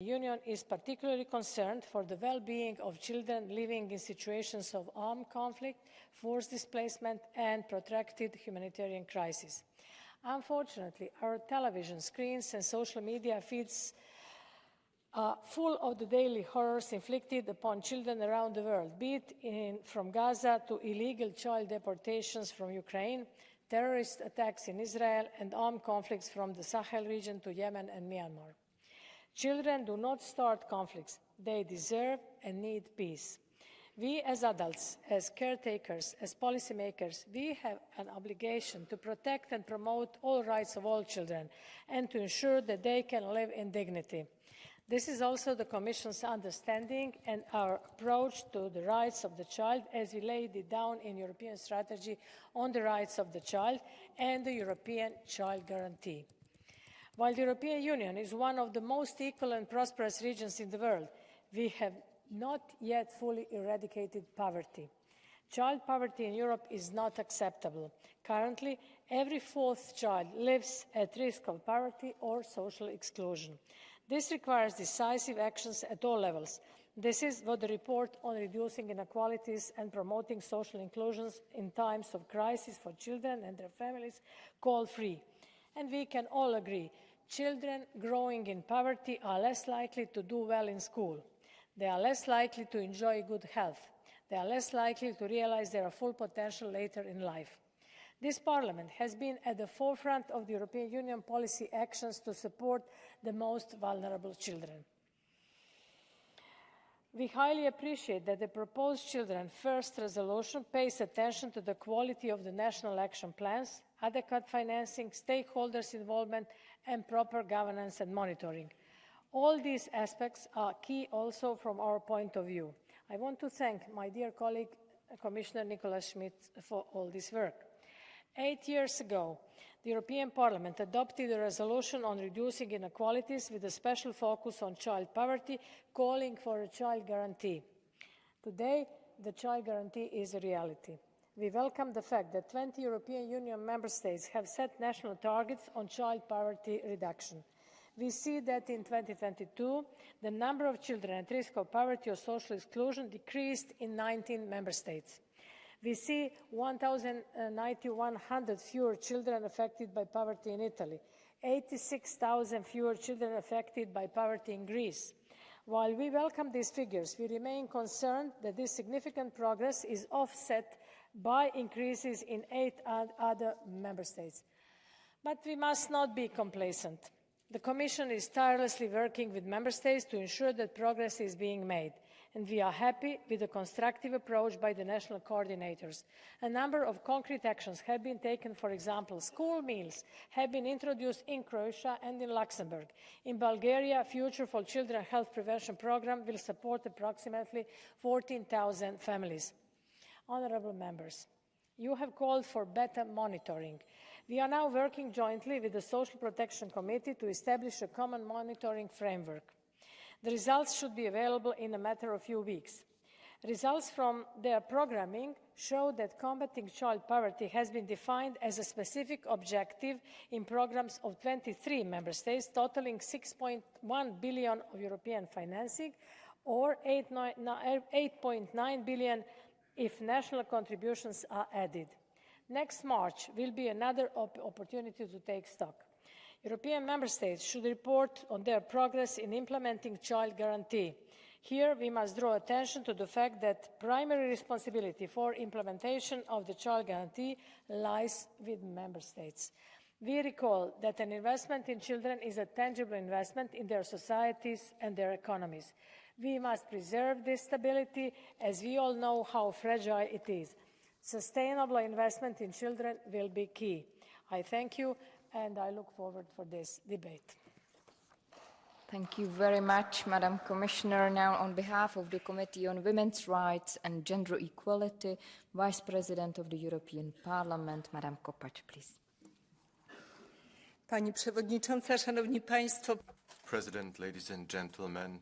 The Union is particularly concerned for the well-being of children living in situations of armed conflict, forced displacement, and protracted humanitarian crisis. Unfortunately, our television screens and social media feeds are full of the daily horrors inflicted upon children around the world, be it from Gaza to illegal child deportations from Ukraine, terrorist attacks in Israel, and armed conflicts from the Sahel region to Yemen and Myanmar. Children do not start conflicts. They deserve and need peace. We as adults, as caretakers, as policymakers, we have an obligation to protect and promote all rights of all children and to ensure that they can live in dignity. This is also the Commission's understanding and our approach to the rights of the child as we laid it down in European Strategy on the Rights of the Child and the European Child Guarantee. While the European Union is one of the most equal and prosperous regions in the world, we have not yet fully eradicated poverty. Child poverty in Europe is not acceptable. Currently, every fourth child lives at risk of poverty or social exclusion. This requires decisive actions at all levels. This is what the report on reducing inequalities and promoting social inclusion in times of crisis for children and their families calls for. And we can all agree, children growing in poverty are less likely to do well in school. They are less likely to enjoy good health. They are less likely to realize their full potential later in life. This Parliament has been at the forefront of the European Union policy actions to support the most vulnerable children. We highly appreciate that the proposed Children First resolution pays attention to the quality of the national action plans, adequate financing, stakeholders' involvement, and proper governance and monitoring. All these aspects are key also from our point of view. I want to thank my dear colleague, Commissioner Nicolas Schmit, for all this work. 8 years ago, the European Parliament adopted a resolution on reducing inequalities with a special focus on child poverty, calling for a child guarantee. Today, the child guarantee is a reality. We welcome the fact that 20 European Union member states have set national targets on child poverty reduction. We see that in 2022, the number of children at risk of poverty or social exclusion decreased in 19 member states. We see 1,100 fewer children affected by poverty in Italy, 86,000 fewer children affected by poverty in Greece. While we welcome these figures, we remain concerned that this significant progress is offset by increases in 8 other member states. But we must not be complacent. The Commission is tirelessly working with member states to ensure that progress is being made, and we are happy with the constructive approach by the national coordinators. A number of concrete actions have been taken. For example, school meals have been introduced in Croatia and in Luxembourg. In Bulgaria, Future for Children Health Prevention Programme will support approximately 14,000 families. Honourable members, you have called for better monitoring. We are now working jointly with the Social Protection Committee to establish a common monitoring framework. The results should be available in a matter of few weeks. Results from their programming show that combating child poverty has been defined as a specific objective in programs of 23 member states, totaling 6.1 billion of European financing, or 8.9 billion if national contributions are added. Next March will be another opportunity to take stock. European member states should report on their progress in implementing child guarantee. Here we must draw attention to the fact that primary responsibility for implementation of the child guarantee lies with member states. We recall that an investment in children is a tangible investment in their societies and their economies. We must preserve this stability, as we all know how fragile it is. Sustainable investment in children will be key. I thank you, and I look forward for this debate. Thank you very much, Madam Commissioner. Now, on behalf of the Committee on Women's Rights and Gender Equality, Vice President of the European Parliament, Madam Kopacz, please. Pani Przewodnicząca, Szanowni Państwo. President, ladies and gentlemen,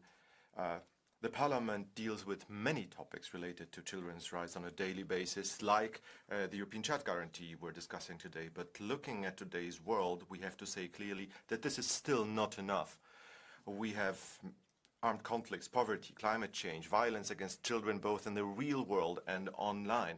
the Parliament deals with many topics related to children's rights on a daily basis, like the European Child Guarantee we're discussing today. But looking at today's world, we have to say clearly that this is still not enough. We have armed conflicts, poverty, climate change, violence against children both in the real world and online.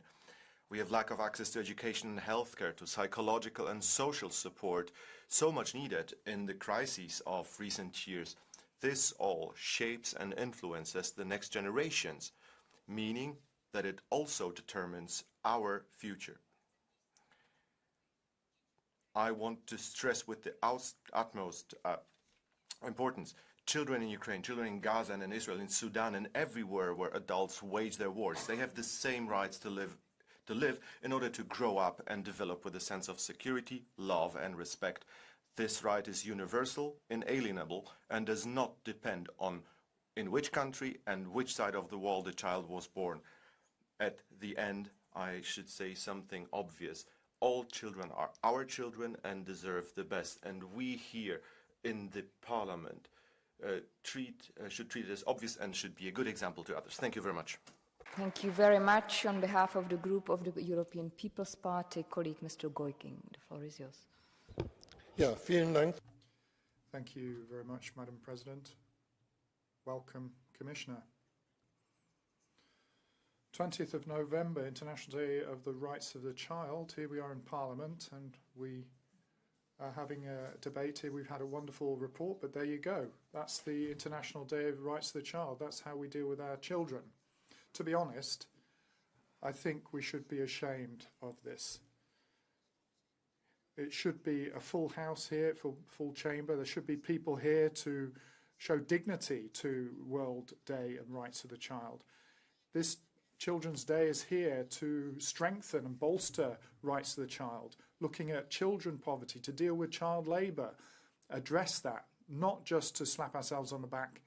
We have lack of access to education and healthcare, to psychological and social support, so much needed in the crises of recent years. This all shapes and influences the next generations, meaning that it also determines our future. I want to stress with the utmost importance, children in Ukraine, children in Gaza and in Israel, in Sudan, and everywhere where adults wage their wars, they have the same rights to live in order to grow up and develop with a sense of security, love, and respect. This right is universal, inalienable, and does not depend on in which country and which side of the wall the child was born. At the end, I should say something obvious. All children are our children and deserve the best, and we here in the Parliament should treat it as obvious and should be a good example to others. Thank you very much. Thank you very much. On behalf of the group of the European People's Party, colleague Mr. Goiking, the floor is yours. Ja, vielen Dank. Thank you very much, Madam President. Welcome, Commissioner. 20th of November, International Day of the Rights of the Child. Here we are in Parliament and we are having a debate here. We've had a wonderful report, but there you go. That's the International Day of the Rights of the Child. That's how we deal with our children. To be honest, I think we should be ashamed of this. It should be a full house here, full chamber. There should be people here to show dignity to World Day and Rights of the Child. This Children's Day is here to strengthen and bolster rights of the child, looking at children poverty, to deal with child labour, address that, not just to slap ourselves on the back.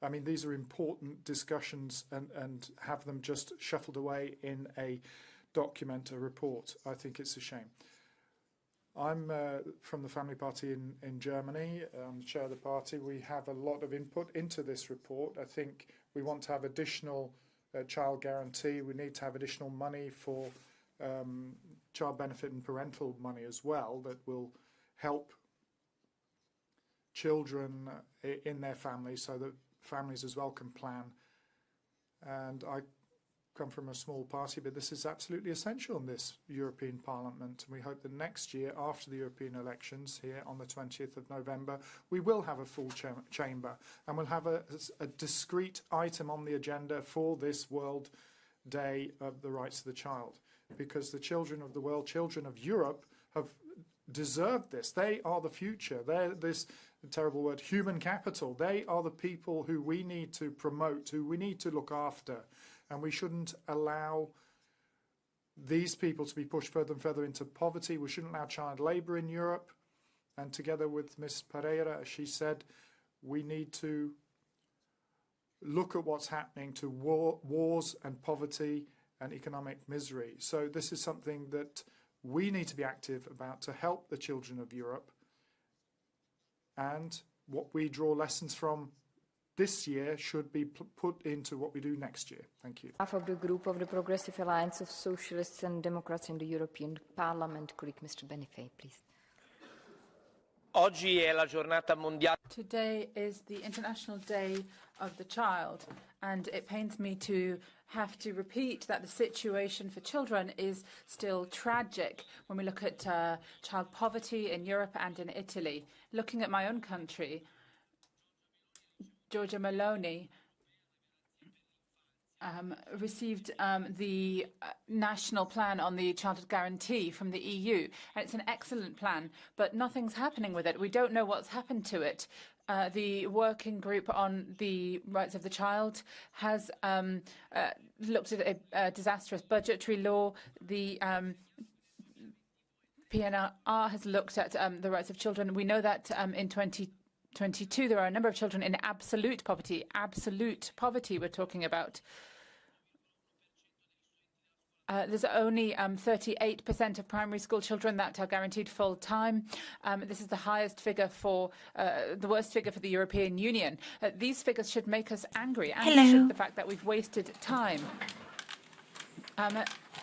I mean, these are important discussions and have them just shuffled away in a document, a report. I think it's a shame. I'm from the Family Party in Germany. I'm the chair of the party. We have a lot of input into this report. I think we want to have additional child guarantee. We need to have additional money for child benefit and parental money as well that will help children in their families so that families as well can plan. And I come from a small party, but this is absolutely essential in this European Parliament. And we hope that next year, after the European elections here on the 20th of November, we will have a full chamber and we'll have a discrete item on the agenda for this World Day of the Rights of the Child. Because the children of the world, children of Europe, have deserved this. They are the future. They're this terrible word, human capital. They are the people who we need to promote, who we need to look after. And we shouldn't allow these people to be pushed further and further into poverty. We shouldn't allow child labour in Europe. And together with Ms. Pereira, as she said, we need to look at what's happening to wars and poverty and economic misery. So this is something that we need to be active about to help the children of Europe. And what we draw lessons from this year should be put into what we do next year. Thank you. On behalf of the group of the Progressive Alliance of Socialists and Democrats in the European Parliament, colleague Mr. Benifei, please. Oggi è la giornata mondiale. Today is the International Day of the Child, and it pains me to have to repeat that the situation for children is still tragic when we look at child poverty in Europe and in Italy. Looking at my own country, Giorgia Meloni received the national plan on the childhood guarantee from the EU, and it's an excellent plan, but nothing's happening with it. We don't know what's happened to it. The working group on the rights of the child has looked at a disastrous budgetary law. The PNR has looked at the rights of children. We know that in 2022 there are a number of children in absolute poverty we're talking about. There's only 38% of primary school children that are guaranteed full-time. This is the highest figure for, the worst figure for the European Union. These figures should make us angry, and should the fact that we've wasted time.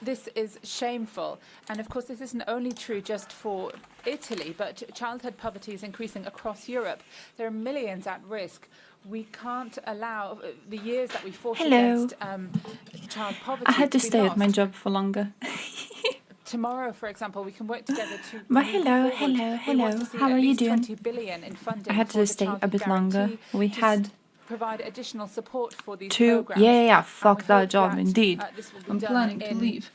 This is shameful. And of course, this isn't only true just for Italy, but childhood poverty is increasing across Europe. There are millions at risk. We can't allow the years that we fought against child poverty. I had to stay lost. at my job for longer. Tomorrow, for example, we can work together to. But hello. How are you doing? 20 billion in funding I had for to the stay a childhood bit longer. guarantee We to had provide additional support for these two. programs. Yeah. And Fuck we that hope job, that, indeed. this will be I'm done planning to in, leave.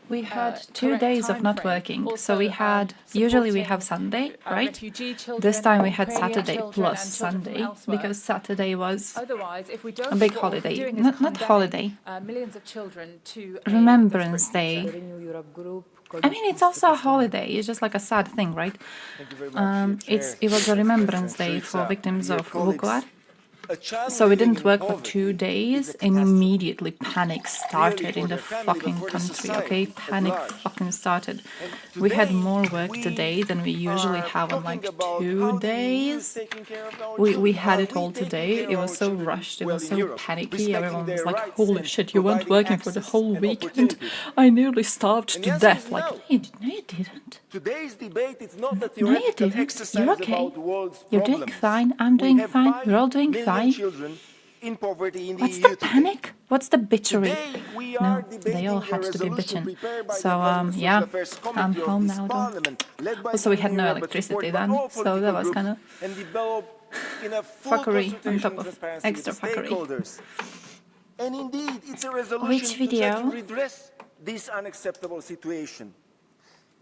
We had 2 correct days of not timeframe. working. Also, So we had, usually we have Sunday, right? refugee children, This time we had Ukrainian Saturday children, plus and children from Sunday elsewhere. because Saturday was Otherwise, if we don't a big do what we're holiday. doing as a Not pandemic, holiday, millions of children to a Remembrance desperate Day. future. I mean, it's also a holiday. It's just like a sad thing, right? It was a Remembrance Day for victims of Vukovar. So we didn't work for 2 days and immediately panic started in the fucking country, okay? Panic fucking started. We had more work today than we usually have on like 2 days. We had it all today. It was so rushed, it was so panicky. Everyone was like, holy shit, you weren't working for the whole weekend. I nearly starved to death. Like, no, you didn't. Today's debate is not a No, you theoretical didn't. exercise You're okay. about the world's You're problems. doing fine. I'm doing have fine. 5 We're all doing million fine. children in poverty in the What's EU the today. panic? What's the bitchery? Today we No, are they all debating a had to be resolution bitching. prepared by So, the Economic and yeah, Social Affairs I'm Committee of home this now, though. Parliament, led by Also, the we had no Union, but electricity supported by then, all so political that was groups, kind of and developed in a full fuckery on consultation top and of transparency extra with the fuckery. stakeholders. And indeed, it's a resolution Which to try video? to redress this unacceptable situation.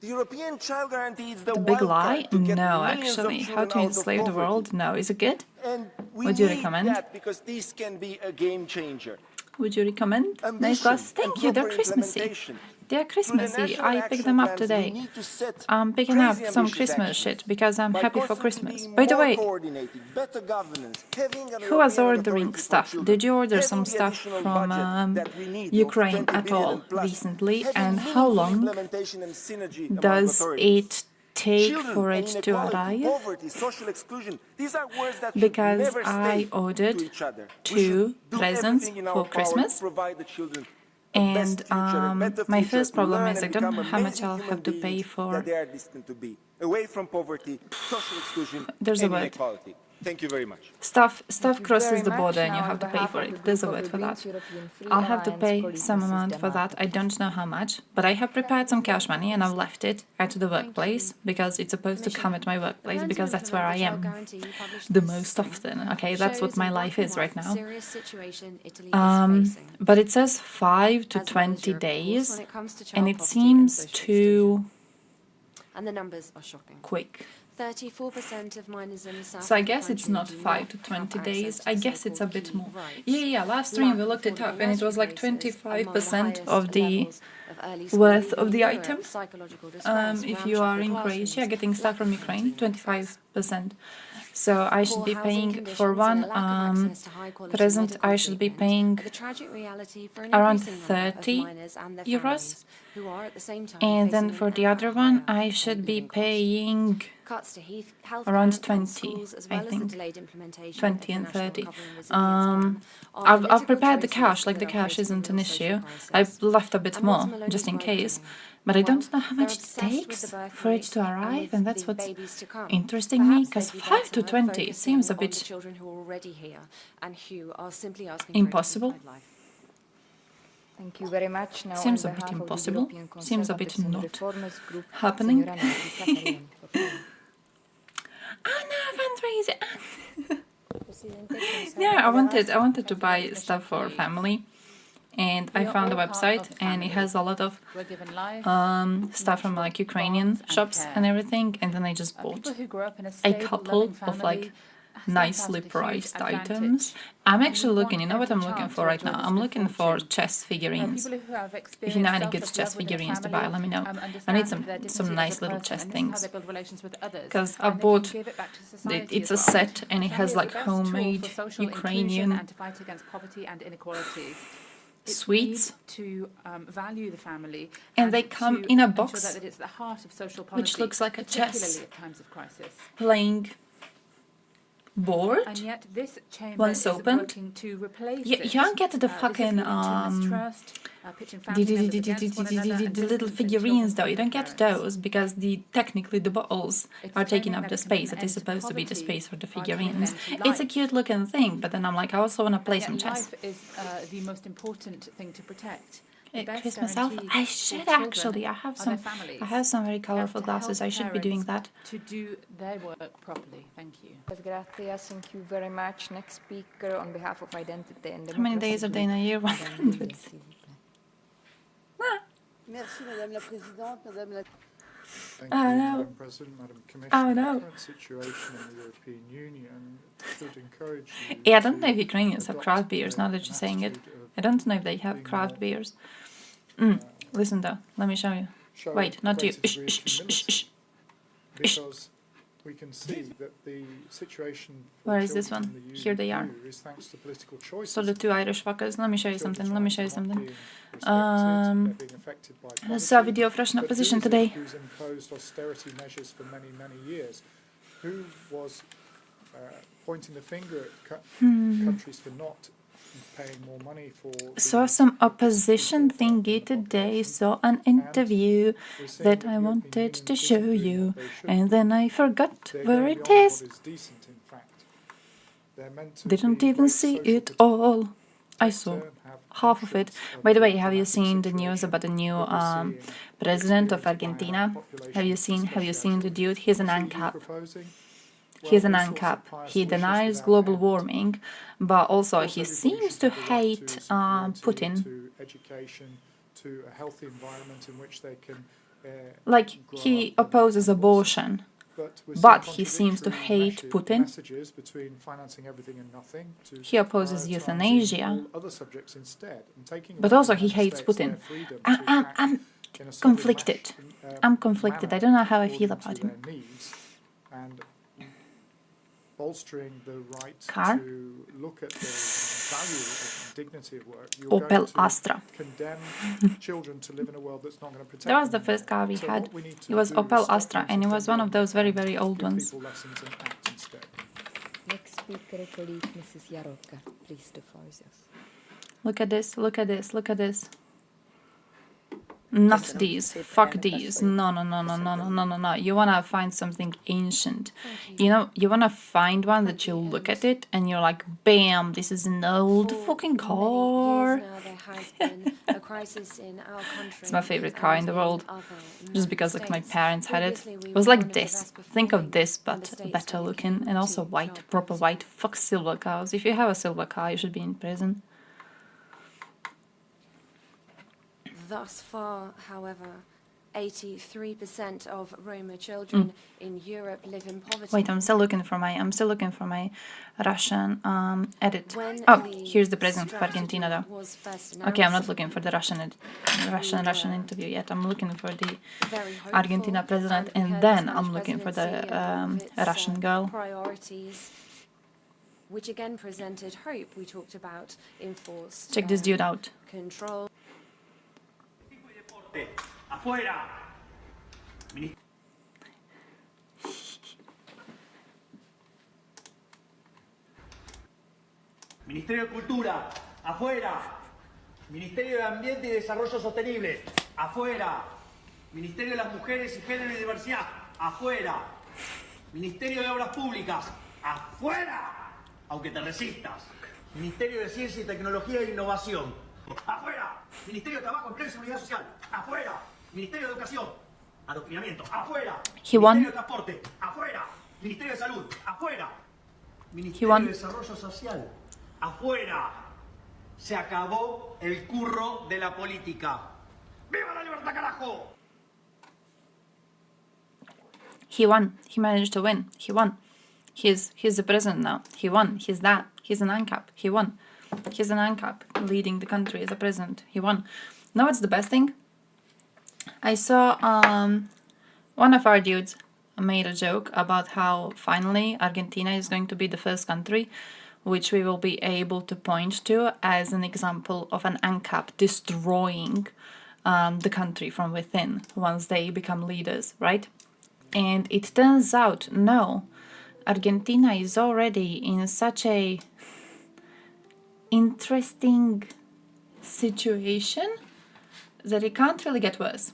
The European Child Guarantee is the The big wild lie? card to get No, millions of actually. How children to out of enslave the poverty. world? No. Is it good? And we Would you need recommend? that because this can be a game changer. Would you recommend? Nice Ambition glass. and Thank you. They're proper Christmassy. implementation. They're Through the Christmassy. national I picked action them up plans, we today. need to set I'm picking up crazy some ambitious Christmas actions shit because I'm by happy for constantly Christmas. being By the more way, coordinated, better governance, having an who was European ordering authority for stuff? children, Did you order having some the stuff additional from budget that we need of Ukraine 20 at billion all plus, recently? having And how meaningful long implementation and synergy among does authorities. it take Children for and it to inequality, arrive? poverty, social exclusion, these are words that should Because never I stay ordered to each other. We 2 should do presents everything in our for power Christmas. to provide the children a And best future, a better my future, first to problem learn is I and don't know become how much amazing I'll human have to pay beings for. that they are destined to be, away from poverty, social exclusion, There's a and word. inequality. Thank you very much. Stuff Thank you crosses very the much. border and you Now, have to on pay behalf for of it. the There's a group of word the for that. Greens European Free I'll have to Alliance, pay colleague some Mrs. amount for that. I don't know how much, but I have prepared some cash money and I've left it at the workplace because it's supposed to come at my workplace because that's where I am the most often. Okay, that's what my life is right now. But it says 5 to 20 days and it seems too and the numbers are shocking. quick. 34% of minors in the south. So I guess it's not 5 to 20 days. I guess it's a bit more. Yeah. Last stream we looked it up and it was like 25% of the worth of the item. If you are in Croatia getting stuff from Ukraine, 25%. So I should be paying for one present. I should be paying around 30 euros, and then for the other one I should be paying around 20, I think, 20 and 30. I've prepared the cash, like the cash isn't an issue. I've left a bit more, just in case. But I don't know how much it takes for it to arrive, and that's what's interesting me, because 5 to 20, it seems a bit impossible. Thank you very much. Now, Seems on a bit behalf of the impossible. European Seems a bit Conservatives and not Reformers Group, happening. Signora Nancy Safarian. Oh no, fundraiser! Yeah, I wanted to buy stuff for family, and I found a website, and it has a lot of We're given life. stuff from like Ukrainian Love and shops care. and everything, and then I just bought People who grew up in a a stable, couple loving of like family nicely sometimes have a huge priced advantage. items. I'm actually We looking, want you know what every I'm looking child for to right enjoy now? this I'm good looking for fortune. chess figurines. People who have If you know any experienced good chess self-love within a figurines to family, buy, let me know. I understand need their dignity some as a nice little person, chess and this is how things. they build relations with others, Because and I they can bought give it back to society it's as a well. set and it Family has is the like best tool homemade for social inclusion Ukrainian and to fight against poverty and inequalities. It's sweets, need to value the family, and they come to in a ensure box that it's the heart of social policy, which looks like a chess particularly at times of crisis. playing board And yet this chamber once is opened. working to replace You it. don't get the This is fucking leading to mistrust, pitching family members against one another, and the little distancing figurines children though. from You their don't get parents. those because technically the bottles It's are taking claiming up that the it can put space an that is end to supposed to be the poverty space for the by putting an figurines. end to It's a life. cute looking thing, but then I'm like, I also want to play Yet some chess. life is the most important thing to protect. The best Christmas elf. guarantee I for should children actually. I have are some. their families. I have some very We have colorful to glasses. help I should be doing parents that. to do their work properly. Thank you. Gracias, thank you very much. Next speaker on behalf of Identity and Democracy. How many days are they in a year? 100. Merci, Madame la Présidente, Madame la... Thank Oh, you, no. Madam President, Madam Commissioner. Oh, no. The current situation in the European Union should encourage you Yeah, I don't know if to Ukrainians have adopt craft beers now that an you're saying it. attitude of I don't know if they have being craft more, beers. Listen though, let me show you. show Wait, a not you. greater degree of humility, because we can see that the situation for Where is this children one? in the Here they are. EU is thanks to political choices. So the two Irish fuckers. Let me show you something. Let me show you something. I saw a video of Russian opposition today. Who's imposed austerity measures for many, many years? Who was pointing the finger at countries for not paying more money for... Saw some opposition thingy today. Saw an interview that I wanted to show you, and then I forgot where it is. Didn't even see it all. I saw half of it. By the way, have you seen the news about the new president of Argentina? Have you seen the dude? He's an ANCAP. He's an ANCAP. He denies global warming, but also he seems to hate Putin. Like, he opposes abortion, but he seems to hate Putin. He opposes euthanasia, but also he hates Putin. I'm conflicted. I'm conflicted. I don't know how I feel about him. Bolstering the right Car? to look at the value and dignity of work. You're Opel going to Astra. condemn children to live in a world that's not going to protect That was the them first car we So had. what we need to It was do is Opel stop Astra, and it was one of those very, very old give ones. people lessons and act instead. Next speaker, colleague Mrs. Jaroka. Please, the floor is yours. Look at this, look at this, look at this. Not these. Fuck these. No, no, no, no, no, no, no, no, no. You wanna find something ancient. You know, you wanna find one that you look at it and you're like, bam, this is an old fucking car. It's my favorite car in the world. Just because like my parents had it. It was like this. Think of this, but better looking and also white, proper white. Fuck silver cars. If you have a silver car, you should be in prison. Thus far, however, 83% of Roma children in Europe live in poverty. Wait, I'm still looking for my Russian edit. When Oh, the here's the president of Argentina strategy though. was first Okay, I'm not announced, looking for the Russian interview yet. I'm looking for the very hopeful, Argentina president, we and heard then the I'm Spanish looking for the presidency and all of its, Russian girl. priorities, which again presented hope. We talked about enforced Check this dude out. control. Afuera. Ministerio de Cultura, afuera. Ministerio de Ambiente y Desarrollo Sostenible, afuera. Ministerio de las Mujeres y Género y Diversidad, afuera. Ministerio de Obras Públicas, afuera. Aunque te resistas. Ministerio de Ciencia y Tecnología e Innovación, afuera. Ministerio de Trabajo, Empleo y Seguridad Social, afuera. Ministerio de Educación, adoctrinamiento, afuera. Ministerio de Transporte, afuera. Ministerio de Salud, afuera. Ministerio de Desarrollo Social, afuera. Se acabó el curro de la política. ¡Viva la libertad, carajo! He won. He managed to win. He won. He's the president now. He won. He's that. He's an ANCAP. He won. He's an ANCAP leading the country as a president. He won. Now what's the best thing? I saw one of our dudes made a joke about how finally Argentina is going to be the first country which we will be able to point to as an example of an ANCAP destroying the country from within once they become leaders, right? And it turns out, no, Argentina is already in such a interesting situation that it can't really get worse.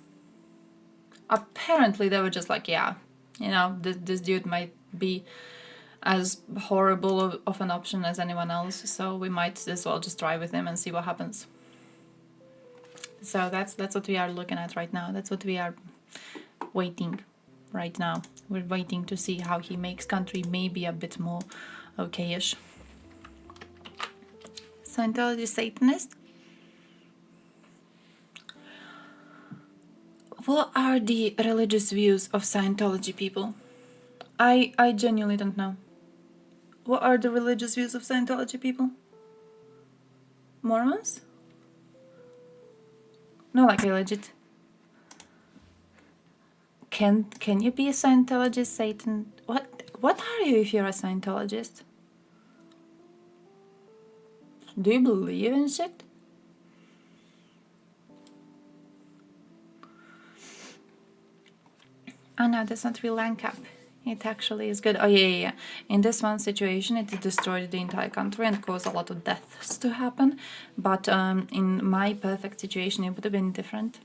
Apparently they were just like, yeah, you know, this dude might be as horrible of an option as anyone else, so we might as well just try with him and see what happens. So that's what we are looking at right now. That's what we are waiting right now. We're waiting to see how he makes country maybe a bit more okay-ish. Scientology Satanist? What are the religious views of Scientology people? I genuinely don't know. What are the religious views of Scientology people? Mormons? No, like legit. Can you be a Scientologist, Satan? What are you if you're a Scientologist? Do you believe in shit? Oh no, that's not real ANCAP. It actually is good. Oh yeah. In this one situation, it destroyed the entire country and caused a lot of deaths to happen. But in my perfect situation, it would have been different.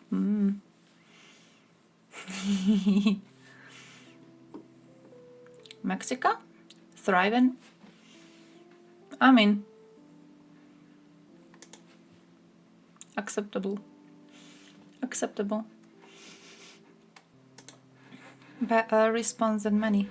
Mexico? Thriving? I mean, acceptable. Better response than many.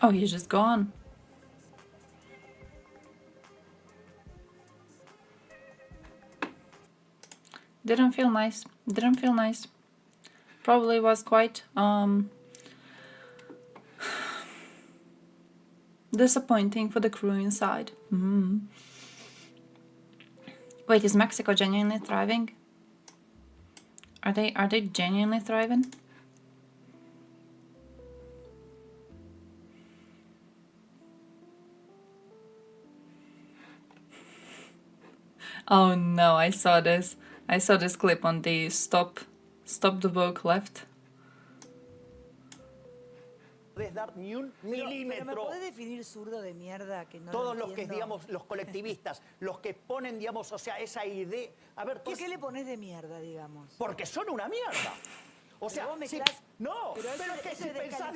Oh, he's just gone. Didn't feel nice. Probably was quite disappointing for the crew inside. Wait, is Mexico genuinely thriving? Are they genuinely thriving? Oh no, I saw this clip on the Stop the Vogue left. Puedes dar ni un milímetro. ¿Me podés definir zurdo de mierda que no Todos lo los que, entiendo? digamos, los colectivistas, los que ponen, digamos, o sea, esa idea... A ver, ¿Por qué le pones de mierda, digamos? Porque son una mierda. O sea, no, pero es que si pensás,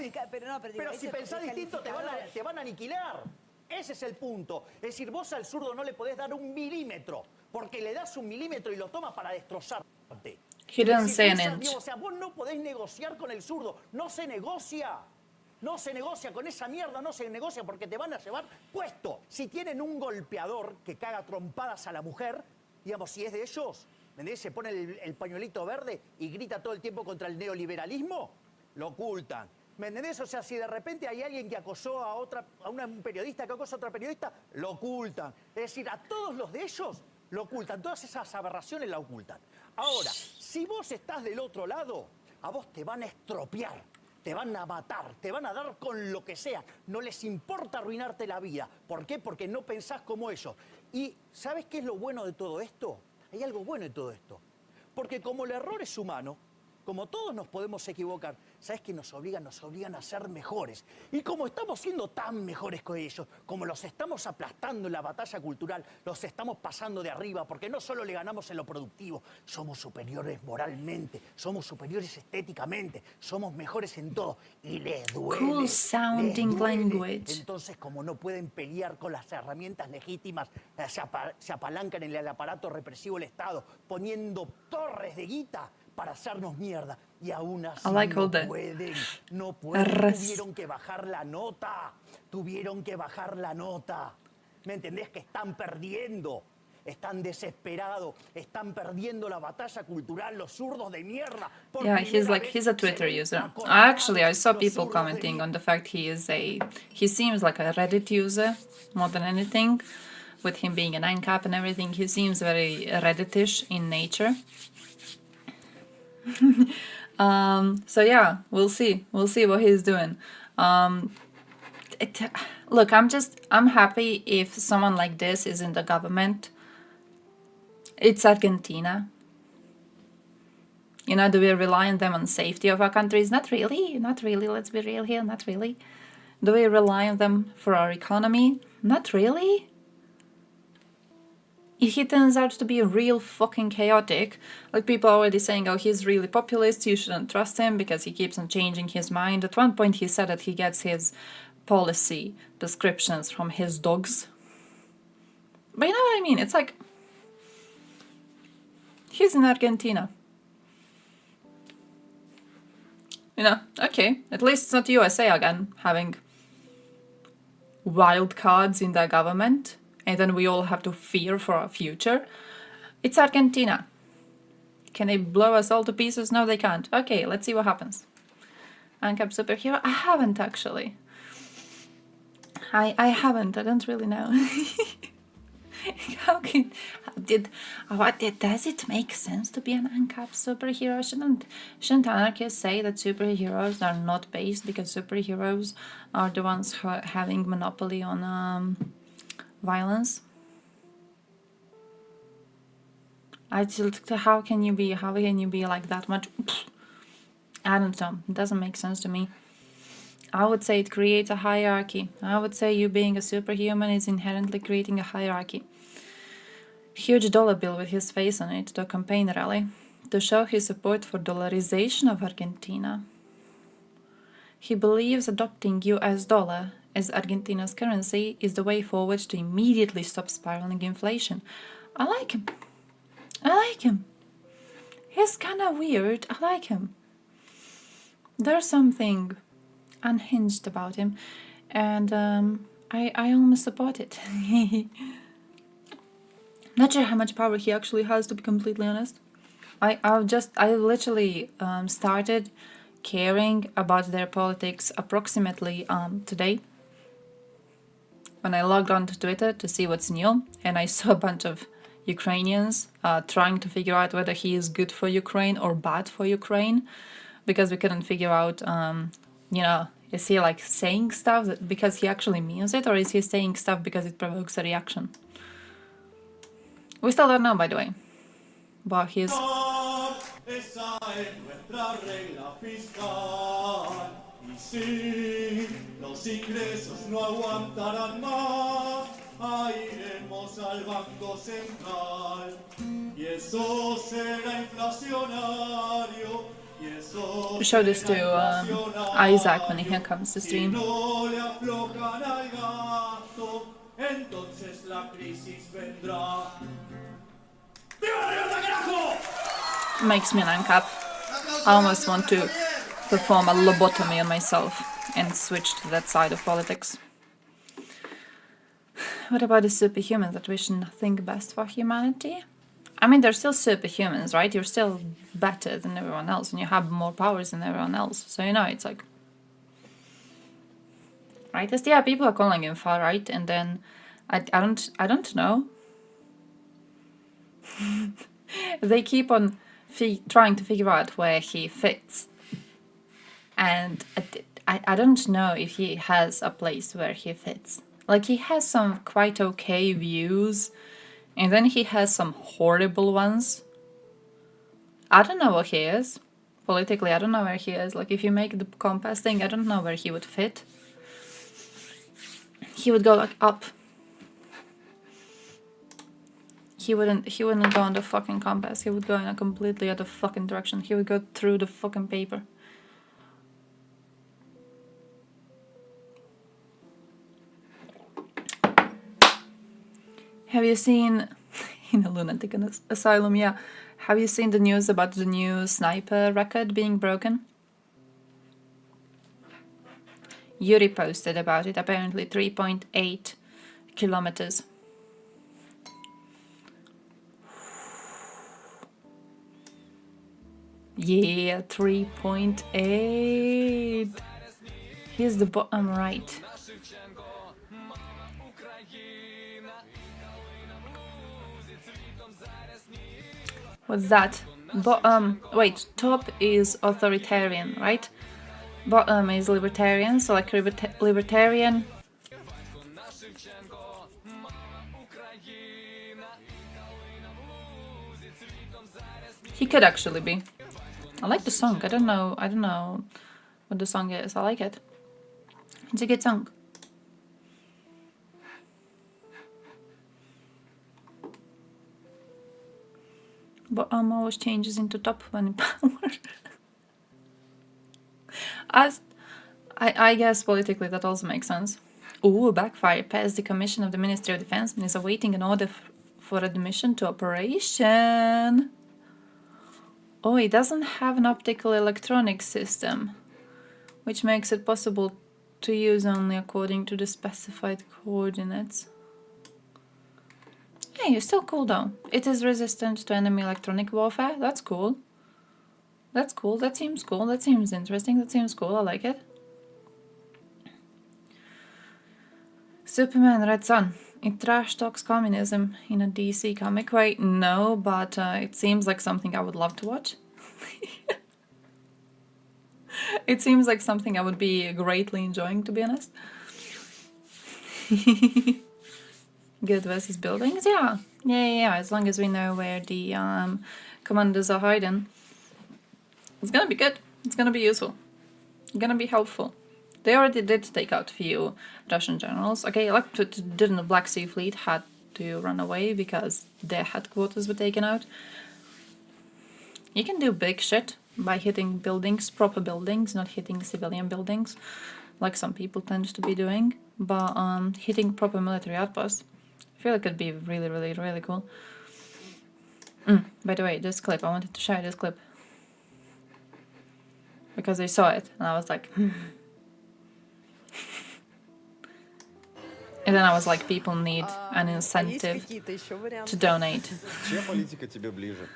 si pensás distinto te van a aniquilar. Ese es el punto. Es decir, vos al zurdo no le podés dar un milímetro, porque le das un milímetro y lo tomas para destrozarte. He didn't say an inch. O sea, vos no podés negociar con el zurdo. No se negocia. No se negocia con esa mierda, no se negocia porque te van a llevar puesto. Si tienen un golpeador que caga trompadas a la mujer, digamos, si es de ellos, ¿entendés? Se pone el pañuelito verde y grita todo el tiempo contra el neoliberalismo, lo ocultan. ¿Me entendés? O sea, si de repente hay alguien que acosó a una periodista que acosa a otra periodista, lo ocultan. Es decir, a todos los de ellos lo ocultan. Todas esas aberraciones la ocultan. Ahora, si vos estás del otro lado, a vos te van a estropear, te van a matar, te van a dar con lo que sea. No les importa arruinarte la vida. ¿Por qué? Porque no pensás como ellos. Y ¿sabés qué es lo bueno de todo esto? Hay algo bueno en todo esto. Porque como el error es humano, como todos nos podemos equivocar, ¿sabes qué nos obligan? Nos obligan a ser mejores. Y como estamos siendo tan mejores que ellos, como los estamos aplastando en la batalla cultural, los estamos pasando de arriba, porque no solo le ganamos en lo productivo, somos superiores moralmente, somos superiores estéticamente, somos mejores en todo. Y les duele. Cool sounding language. Entonces, como no pueden pelear con las herramientas legítimas, se apalancan en el aparato represivo del Estado, poniendo torres de guita para hacernos mierda. Y aún así I like all no the pueden, no pueden. res. Tuvieron que bajar la nota. Tuvieron que bajar la nota. ¿Me entendés? Que están perdiendo. Están desesperados. Están perdiendo la batalla cultural. Los zurdos de mierda. Yeah, he's a Twitter user. Actually, I saw people commenting on the fact he seems like a Reddit user more than anything. With him being an ANCAP and everything, he seems very Redditish in nature. So yeah, we'll see what he's doing. Look, I'm happy if someone like this is in the government. It's Argentina. You know, do we rely on them on safety of our countries? Not really, let's be real here, not really. Do we rely on them for our economy? Not really. If he turns out to be real fucking chaotic, like people are already saying, oh, he's really populist, you shouldn't trust him because he keeps on changing his mind. At one point he said that he gets his policy descriptions from his dogs. But you know what I mean? It's like, he's in Argentina. You know, okay, at least it's not USA again, having wild cards in their government. And then we all have to fear for our future. It's Argentina. Can they blow us all to pieces? No, they can't. Okay, let's see what happens. ANCAP superhero? I haven't actually. I haven't. I don't really know. Does it make sense to be an ANCAP superhero? Shouldn't anarchists say that superheroes are not based because superheroes are the ones who are having monopoly on violence? How can you be like that much? I don't know. It doesn't make sense to me. I would say it creates a hierarchy. I would say you being a superhuman is inherently creating a hierarchy. Huge dollar bill with his face on it to a campaign rally to show his support for dollarization of Argentina. He believes adopting US dollar as Argentina's currency is the way forward to immediately stop spiraling inflation. I like him. He's kind of weird. I like him. There's something unhinged about him, and I almost support it. Not sure how much power he actually has, to be completely honest. I literally started caring about their politics approximately today, when I logged on to Twitter to see what's new, and I saw a bunch of Ukrainians trying to figure out whether he is good for Ukraine or bad for Ukraine, because we couldn't figure out, you know, is he like saying stuff because he actually means it, or is he saying stuff because it provokes a reaction? We still don't know, by the way, but he's... Sí, los ingresos no aguantarán más, iremos al Banco Central, y eso será inflacionario, y eso show this to Isaac when he comes to stream. no le aflojan al gasto, entonces la crisis vendrá. ¡Viva la libertad, carajo! Makes me an ANCAP. I almost want to perform a lobotomy on myself and switch to that side of politics. What about the superhumans that wish nothing best for humanity? I mean, they're still superhumans, right? You're still better than everyone else, and you have more powers than everyone else. So, you know, it's like... Rightist? Yeah, people are calling him far right, and then... I don't know. They keep on trying to figure out where he fits. And I don't know if he has a place where he fits. Like, he has some quite okay views, and then he has some horrible ones. I don't know what he is. Politically, I don't know where he is. Like, if you make the compass thing, I don't know where he would fit. He would go, like, up. He wouldn't go on the fucking compass. He would go in a completely other fucking direction. He would go through the fucking paper. Have you seen in a lunatic asylum, yeah. Have you seen the news about the new sniper record being broken? Yuri posted about it, apparently 3.8 kilometers. Yeah, 3.8. Here's the bottom right. What's that? Wait, top is authoritarian, right? Bottom is libertarian, so like libertarian. He could actually be. I like the song. I don't know what the song is. I like it. It's a good song. Bottom always changes into top when in power. I guess politically that also makes sense. Ooh, backfire. Passed the commission of the Ministry of Defense and is awaiting an order for admission to operation. Oh, it doesn't have an optical electronic system, which makes it possible to use only according to the specified coordinates. Hey, it's still cool though. It is resistant to enemy electronic warfare. That's cool. That's cool. That seems cool. That seems interesting. That seems cool. I like it. Superman Red Sun. It trash talks communism in a DC comic way. No, but it seems like something I would love to watch. It seems like something I would be greatly enjoying, to be honest. Good versus buildings? Yeah. Yeah. As long as we know where the commanders are hiding. It's gonna be good. It's gonna be useful. It's gonna be helpful. They already did take out a few Russian generals. Okay, like didn't the Black Sea Fleet had to run away because their headquarters were taken out. You can do big shit by hitting buildings, proper buildings, not hitting civilian buildings, like some people tend to be doing. But hitting proper military outposts, I feel like it'd be really, really, really cool. By the way, this clip, I wanted to share this clip. Because I saw it, and I was like, And then I was like, people need an incentive to donate. Чья политика тебе ближе?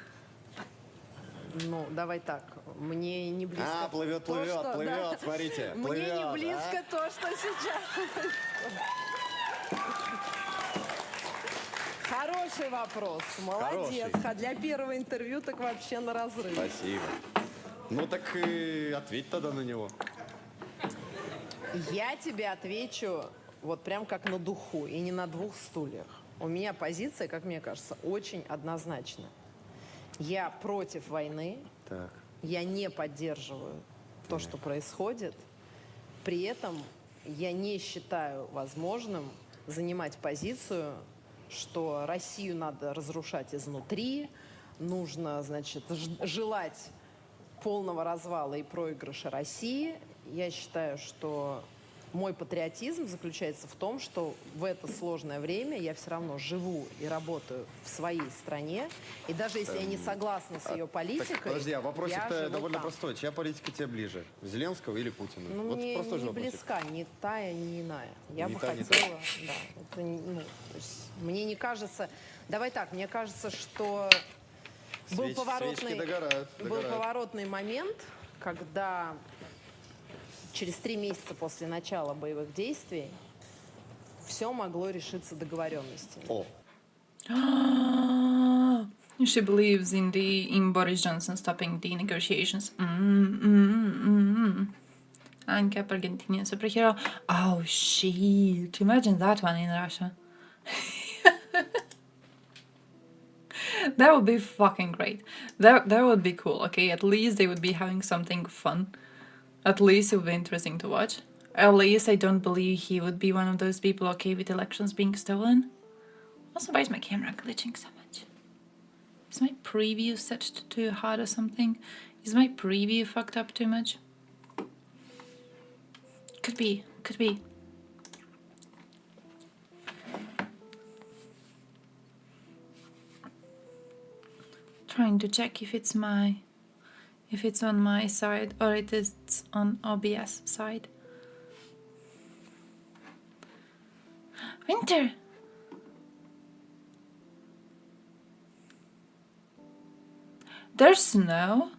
Ну, давай так, мне не близко. Плывет, смотрите, Мне не близко то, что сейчас. Хороший вопрос, молодец. А для первого интервью так вообще на разрыв. Спасибо. Ну так и ответь тогда на него. Я тебе отвечу вот прям как на духу и не на двух стульях. У меня позиция, как мне кажется, очень однозначна. Я против войны, я не поддерживаю то, что происходит. При этом я не считаю возможным занимать позицию, что Россию надо разрушать изнутри, нужно, значит, желать полного развала и проигрыша России. Я считаю, что мой патриотизм заключается в том, что в это сложное время я все равно живу и работаю в своей стране. И даже если я не согласна с ее политикой, так, подожди, а вопросик-то довольно простой. Чья политика тебе ближе? Зеленского или Путина? Ну, вот мне не близка ни та, ни иная. Я бы хотела... Да, это, ну, то есть, мне не кажется... Давай так, мне кажется, что был поворотный момент, когда через 3 месяца после начала боевых действий все могло решиться договоренностями. She believes in Boris Johnson stopping the negotiations. Anche Argentinian superhero. Oh shit! Imagine that one in Russia. That would be fucking great. That would be cool. Okay, at least they would be having something fun. At least it would be interesting to watch. At least I don't believe he would be one of those people okay with elections being stolen. Also, why is my camera glitching so much? Is my preview set to too hard or something? Is my preview fucked up too much? Could be. Could be. trying to check if it's on my side or it is on OBS side. Winter. There's snow.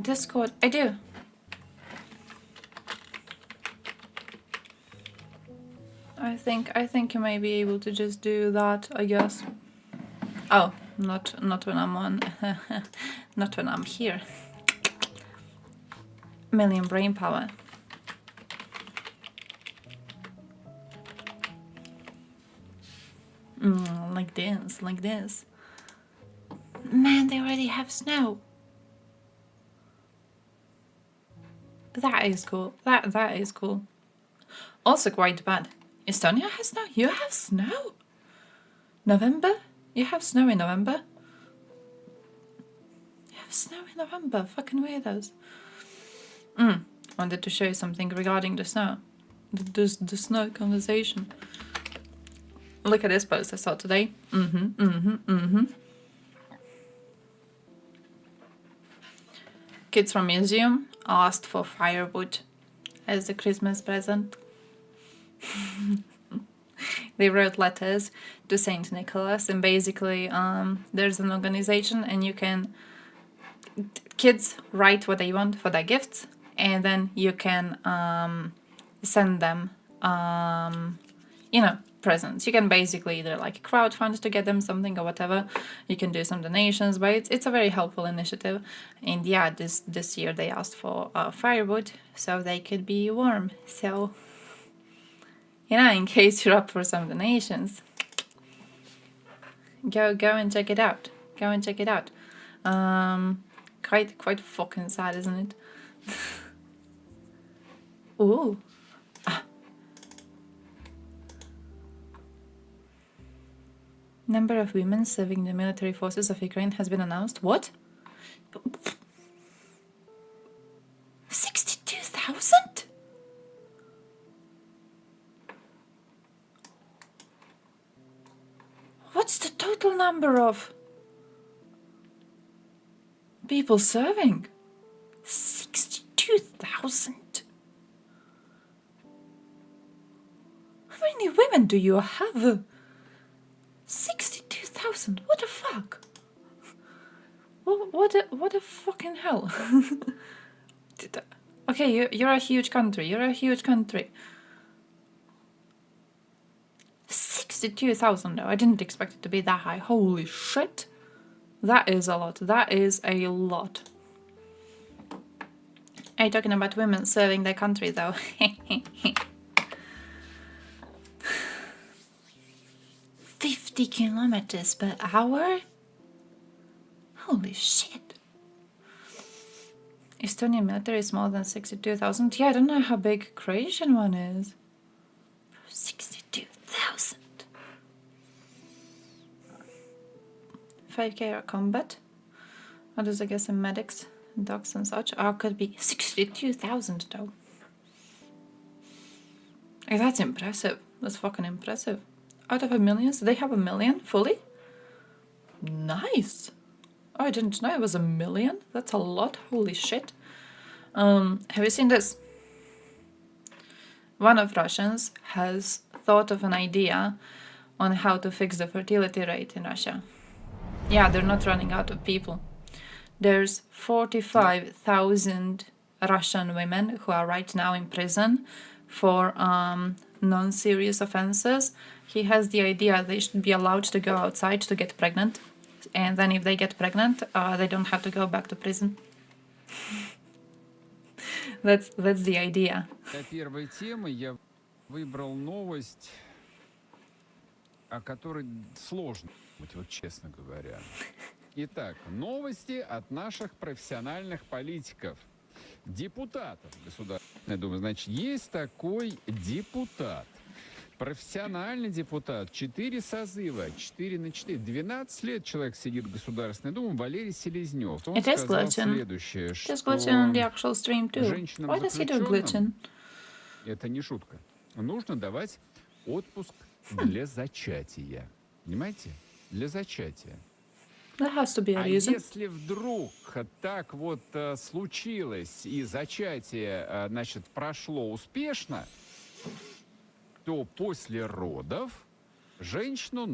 Discord, I do. I think you may be able to just do that, I guess. Oh, not when I'm on, not when I'm here. Million brain power. Like this, like this. Man, they already have snow. That is cool. That is cool. Also quite bad. Estonia has snow. You have snow? November? You have snow in November? You have snow in November. Fucking weirdos. Wanted to show you something regarding the snow. The snow conversation. Look at this post I saw today. Kids from museum asked for firewood as a Christmas present. They wrote letters to Saint Nicholas, and basically there's an organization and you can kids write what they want for their gifts, and then you can send them presents. You can basically either like crowdfund to get them something or whatever. You can do some donations, but it's a very helpful initiative. And yeah, this year they asked for firewood so they could be warm. So in case you're up for some donations, go and check it out. Go and check it out. Quite fucking sad, isn't it? Ooh. Number of women serving the military forces of Ukraine has been announced. What? 62,000? What's the total number of people serving? 62,000? How many women do you have? 62,000? What the fuck? What the fucking hell? Okay, you're a huge country. You're a huge country. 62,000 though. I didn't expect it to be that high. Holy shit. That is a lot. That is a lot. Are you talking about women serving their country though? 50 kilometers per hour? Holy shit. Estonian military is more than 62,000. Yeah, I don't know how big Croatian one is. 62,000. 5k are combat. Others, I guess, are medics, dogs and such. Or could be 62,000 though. Like, that's impressive. That's fucking impressive. Out of 1 million? So they have 1 million fully? Nice. Oh, I didn't know it was 1 million. That's a lot. Holy shit. Have you seen this? One of Russians has thought of an idea on how to fix the fertility rate in Russia. Yeah, they're not running out of people. There's 45,000 Russian women who are right now in prison for non-serious offenses. He has the idea they should be allowed to go outside to get pregnant. And then if they get pregnant, they don't have to go back to prison. That's the idea. Для первой темы я выбрал новость, о которой сложно думать, вот честно говоря. Итак, новости от наших профессиональных политиков. Депутатов Государственной Думы. Значит, есть такой депутат. Профессиональный депутат, 4 созыва, 4 на 4, 12 лет человек сидит в Государственной Думе, Валерий Селезнев. Он сказал следующее, что женщинам-заключенным, это не шутка, нужно давать отпуск для зачатия. Понимаете? Для зачатия. There has to be a А reason. если вдруг так вот случилось и зачатие, значит, прошло успешно, то после родов женщину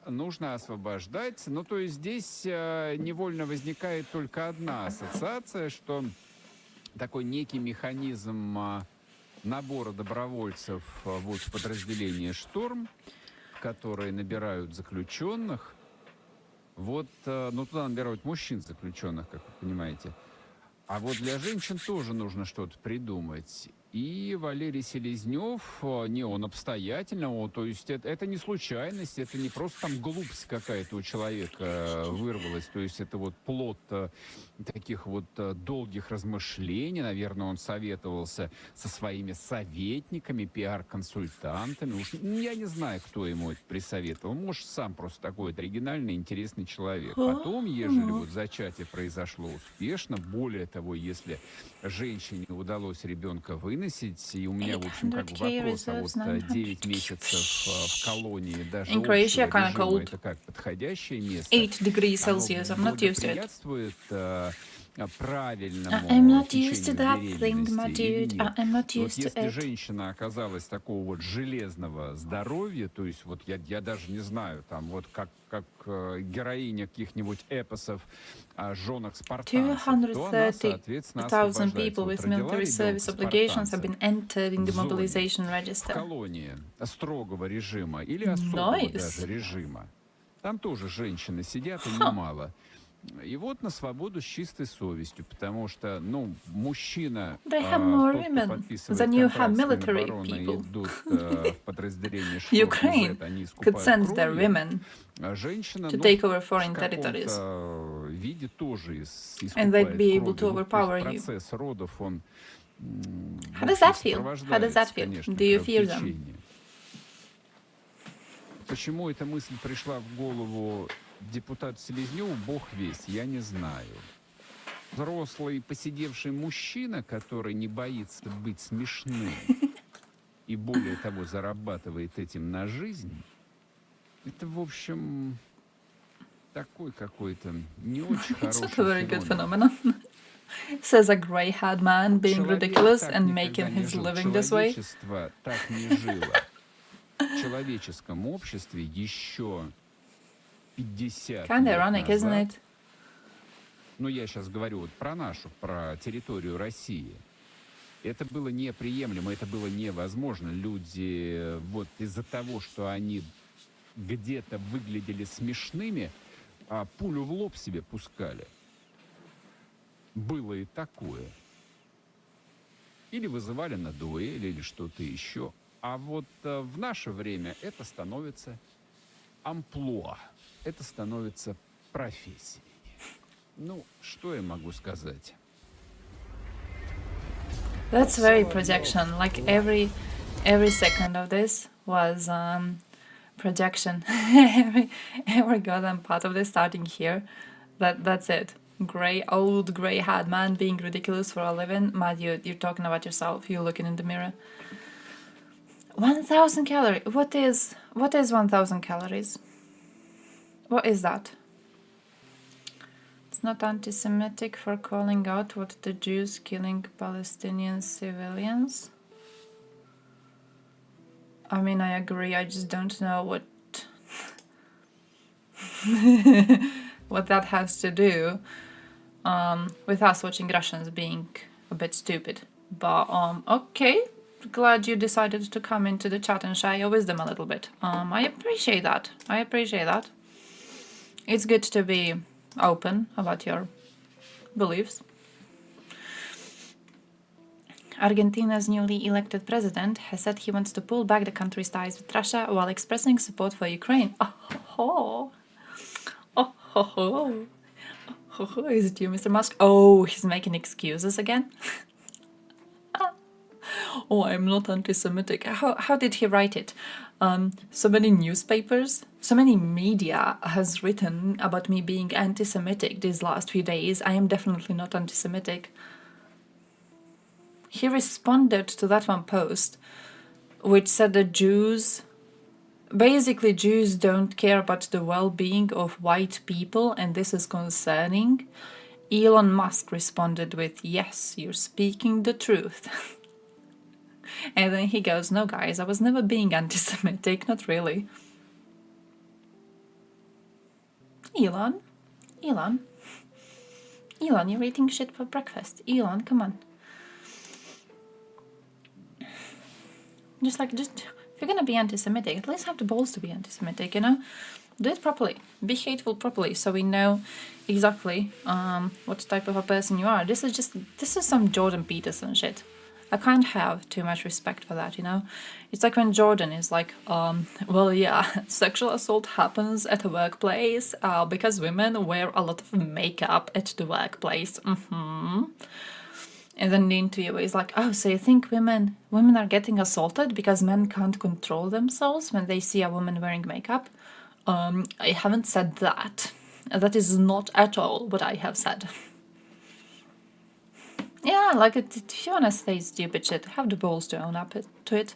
нужно освобождать. Ну, то есть здесь невольно возникает только одна ассоциация, что такой некий механизм набора добровольцев вот в подразделение «Шторм», которые набирают заключенных. Вот, ну, туда набирают мужчин заключенных, как вы понимаете. А вот для женщин тоже нужно что-то придумать. И Валерий Селезнев, он обстоятельно, то есть это не случайность, это не просто там глупость какая-то у человека вырвалась, то есть это вот плод таких вот долгих размышлений, наверное, он советовался со своими советниками, пиар-консультантами. Уж я не знаю, кто ему это присоветовал. Может, сам просто такой вот оригинальный, интересный человек. Потом, ежели вот зачатие произошло успешно, более того, если женщине удалось ребенка выносить, и у меня, в общем, как бы вопрос, а вот 9 месяцев в колонии даже общего режима, это как подходящее место? 8 degrees Celsius. I'm not used to it. Благоприятствует правильному I'm not used to течению that thing, my беременности или dude. нет? I'm not Вот used to если it. женщина оказалась такого вот железного здоровья, то есть вот я даже не знаю, там вот как героиня каких-нибудь эпосов о женах спартанцев, то она, соответственно, 230,000 people освобождается. Вот with родила military ребенка service obligations have спартанца been entered in the в зоне, mobilization в register. колонии строгого режима или особого Nice. даже режима. Там тоже женщины сидят, и немало. И вот на свободу с чистой совестью, потому что, ну, мужчина, They have more тот, кто women подписывает than you have контракт с military Минобороны и people. идут в подразделение Шторм Ukraine Z, они could искупают send their кровью, women женщина, to ну, take over в foreign territories. каком-то виде тоже And they'd искупает be able to кровью. Ну, то overpower есть you. процесс родов, он, How does that feel? How does that feel? конечно, Do you fear them? кровотечением. Почему эта мысль пришла в голову депутату Селезневу, бог весть, я не знаю. Взрослый, посидевший мужчина, который не боится быть смешным и, более того, зарабатывает этим на жизнь, это, в общем, такой какой-то не очень It's not a хороший very good феномен. phenomenon. Says a grey-haired man being Человек ridiculous так and никогда making не his жил. living this way. Человечество так не жило. В человеческом обществе еще 50 Kind of лет ironic, isn't назад, it? ну я сейчас говорю вот про нашу, про территорию России, это было неприемлемо, это было невозможно. Люди вот из-за того, что они где-то выглядели смешными, пулю в лоб себе пускали. Было и такое. Или вызывали на дуэль, или что-то еще. А вот в наше время это становится амплуа, это становится профессией. Ну, что я могу сказать? That's very projection. Like every second of this was projection. every goddamn part of this, starting here. That's it. Old grey-haired man being ridiculous for a living. Matt, you're talking about yourself. You're looking in the mirror. 1,000 calories. What is 1,000 calories? What is that? It's not anti-Semitic for calling out what the Jews killing Palestinian civilians. I mean, I agree. I just don't know what what that has to do with us watching Russians being a bit stupid. But okay. Glad you decided to come into the chat and share your wisdom a little bit. I appreciate that. It's good to be open about your beliefs. Argentina's newly elected president has said he wants to pull back the country's ties with Russia while expressing support for Ukraine. Is it you, Mr. Musk? Oh, he's making excuses again? Oh, I'm not anti-Semitic. How did he write it? So many newspapers, so many media has written about me being anti-Semitic these last few days. I am definitely not anti-Semitic. He responded to that one post, which said that Jews Basically, Jews don't care about the well-being of white people, and this is concerning. Elon Musk responded with, "Yes, you're speaking the truth." And then he goes, "No, guys, I was never being anti-Semitic, not really." Elon, Elon, Elon, you're eating shit for breakfast. Elon, come on. Just if you're gonna be anti-Semitic, at least have the balls to be anti-Semitic, you know? Do it properly. Be hateful properly, so we know exactly what type of a person you are. This is some Jordan Peterson shit. I can't have too much respect for that, you know? It's like when Jordan is like, well, yeah, sexual assault happens at a workplace because women wear a lot of makeup at the workplace. And then the interviewer is like, "Oh, so you think women are getting assaulted because men can't control themselves when they see a woman wearing makeup?" I haven't said that. That is not at all what I have said. Yeah, like, if you wanna say stupid shit, have the balls to own up to it.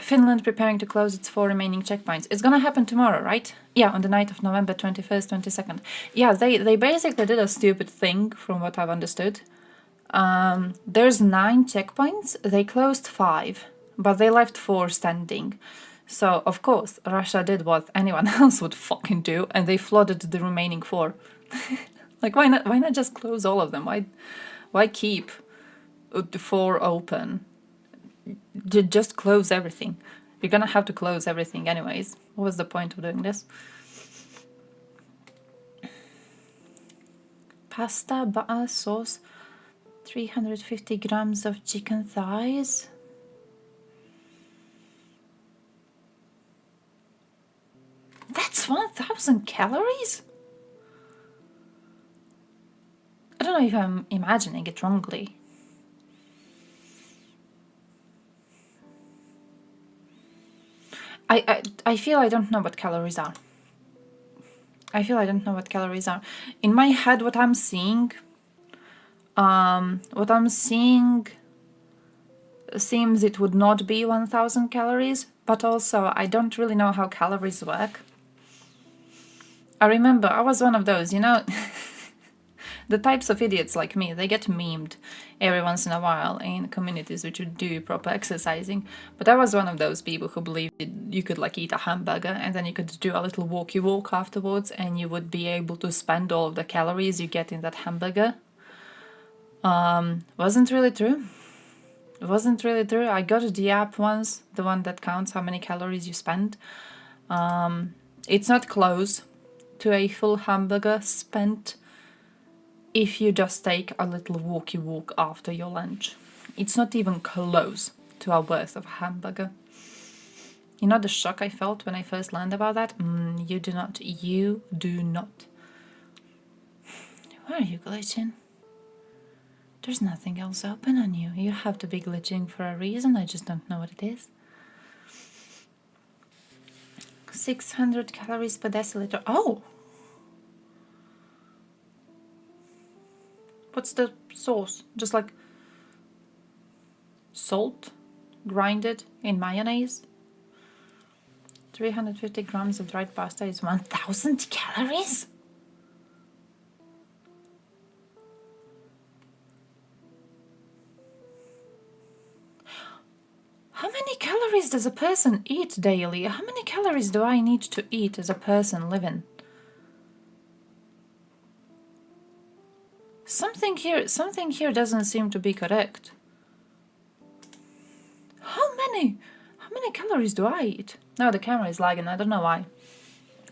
Finland preparing to close its 4 remaining checkpoints. It's gonna happen tomorrow, right? Yeah, on the night of November 21st, 22nd. Yeah, they basically did a stupid thing, from what I've understood. There's 9 checkpoints. They closed 5, but they left 4 standing. So, of course, Russia did what anyone else would fucking do, and they flooded the remaining 4. Like, why not just close all of them? Why keep the 4 open? Just close everything. You're gonna have to close everything anyways. What was the point of doing this? Pasta, butter, sauce, 350 grams of chicken thighs. That's 1,000 calories? I don't know if I'm imagining it wrongly. I feel I don't know what calories are. I feel I don't know what calories are. In my head, what I'm seeing seems it would not be 1,000 calories, but also I don't really know how calories work. I remember I was one of those, you know, the types of idiots like me, they get memed every once in a while in communities which would do proper exercising, but I was one of those people who believed you could like eat a hamburger and then you could do a little walkie walk afterwards and you would be able to spend all of the calories you get in that hamburger. Wasn't really true. It wasn't really true. I got the app once, the one that counts how many calories you spend. It's not close to a full hamburger spent if you just take a little walkie walk after your lunch. It's not even close to a worth of a hamburger. You know the shock I felt when I first learned about that? You do not. You do not. Why are you glitching? There's nothing else open on you. You have to be glitching for a reason. I just don't know what it is. 600 calories per deciliter. Oh! What's the sauce? Just like salt grinded in mayonnaise? 350 grams of dried pasta is 1,000 calories? How many calories does a person eat daily? How many calories do I need to eat as a person living? Something here doesn't seem to be correct. How many calories do I eat? No, the camera is lagging. I don't know why.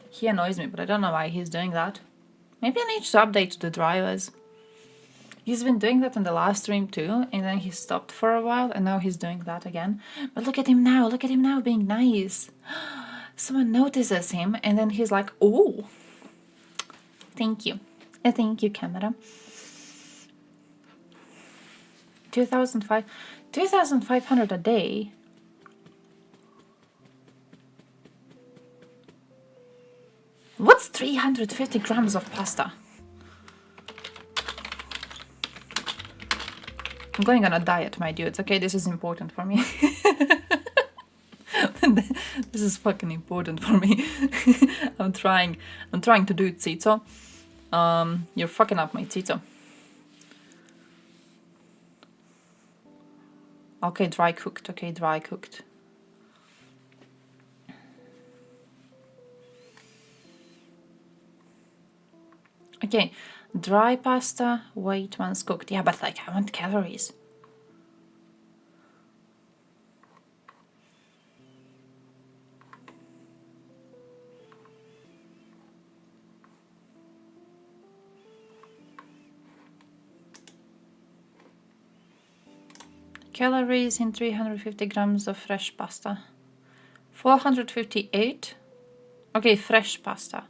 He annoys me, but I don't know why he's doing that. Maybe I need to update the drivers. He's been doing that on the last stream too, and then he stopped for a while, and now he's doing that again. But look at him now being nice. Someone notices him, and then he's like, "Oh, thank you. Thank you, camera." 2,500 a day. What's 350 grams of pasta? I'm going on a diet, my dudes. Okay, this is important for me. This is fucking important for me. I'm trying to do it, Tito. You're fucking up my Tito. Okay, dry cooked. Okay, dry cooked. Okay, dry pasta, wait once cooked. Yeah, but like I want calories. Calories in 350 grams of fresh pasta. 458. Okay, fresh pasta.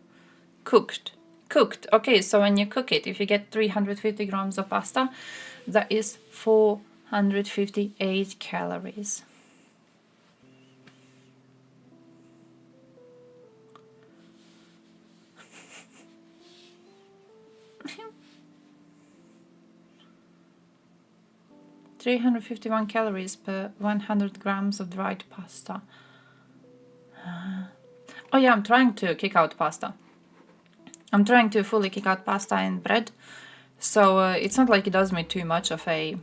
Cooked. Cooked. Okay, so when you cook it, if you get 350 grams of pasta, that is 458 calories. (351 calories per 100 grams of dried pasta. Oh yeah, I'm trying to kick out pasta. I'm trying to fully kick out pasta and bread, so it's not like it does me too much of a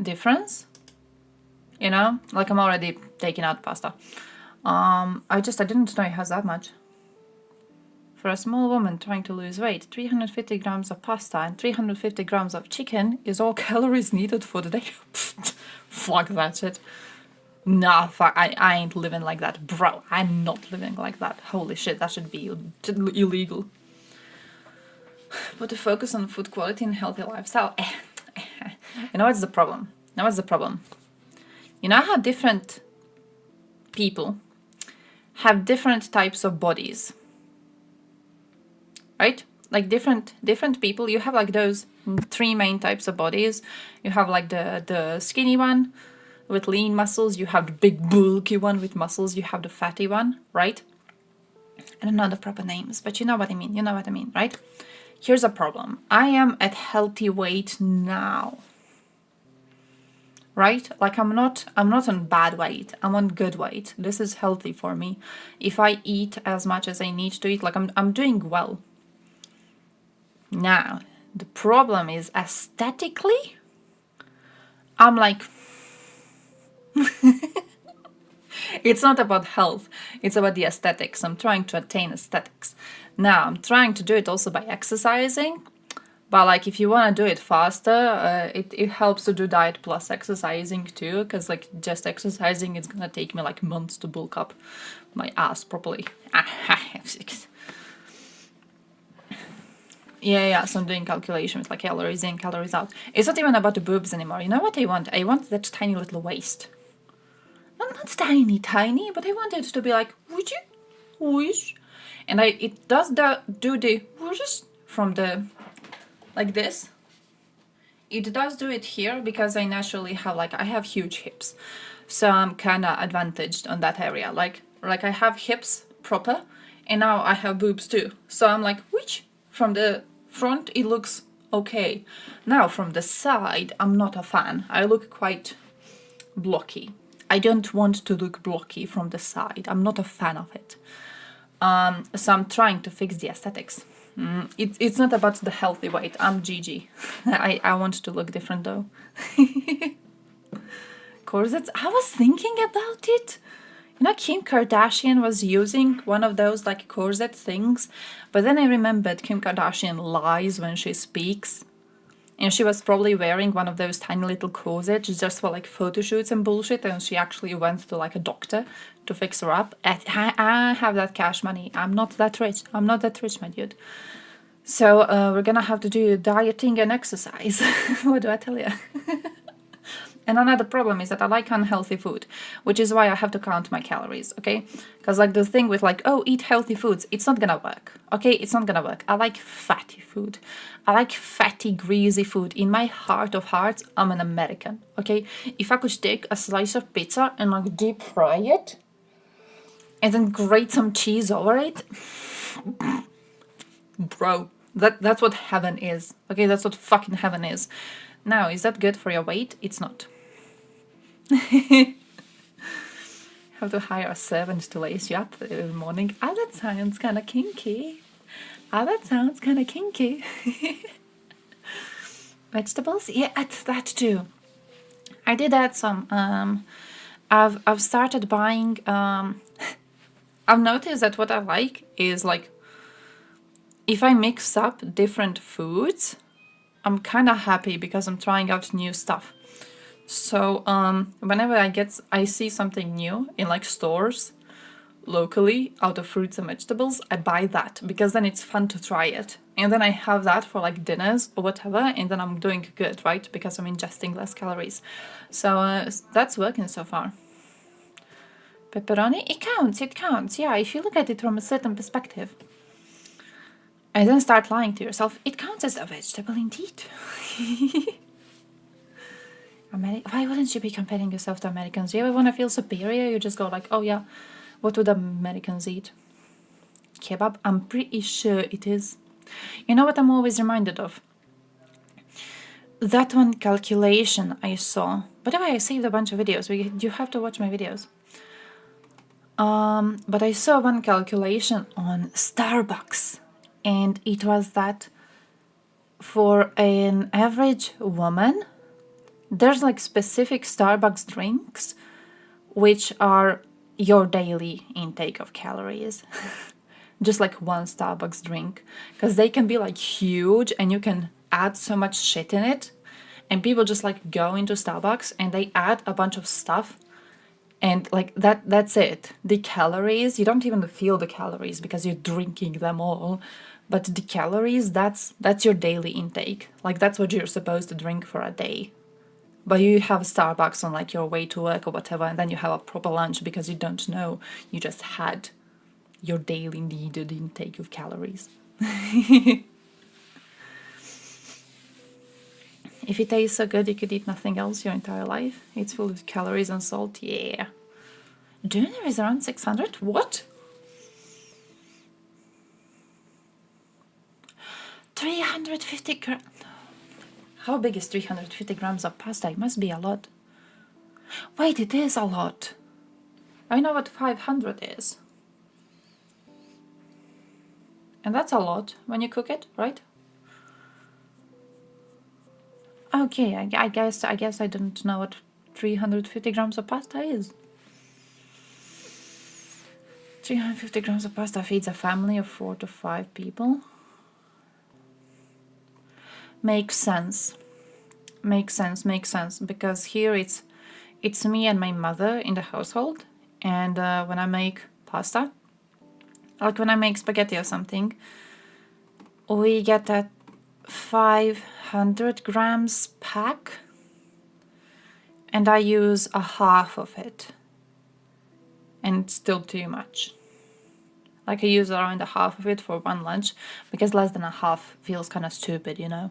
difference, you know, like I'm already taking out pasta. I didn't know it has that much. For a small woman trying to lose weight, 350 grams of pasta and 350 grams of chicken is all calories needed for the day. Fuck that shit. Nah, fuck, I ain't living like that. Bro, I'm not living like that. Holy shit, that should be illegal. But to focus on food quality and healthy lifestyle. You know what's the problem? You know how different people have different types of bodies? Right? Like different people, you have like those 3 main types of bodies. You have like the skinny one with lean muscles, you have the big bulky one with muscles, you have the fatty one, right? I don't know the proper names, but you know what I mean, right? Here's a problem. I am at healthy weight now. Right? Like I'm not on bad weight. I'm on good weight. This is healthy for me. If I eat as much as I need to eat, like I'm doing well. Now, the problem is aesthetically, I'm like, it's not about health, it's about the aesthetics. I'm trying to attain aesthetics. Now, I'm trying to do it also by exercising, but like if you want to do it faster, it helps to do diet plus exercising too, because like just exercising is gonna take me like months to bulk up my ass properly. Yeah, so I'm doing calculations like calories in, calories out. It's not even about the boobs anymore. You know what I want? I want that tiny little waist. Not tiny, but I want it to be like, would you? Whoosh. And it does do the whoosh from the, like this. It does do it here because I naturally have, like, I have huge hips. So I'm kind of advantaged on that area. Like I have hips proper, and now I have boobs too. So I'm like, which? From the front, it looks okay. Now, from the side, I'm not a fan. I look quite blocky. I don't want to look blocky from the side. I'm not a fan of it. So I'm trying to fix the aesthetics. It's not about the healthy weight. I'm GG. I want to look different though. Corsets. I was thinking about it. You know, Kim Kardashian was using one of those like corset things, but then I remembered Kim Kardashian lies when she speaks, and she was probably wearing one of those tiny little corsets just for like photo shoots and bullshit, and she actually went to like a doctor to fix her up. I have that cash money. I'm not that rich. I'm not that rich, my dude. So we're gonna have to do dieting and exercise. What do I tell you? And another problem is that I like unhealthy food, which is why I have to count my calories, okay? Because like the thing with like, oh, eat healthy foods, it's not gonna work, okay? It's not gonna work. I like fatty food. I like fatty, greasy food. In my heart of hearts, I'm an American, okay? If I could take a slice of pizza and like deep fry it, and then grate some cheese over it, bro, that's what heaven is, okay? That's what fucking heaven is. Now, is that good for your weight? It's not. have to hire a servant to lace you up every morning. Ah, that sounds kind of kinky. Ah, that sounds kind of kinky. Vegetables? Yeah, that too. I did add some. I've started buying. I've noticed that what I like is like, if I mix up different foods, I'm kind of happy because I'm trying out new stuff. So whenever I see something new in like stores locally out of fruits and vegetables, I buy that because then it's fun to try it. And then I have that for like dinners or whatever, and then I'm doing good, right? Because I'm ingesting less calories. So that's working so far. Pepperoni, it counts, yeah, if you look at it from a certain perspective. And then start lying to yourself, it counts as a vegetable indeed. Why wouldn't you be comparing yourself to Americans? You ever want to feel superior? You just go like, oh yeah, what would Americans eat? Kebab? I'm pretty sure it is. You know what I'm always reminded of? That one calculation I saw. By the way, I saved a bunch of videos. You have to watch my videos. But I saw one calculation on Starbucks. And it was that for an average woman, there's like specific Starbucks drinks which are your daily intake of calories. Just like one Starbucks drink. Because they can be like huge and you can add so much shit in it. And people just like go into Starbucks and they add a bunch of stuff. And like that's it. The calories, you don't even feel the calories because you're drinking them all. But the calories, that's your daily intake. Like that's what you're supposed to drink for a day. But you have Starbucks on like your way to work or whatever, and then you have a proper lunch because you don't know. You just had your daily needed intake of calories. If it tastes so good you could eat nothing else your entire life. It's full of calories and salt, yeah. Dinner is around 600? What? 350 grams. How big is 350 grams of pasta? It must be a lot. Wait, it is a lot. I know what 500 is. And that's a lot when you cook it, right? Okay, I guess I don't know what 350 grams of pasta is. 350 grams of pasta feeds a family of 4 to 5 people. Makes sense. Makes sense. Because here it's me and my mother in the household. And when I make pasta, like when I make spaghetti or something, we get that 500 grams pack. And I use a half of it. And it's still too much. Like I use around a half of it for one lunch because less than a half feels kind of stupid, you know.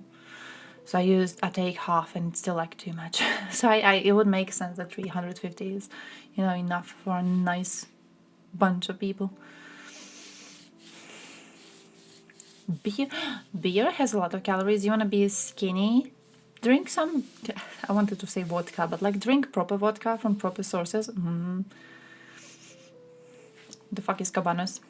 So I take half and it's still like too much. So it would make sense that 350 is, you know, enough for a nice bunch of people. Beer has a lot of calories. You want to be skinny? Drink some, I wanted to say vodka, but like drink proper vodka from proper sources. The fuck is Cabanas?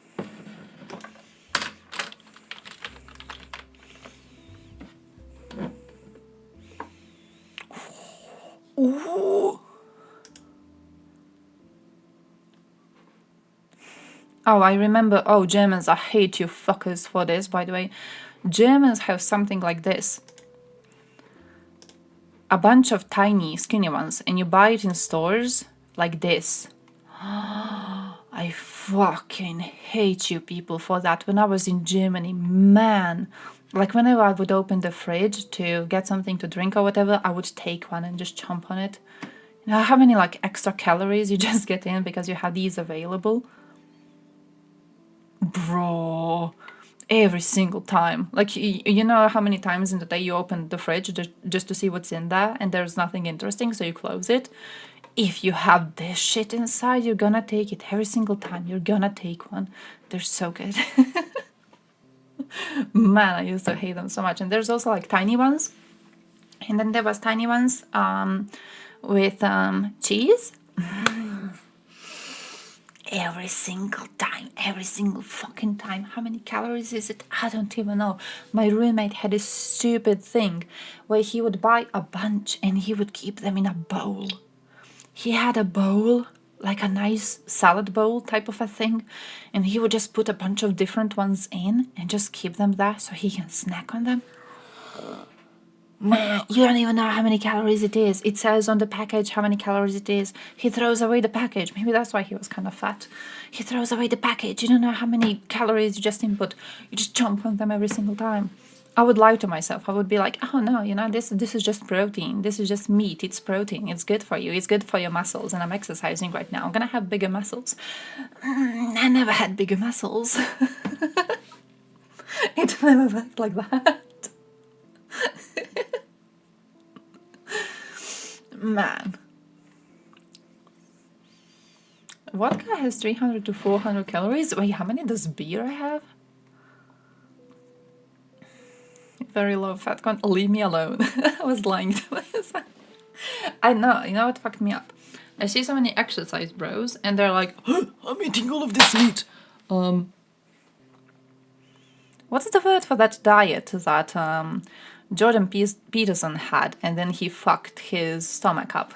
Ooh. Oh, I remember. Oh, Germans, I hate you fuckers for this, by the way. Germans have something like this. A bunch of tiny, skinny ones, and you buy it in stores like this. I fucking hate you people for that. When I was in Germany, man, like whenever I would open the fridge to get something to drink or whatever, I would take one and just chomp on it. You know how many like extra calories you just get in because you have these available? Bro, every single time. Like, you know how many times in the day you open the fridge just to see what's in there and there's nothing interesting, so you close it? If you have this shit inside, you're gonna take it every single time. You're gonna take one. They're so good. Man, I used to hate them so much. And there's also like tiny ones. And then there was tiny ones with cheese. every single time, every single fucking time. How many calories is it? I don't even know. My roommate had this stupid thing where he would buy a bunch and he would keep them in a bowl. He had a bowl, like a nice salad bowl type of a thing, and he would just put a bunch of different ones in and just keep them there so he can snack on them. Man, you don't even know how many calories it is. It says on the package how many calories it is. He throws away the package. Maybe that's why he was kind of fat. He throws away the package. You don't know how many calories you just input. You just jump on them every single time. I would lie to myself. I would be like, oh no, you know, this is just protein. This is just meat. It's protein. It's good for you. It's good for your muscles. And I'm exercising right now. I'm gonna have bigger muscles. I never had bigger muscles. It never worked like that. Man. Vodka has 300 to 400 calories. Wait, how many does beer have? Very low fat content. Leave me alone. I was lying to myself. I know. You know what fucked me up? I see so many exercise bros and they're like, oh, I'm eating all of this meat. What's the word for that diet that Jordan Peterson had and then he fucked his stomach up?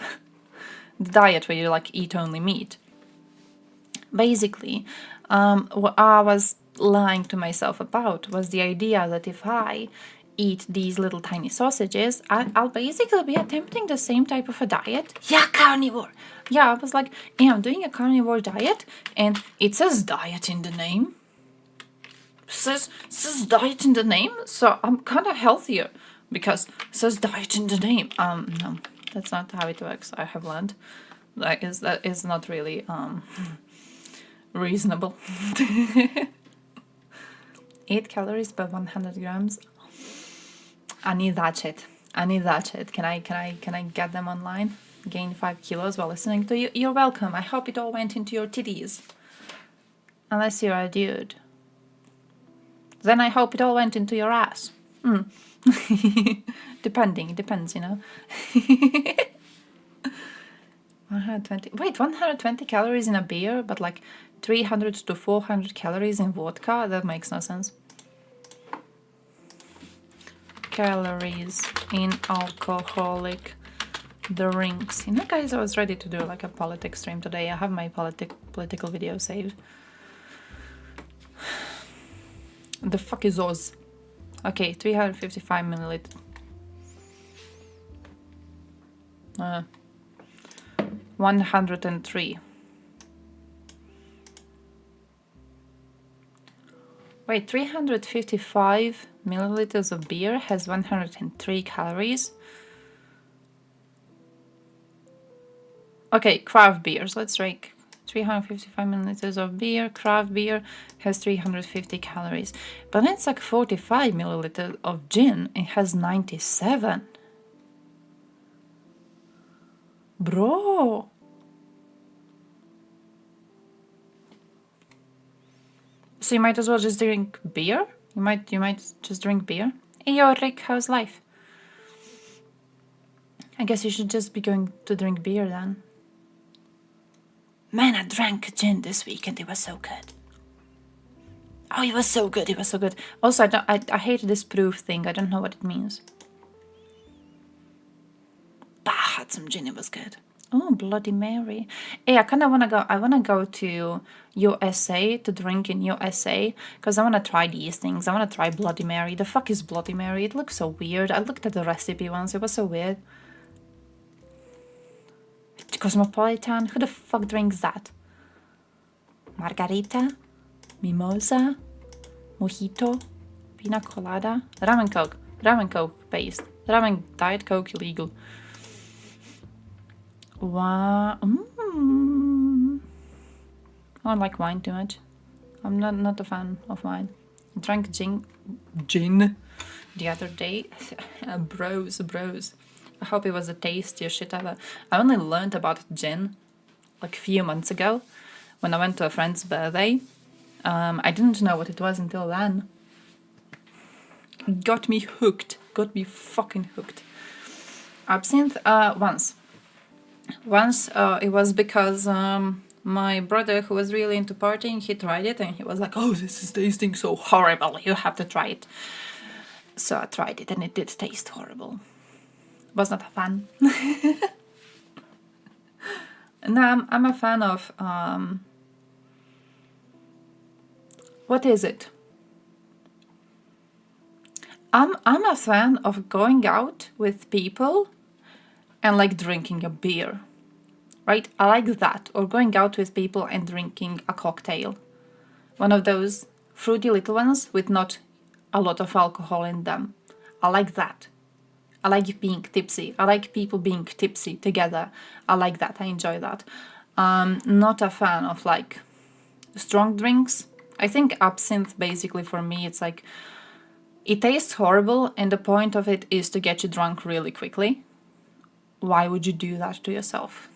The diet where you like eat only meat. Basically, what I was lying to myself about was the idea that if I eat these little tiny sausages, I'll basically be attempting the same type of a diet. Yeah, carnivore. Yeah, I was like, yeah, I'm doing a carnivore diet and it says diet in the name. Says diet in the name, so I'm kind of healthier because it says diet in the name. No, that's not how it works. I have learned that is not really reasonable. 8 calories per 100 grams. I need that shit. I need that shit. Can I get them online? Gain 5 kilos while listening to you? You're welcome. I hope it all went into your titties. Unless you're a dude. Then I hope it all went into your ass. Depends, you know. 120. Wait, 120 calories in a beer, but like 300 to 400 calories in vodka? That makes no sense. Calories in alcoholic drinks. You know, guys, I was ready to do like a politics stream today. I have my political video saved. The fuck is Oz? Okay, 355 milliliters. 103. Wait, 355 milliliters of beer has 103 calories. Okay, craft beers. Let's drink. 355 milliliters of beer. Craft beer has 350 calories. But it's like 45 milliliters of gin. It has 97. Bro. So you might as well just drink beer? You might just drink beer? Hey, yo, Rick, how's life? I guess you should just be going to drink beer then. Man, I drank gin this weekend. It was so good. Oh, it was so good. It was so good. Also, I hate this proof thing. I don't know what it means. But I had some gin. It was good. Oh, Bloody Mary. Hey, I kind of want to go. I want to go to USA to drink in USA because I want to try these things. I want to try Bloody Mary. The fuck is Bloody Mary? It looks so weird. I looked at the recipe once. It was so weird. Cosmopolitan? Who the fuck drinks that? Margarita? Mimosa? Mojito? Pina colada? Ramen Coke. Ramen Coke based. Ramen Diet Coke illegal. Wow. I don't like wine too much. I'm not a fan of wine. I drank gin the other day. Bros. I hope it was the tastiest shit ever. I only learned about gin like a few months ago when I went to a friend's birthday. I didn't know what it was until then. Got me hooked. Got me fucking hooked. Absinthe once. Once it was because My brother, who was really into partying, he tried it and he was like, oh, this is tasting so horrible, you have to try it. So I tried it and it did taste horrible. Was not a fan. No, I'm a fan of, what is it? I'm a fan of going out with people and like drinking a beer, right? I like that. Or going out with people and drinking a cocktail. One of those fruity little ones with not a lot of alcohol in them. I like that. I like being tipsy. I like people being tipsy together. I like that. I enjoy that. Not a fan of like strong drinks. I think absinthe basically for me it's like it tastes horrible and the point of it is to get you drunk really quickly. Why would you do that to yourself?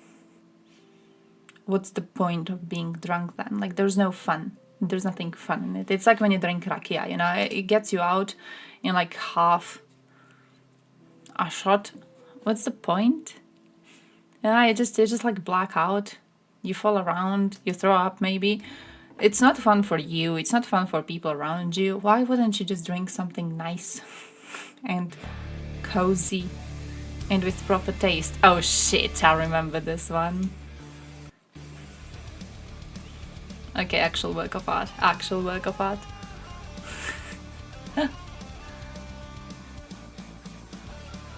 What's the point of being drunk then? Like there's no fun. There's nothing fun in it. It's like when you drink rakia, you know, it gets you out in like half a shot. What's the point? Yeah, you just like black out. You fall around, you throw up maybe. It's not fun for you. It's not fun for people around you. Why wouldn't you just drink something nice and cozy and with proper taste? Oh shit, I remember this one. Okay, actual work of art. Actual work of art.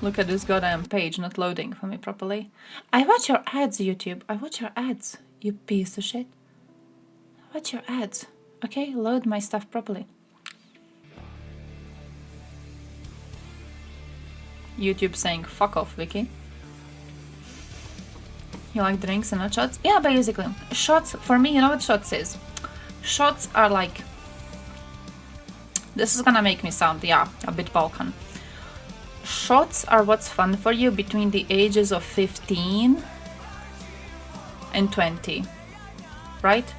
Look at this goddamn page not loading for me properly. I watch your ads, YouTube. I watch your ads, you piece of shit. I watch your ads. Okay, load my stuff properly. YouTube saying fuck off, Vicky. You like drinks and not shots? Yeah, basically. Shots, for me, you know what shots is? Shots are like... This is gonna make me sound, yeah, a bit Balkan. Shots are what's fun for you between the ages of 15 and 20. Right?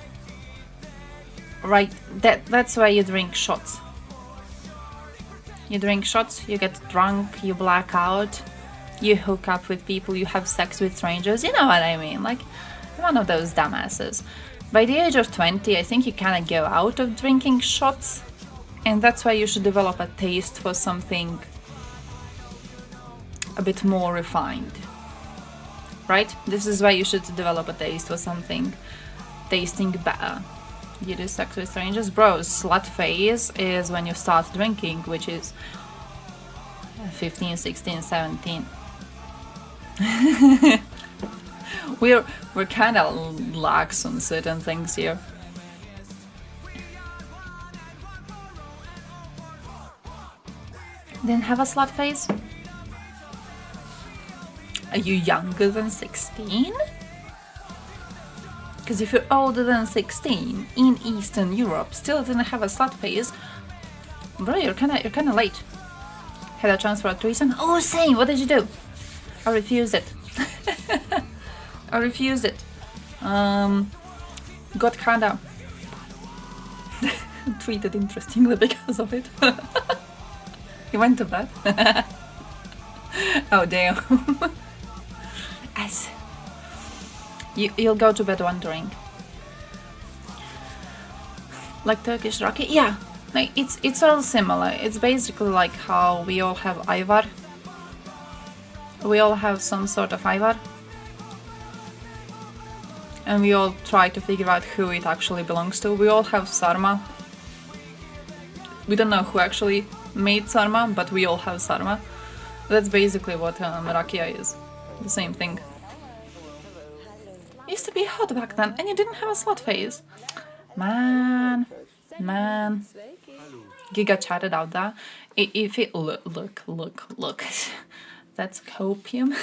Right, that's why you drink shots. You drink shots, you get drunk, you black out, you hook up with people, you have sex with strangers, you know what I mean, like one of those dumbasses. By the age of 20, I think you kind of go out of drinking shots, and that's why you should develop a taste for something a bit more refined, right? This is why you should develop a taste for something tasting better. You do sex with strangers? Bro, slut phase is when you start drinking, which is 15, 16, 17. We're kind of lax on certain things here. Didn't have a slut phase? Are you younger than 16? Because if you're older than 16 in Eastern Europe, still didn't have a slut phase, bro, you're kind of late. Had a chance for a threesome? Oh, same. What did you do? I refused it. I refused it. Got kinda treated interestingly because of it. He went to bed. Oh damn. As you'll go to bed wondering. Like Turkish raki? Yeah. Like it's all similar. It's basically like how we all have Ivar. We all have some sort of Ivar. And we all try to figure out who it actually belongs to. We all have Sarma. We don't know who actually made Sarma, but we all have Sarma. That's basically what Rakia is. The same thing. It used to be hot back then, and you didn't have a slut phase. Man. Giga chatted out there. If it look. That's copium.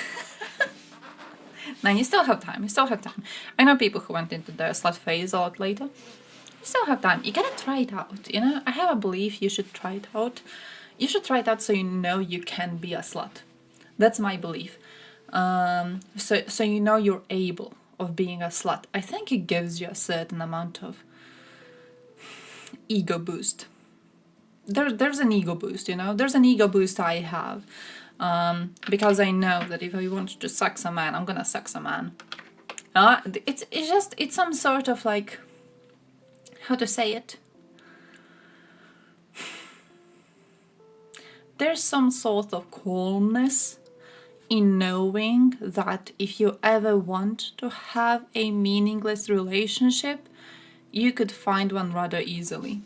Man, you still have time. I know people who went into the slut phase a lot later. You still have time. You gotta try it out, you know? I have a belief you should try it out. You should try it out so you know you can be a slut. That's my belief. So you know you're able of being a slut. I think it gives you a certain amount of ego boost. There's an ego boost, you know? There's an ego boost I have. Because I know that if I want to sex a man, I'm gonna sex a man. It's some sort of like, how to say it? There's some sort of calmness in knowing that if you ever want to have a meaningless relationship, you could find one rather easily.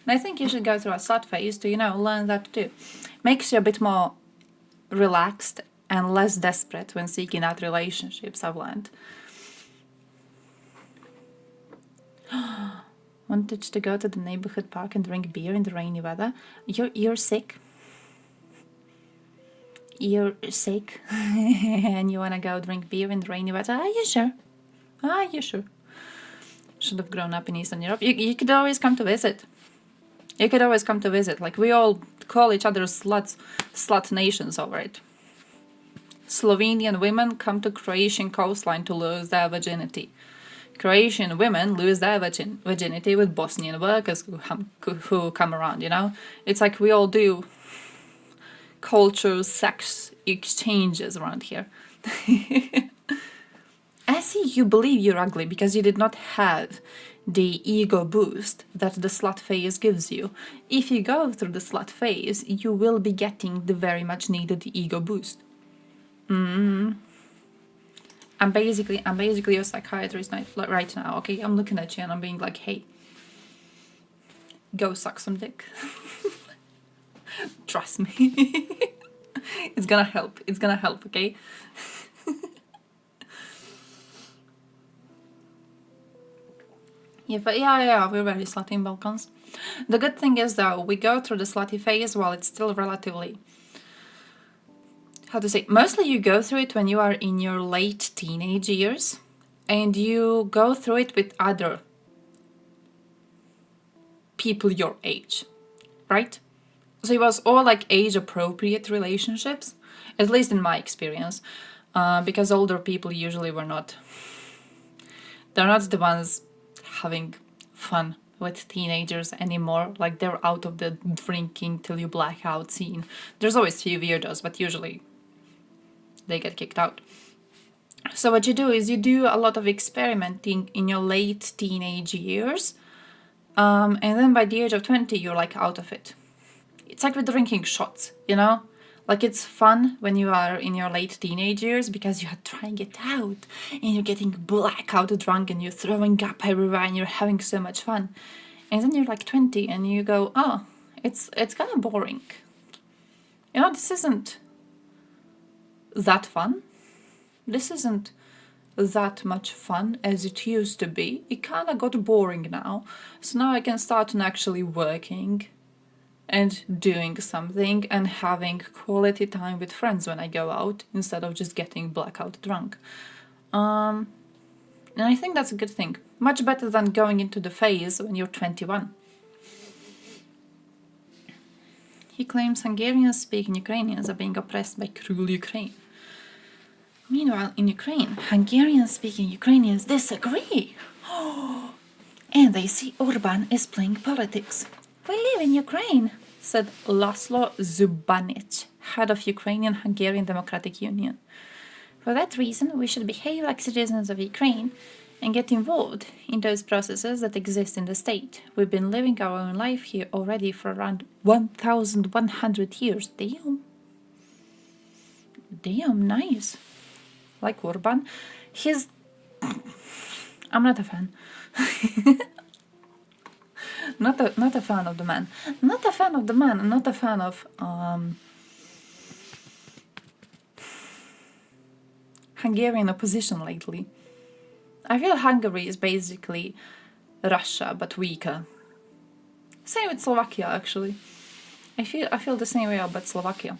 And I think you should go through a slut phase to, learn that too. Makes you a bit more relaxed and less desperate when seeking out relationships, I've learned. Wanted to go to the neighborhood park and drink beer in the rainy weather. You're sick. You're sick and you want to go drink beer in the rainy weather? Are you sure? Are you sure? Should have grown up in Eastern Europe. You could always come to visit. You could always come to visit. Like, we all call each other sluts, slut nations over it. Slovenian women come to Croatian coastline to lose their virginity. Croatian women lose their virginity with Bosnian workers who come around, It's like we all do cultural sex exchanges around here. I see you believe you're ugly because you did not have the ego boost that the slut phase gives you. If you go through the slut phase, you will be getting the very much needed ego boost. I'm basically a psychiatrist right now, okay? I'm looking at you and I'm being like, hey, go suck some dick. Trust me. It's gonna help. It's gonna help, okay? Yeah, we're very slutty in Balkans. The good thing is, though, we go through the slutty phase while it's still relatively... How to say? Mostly you go through it when you are in your late teenage years. And you go through it with other people your age. Right? So it was all like age-appropriate relationships. At least in my experience. Because older people usually were not... They're not the ones having fun with teenagers anymore. Like, they're out of the drinking till you black out scene. There's always few weirdos, but usually they get kicked out. So what you do is you do a lot of experimenting in your late teenage years, and then by the age of 20 you're like out of it. It's like with drinking shots, Like, it's fun when you are in your late teenage years because you are trying it out and you're getting blackout drunk and you're throwing up everywhere and you're having so much fun. And then you're like 20 and you go, oh, it's kind of boring. This isn't that fun. This isn't that much fun as it used to be. It kind of got boring now. So now I can start on actually working and doing something and having quality time with friends when I go out instead of just getting blackout drunk. And I think that's a good thing. Much better than going into the phase when you're 21. He claims Hungarian-speaking Ukrainians are being oppressed by cruel Ukraine. Meanwhile, in Ukraine, Hungarian-speaking Ukrainians disagree. And they see Orban is playing politics. We live in Ukraine, said Laszlo Zubanic, head of Ukrainian-Hungarian Democratic Union. For that reason, we should behave like citizens of Ukraine and get involved in those processes that exist in the state. We've been living our own life here already for around 1,100 years. Damn, nice. Like Orban. I'm not a fan. Not a fan of the man. Not a fan of the man. Not a fan of Hungarian opposition lately. I feel Hungary is basically Russia but weaker. Same with Slovakia, actually. I feel the same way about Slovakia.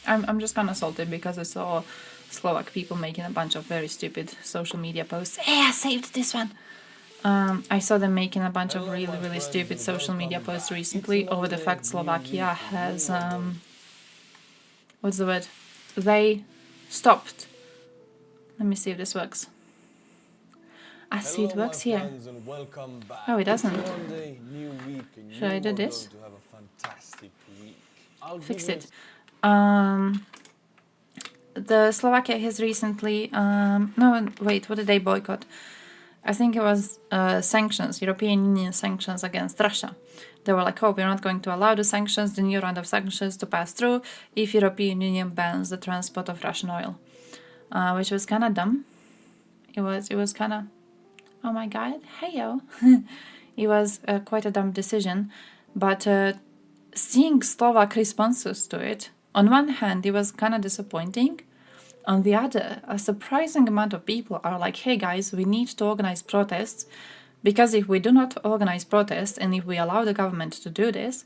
I'm just kind of salted because I saw Slovak people making a bunch of very stupid social media posts. Hey, I saved this one. I saw them making a bunch of really, really stupid social media posts recently over the fact Slovakia has, what's the word? They stopped. Let me see if this works. I see it works here. Oh, it doesn't. Should I do this? the Slovakia has recently, no, wait, what did they boycott? I think it was sanctions, European Union sanctions against Russia. They were like, oh, we're not going to allow the sanctions, the new round of sanctions to pass through if European Union bans the transport of Russian oil, which was kind of dumb. It was kind of, oh my god, hey yo. It was quite a dumb decision, but seeing Slovak responses to it, on one hand, it was kind of disappointing. On the other, a surprising amount of people are like, hey guys, we need to organize protests, because if we do not organize protests and if we allow the government to do this,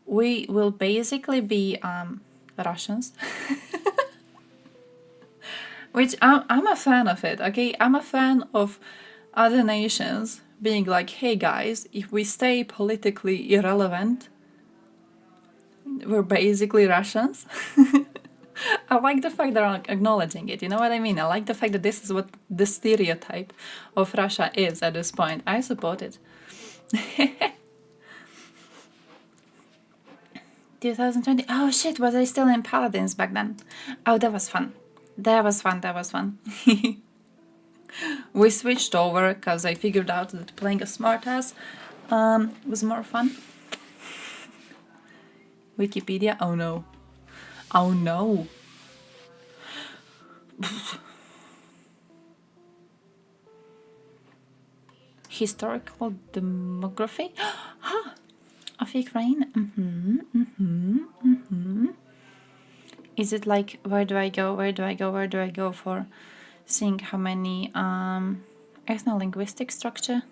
we will basically be Russians. Which I'm a fan of it, okay? I'm a fan of other nations being like, hey guys, if we stay politically irrelevant, we're basically Russians. I like the fact they're acknowledging it, you know what I mean? I like the fact that this is what the stereotype of Russia is at this point. I support it. 2020. Oh shit, was I still in Paladins back then? Oh, that was fun. That was fun. We switched over because I figured out that playing a smartass was more fun. Wikipedia, oh no. Oh no. Historical demography of Ukraine. Is it like, where do I go for seeing how many ethno-linguistic structure,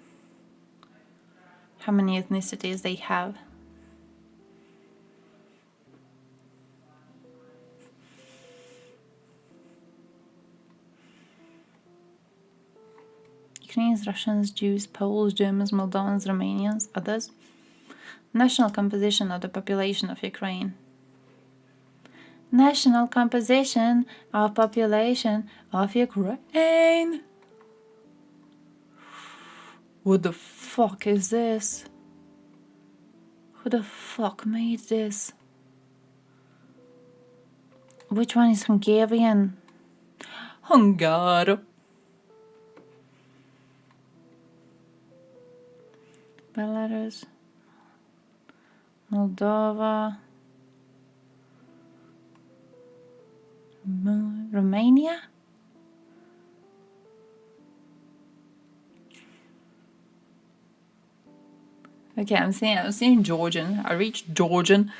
how many ethnicities they have? Ukrainians, Russians, Jews, Poles, Germans, Moldovans, Romanians, others. National composition of the population of Ukraine. National composition of population of Ukraine. What the fuck is this? Who the fuck made this? Which one is Hungarian? Hungaro. Belarus, Moldova, Romania? Okay, I'm seeing Georgian. I reached Georgian.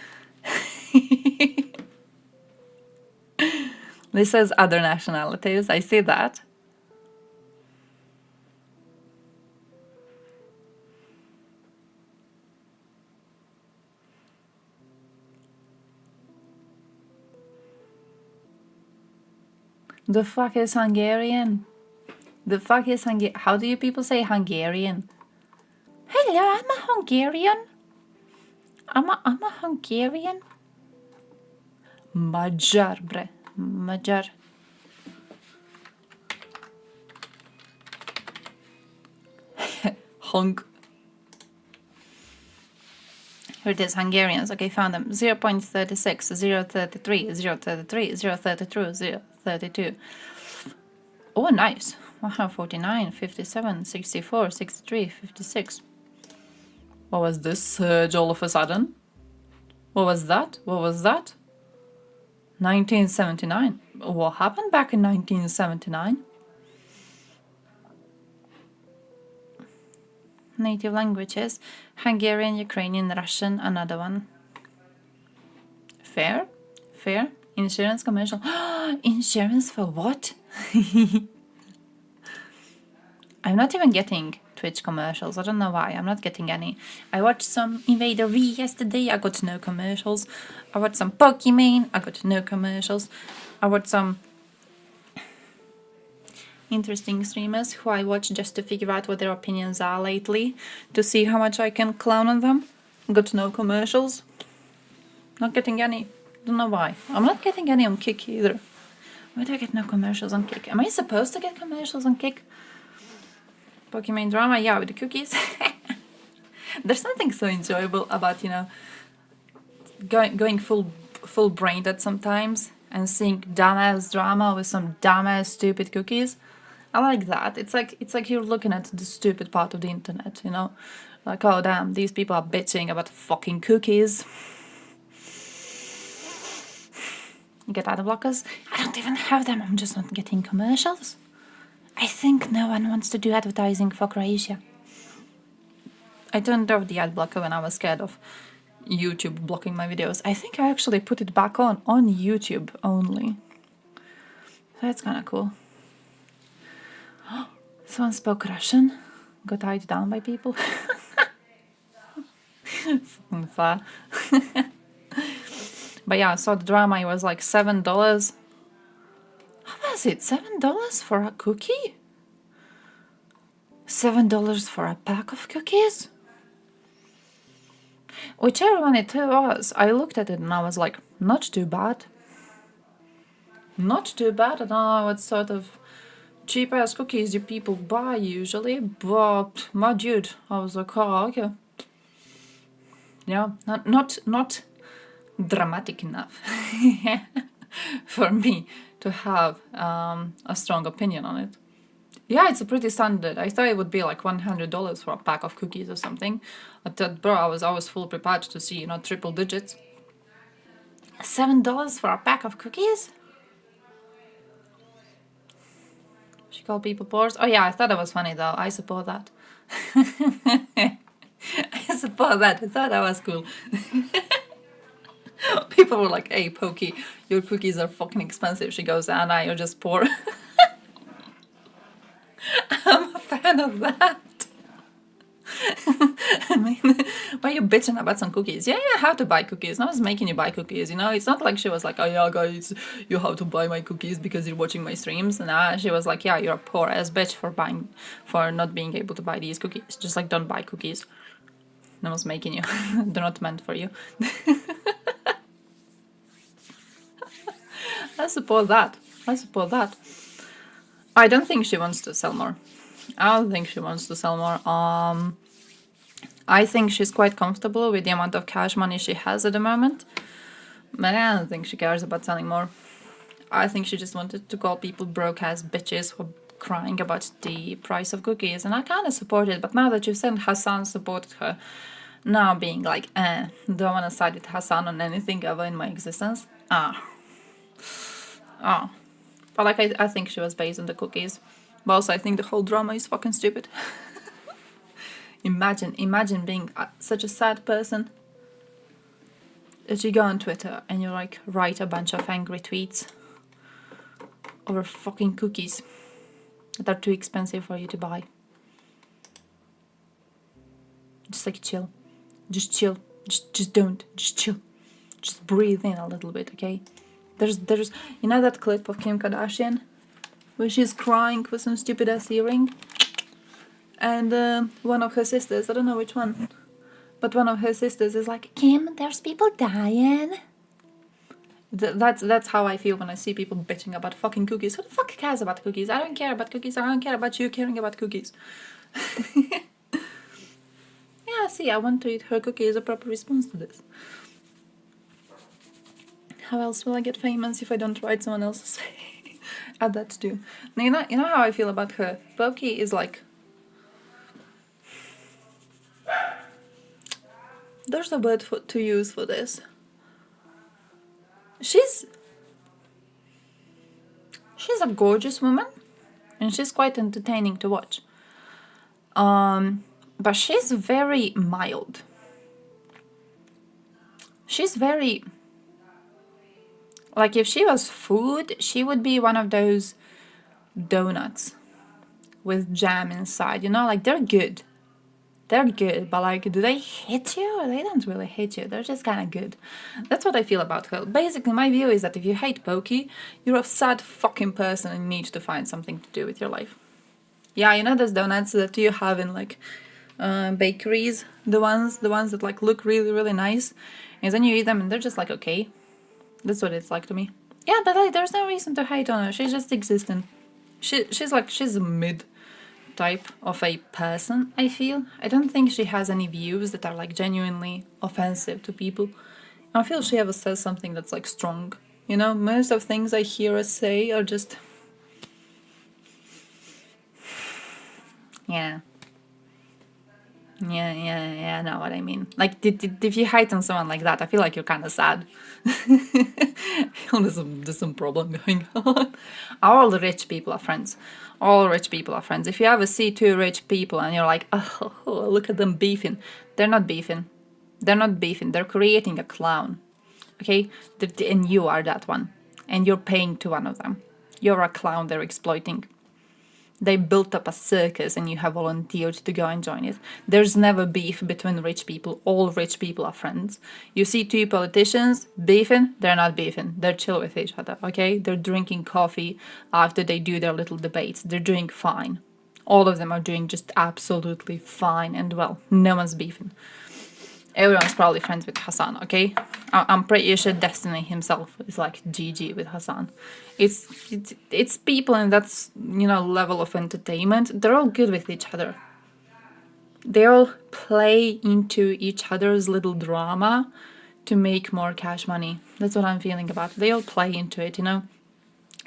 This says other nationalities. I see that. The fuck is Hungarian? The fuck is Hungarian? How do you people say Hungarian? Hello, I'm a Hungarian. I'm a Hungarian. Magyar, bre. Magyar. Hung. Here it is, Hungarians. Okay, found them. 0.36, 0.33, 0.33, 0.32, 0.32. Oh, nice. 149, 57, 64, 63, 56. What was this surge all of a sudden? What was that? What was that? 1979. What happened back in 1979? Native languages. Hungarian, Ukrainian, Russian, another one. Fair? Fair? Insurance, commercial. Insurance for what? I'm not even getting Twitch commercials. I don't know why. I'm not getting any. I watched some Invader V yesterday. I got no commercials. I watched some Pokemon. I got no commercials. I watched some interesting streamers who I watch just to figure out what their opinions are lately, to see how much I can clown on them. Got no commercials. Not getting any. Don't know why. I'm not getting any on Kick either. Why do I get no commercials on Kick? Am I supposed to get commercials on Kick? Pokemon drama, yeah, with the cookies. There's something so enjoyable about, you know, going full brain dead sometimes and seeing dumbass drama with some dumbass stupid cookies. I like that. It's like you're looking at the stupid part of the internet, you know? Like, oh damn, these people are bitching about fucking cookies. Get ad blockers? I don't even have them, I'm just not getting commercials. I think no one wants to do advertising for Croatia. I turned off the ad blocker when I was scared of YouTube blocking my videos. I think I actually put it back on YouTube only. That's kind of cool. Someone spoke Russian, got tied down by people. Fucking fair. But yeah, I saw the drama, it was like $7. How was it? $7 for a cookie? $7 for a pack of cookies? Whichever one it was, I looked at it and I was like, not too bad. Not too bad. I don't know what sort of cheap ass cookies you people buy usually, but my dude, I was like, oh, okay. Yeah, not dramatic enough for me to have a strong opinion on it. Yeah, it's a pretty standard. I thought it would be like $100 for a pack of cookies or something. I thought, bro, I was full prepared to see, you know, triple digits. $7 for a pack of cookies? She called people pores. Oh yeah, I thought it was funny though. I support that. I support that. I thought that was cool. People were like, hey, Pokey, your cookies are fucking expensive. She goes, Anna, you're just poor. I'm a fan of that. I mean, why are you bitching about some cookies? Yeah, I have to buy cookies. No one's making you buy cookies, you know? It's not like she was like, oh yeah, guys, you have to buy my cookies because you're watching my streams. Nah, she was like, yeah, you're a poor ass bitch for not being able to buy these cookies. Just like, don't buy cookies. No one's making you. They're not meant for you. I support that. I support that. I don't think she wants to sell more. I don't think she wants to sell more. I think she's quite comfortable with the amount of cash money she has at the moment. But I don't think she cares about selling more. I think she just wanted to call people broke-ass bitches for crying about the price of cookies. And I kind of support it. But now that you've said Hassan supported her, now being like, don't want to side with Hassan on anything ever in my existence. But like, I think she was based on the cookies. But also I think the whole drama is fucking stupid. Imagine being such a sad person that you go on Twitter and you like write a bunch of angry tweets over fucking cookies that are too expensive for you to buy. Just like chill. Just chill. Just don't. Just chill. Just breathe in a little bit, okay? There's you know that clip of Kim Kardashian where she's crying for some stupid ass earring? And one of her sisters, I don't know which one, but one of her sisters is like, Kim, there's people dying. That's how I feel when I see people bitching about fucking cookies. Who the fuck cares about cookies? I don't care about cookies. I don't care about you caring about cookies. Yeah, see, I want to eat her cookie is a proper response to this. How else will I get famous if I don't write someone else's? Add that too. You know how I feel about her? Pokey is like... There's a word to use for this. She's a gorgeous woman. And she's quite entertaining to watch. But she's very mild. She's very... Like, if she was food, she would be one of those donuts with jam inside, you know? Like, they're good. They're good, but, like, do they hit you? Or they don't really hit you. They're just kind of good. That's what I feel about her. Basically, my view is that if you hate Pokey, you're a sad fucking person and need to find something to do with your life. Yeah, you know those donuts that you have in, like, bakeries? The ones that, like, look really, really nice. And then you eat them and they're just, like, okay. That's what it's like to me. Yeah, but like, there's no reason to hate on her. She's just existing. She's a mid type of a person, I feel. I don't think she has any views that are like genuinely offensive to people. I feel she ever says something that's like strong You know, most of things I hear us say are just, yeah. Yeah, I know what I mean. Like, if you hate on someone like that, I feel like you're kind of sad. There's some problem going on. All the rich people are friends. All rich people are friends. If you ever see two rich people and you're like, oh, look at them beefing. They're not beefing. They're not beefing. They're creating a clown. Okay? And you are that one. And you're paying to one of them. You're a clown they're exploiting. They built up a circus and you have volunteered to go and join it. There's never beef between rich people. All rich people are friends. You see two politicians beefing, they're not beefing. They're chill with each other, okay? They're drinking coffee after they do their little debates. They're doing fine. All of them are doing just absolutely fine and well. No one's beefing. Everyone's probably friends with Hassan, okay? I'm pretty sure Destiny himself is like GG with Hassan. It's people in that, you know, level of entertainment. They're all good with each other. They all play into each other's little drama to make more cash money. That's what I'm feeling about. They all play into it, you know?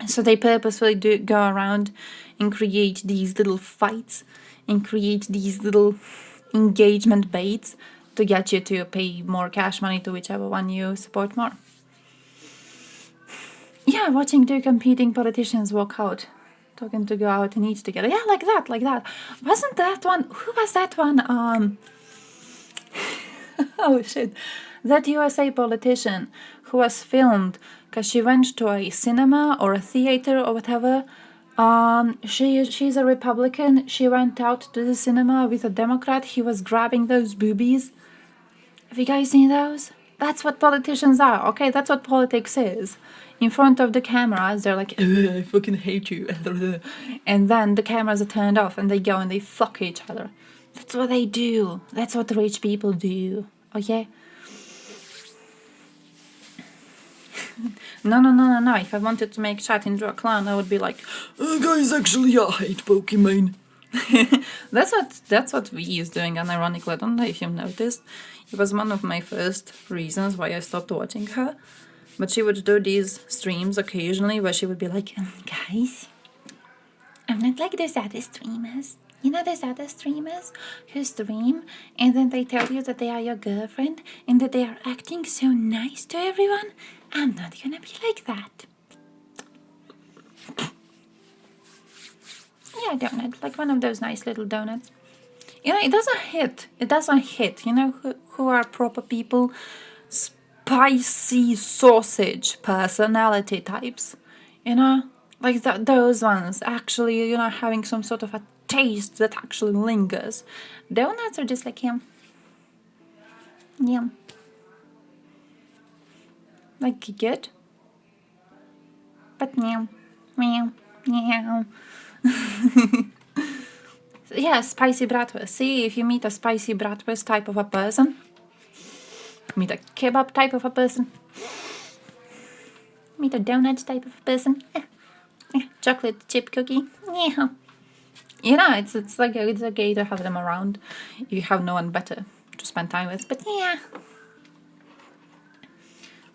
So they purposefully go around and create these little fights and create these little engagement baits to get you to pay more cash money to whichever one you support more. Yeah, watching two competing politicians walk out, talking to go out and eat together. Yeah, like that. Wasn't that one? Who was that one? Oh shit. That USA politician who was filmed because she went to a cinema or a theater or whatever. She's a Republican. She went out to the cinema with a Democrat. He was grabbing those boobies. Have you guys seen those? That's what politicians are, okay? That's what politics is. In front of the cameras, they're like, I fucking hate you. And then the cameras are turned off and they go and they fuck each other. That's what they do. That's what rich people do, okay? No. If I wanted to make chat into a clown, I would be like, guys, actually, I hate Pokemon. That's what V is doing, unironically. I don't know if you've noticed. It was one of my first reasons why I stopped watching her. But she would do these streams occasionally where she would be like, guys, I'm not like those other streamers. You know those other streamers who stream and then they tell you that they are your girlfriend and that they are acting so nice to everyone? I'm not gonna be like that. Yeah, donut, like one of those nice little donuts. You know, it doesn't hit. You know who are proper people? Spicy sausage personality types. You know, like those ones actually, you know, having some sort of a taste that actually lingers. Donuts are just like yum. Yum. Like good. But meow. Yeah, spicy bratwurst. See, if you meet a spicy bratwurst type of a person, meet a kebab type of a person, meet a donut type of a person, chocolate chip cookie, yeah. You know, it's okay to have them around if you have no one better to spend time with, but yeah.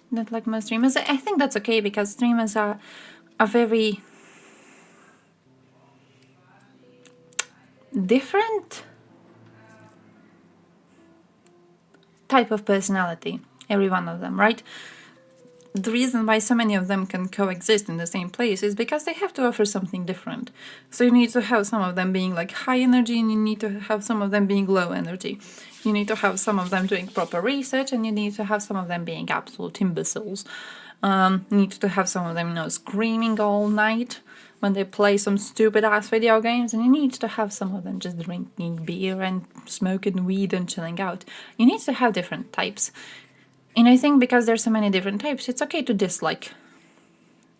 Not like most streamers. I think that's okay because streamers are very different type of personality, every one of them, right? The reason why so many of them can coexist in the same place is because they have to offer something different. So you need to have some of them being like high energy and you need to have some of them being low energy. You need to have some of them doing proper research and you need to have some of them being absolute imbeciles. You need to have some of them, you know, screaming all night when they play some stupid ass video games, and you need to have some of them just drinking beer and smoking weed and chilling out. You need to have different types. And I think because there's so many different types, it's okay to dislike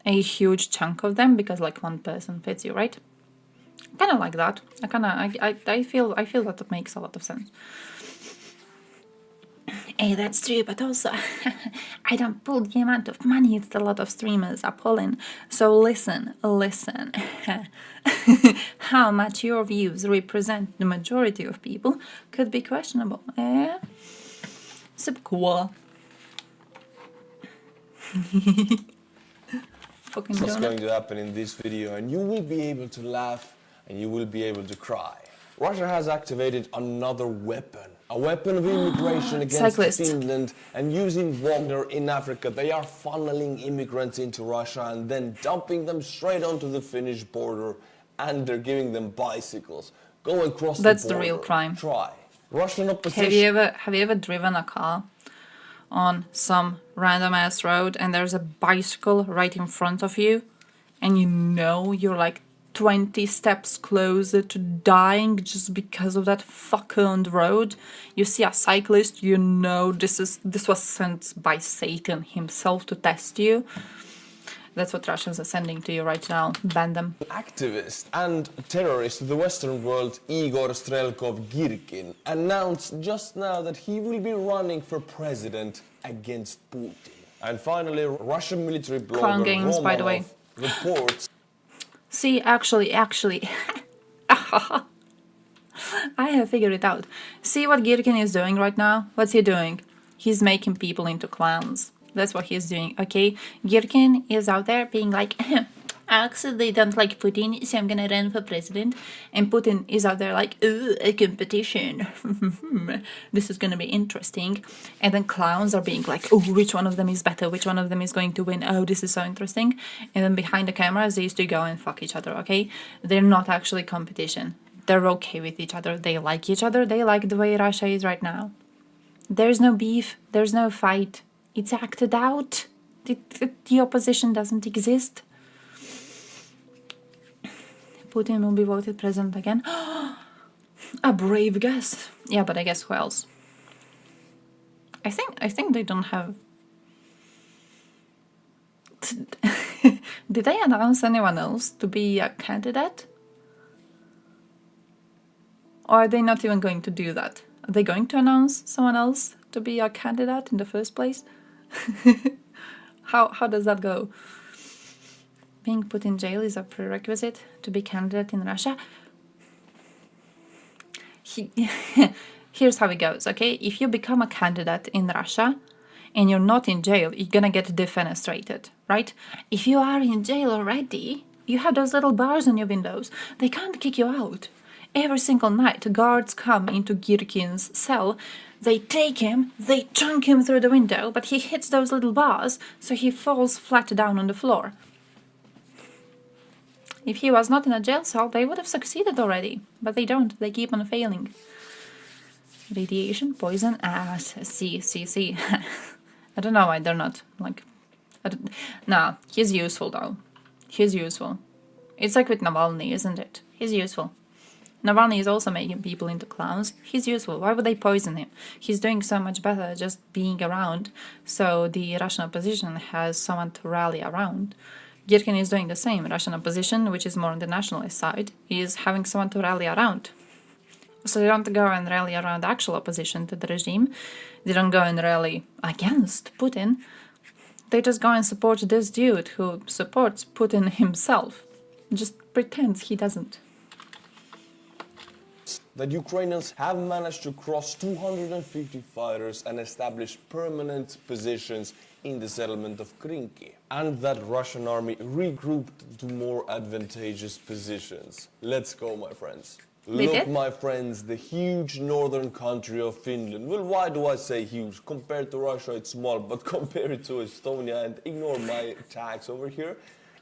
a huge chunk of them because like one person fits you, right? Kind of like that. I feel that makes a lot of sense. Hey, that's true, but also I don't pull the amount of money that a lot of streamers are pulling. So listen. How much your views represent the majority of people could be questionable. Super cool. fucking What's donut. going to happen in this video, and you will be able to laugh and you will be able to cry. Russia has activated another weapon. A weapon of immigration against Finland, and using Wagner in Africa, they are funneling immigrants into Russia and then dumping them straight onto the Finnish border, and they're giving them bicycles. Go and cross the border. That's the real crime. Try. Russian opposition. Have you ever driven a car on some random ass road and there's a bicycle right in front of you, and you know you're like 20 steps closer to dying just because of that fucker on the road? You see a cyclist, you know this was sent by Satan himself to test you. That's what Russians are sending to you right now. Ban them. Activist and terrorist of the Western world, Igor Strelkov-Girkin, announced just now that he will be running for president against Putin. And finally, Russian military blogger Clown games, by the way. Reports. See, actually, I have figured it out. See what Girkin is doing right now? What's he doing? He's making people into clowns. That's what he's doing, okay? Girkin is out there being like, actually they don't like Putin, so I'm gonna run for president. And Putin is out there like, ooh, a competition. This is gonna be interesting. And then clowns are being like, oh, which one of them is better? Which one of them is going to win? Oh, this is so interesting. And then behind the cameras, they used to go and fuck each other, okay? They're not actually competition. They're okay with each other. They like each other. They like the way Russia is right now. There's no beef. There's no fight. It's acted out. The opposition doesn't exist. Putin will be voted president again. A brave guess. Yeah, but I guess who else? I think they don't have... Did they announce anyone else to be a candidate? Or are they not even going to do that? Are they going to announce someone else to be a candidate in the first place? How does that go? Being put in jail is a prerequisite to be candidate in Russia. Here's how it goes, okay? If you become a candidate in Russia and you're not in jail, you're gonna get defenestrated, right? If you are in jail already, you have those little bars on your windows. They can't kick you out. Every single night, guards come into Girkin's cell. They take him, they chunk him through the window, but he hits those little bars, so he falls flat down on the floor. If he was not in a jail cell, they would have succeeded already, but they don't. They keep on failing. Radiation, poison, see. I don't know why they're not, like... Nah, he's useful, though. He's useful. It's like with Navalny, isn't it? He's useful. Navalny is also making people into clowns. He's useful. Why would they poison him? He's doing so much better just being around, so the Russian opposition has someone to rally around. Girkin is doing the same. Russian opposition, which is more on the nationalist side, is having someone to rally around. So they don't go and rally around actual opposition to the regime. They don't go and rally against Putin. They just go and support this dude who supports Putin himself. Just pretends he doesn't. That Ukrainians have managed to cross 250 fighters and establish permanent positions in the settlement of Krinky, and that Russian army regrouped to more advantageous positions. Let's go, my friends. Look, my friends, the huge northern country of Finland. Well, why do I say huge? Compared to Russia, it's small, but compare it to Estonia and ignore my tags over here,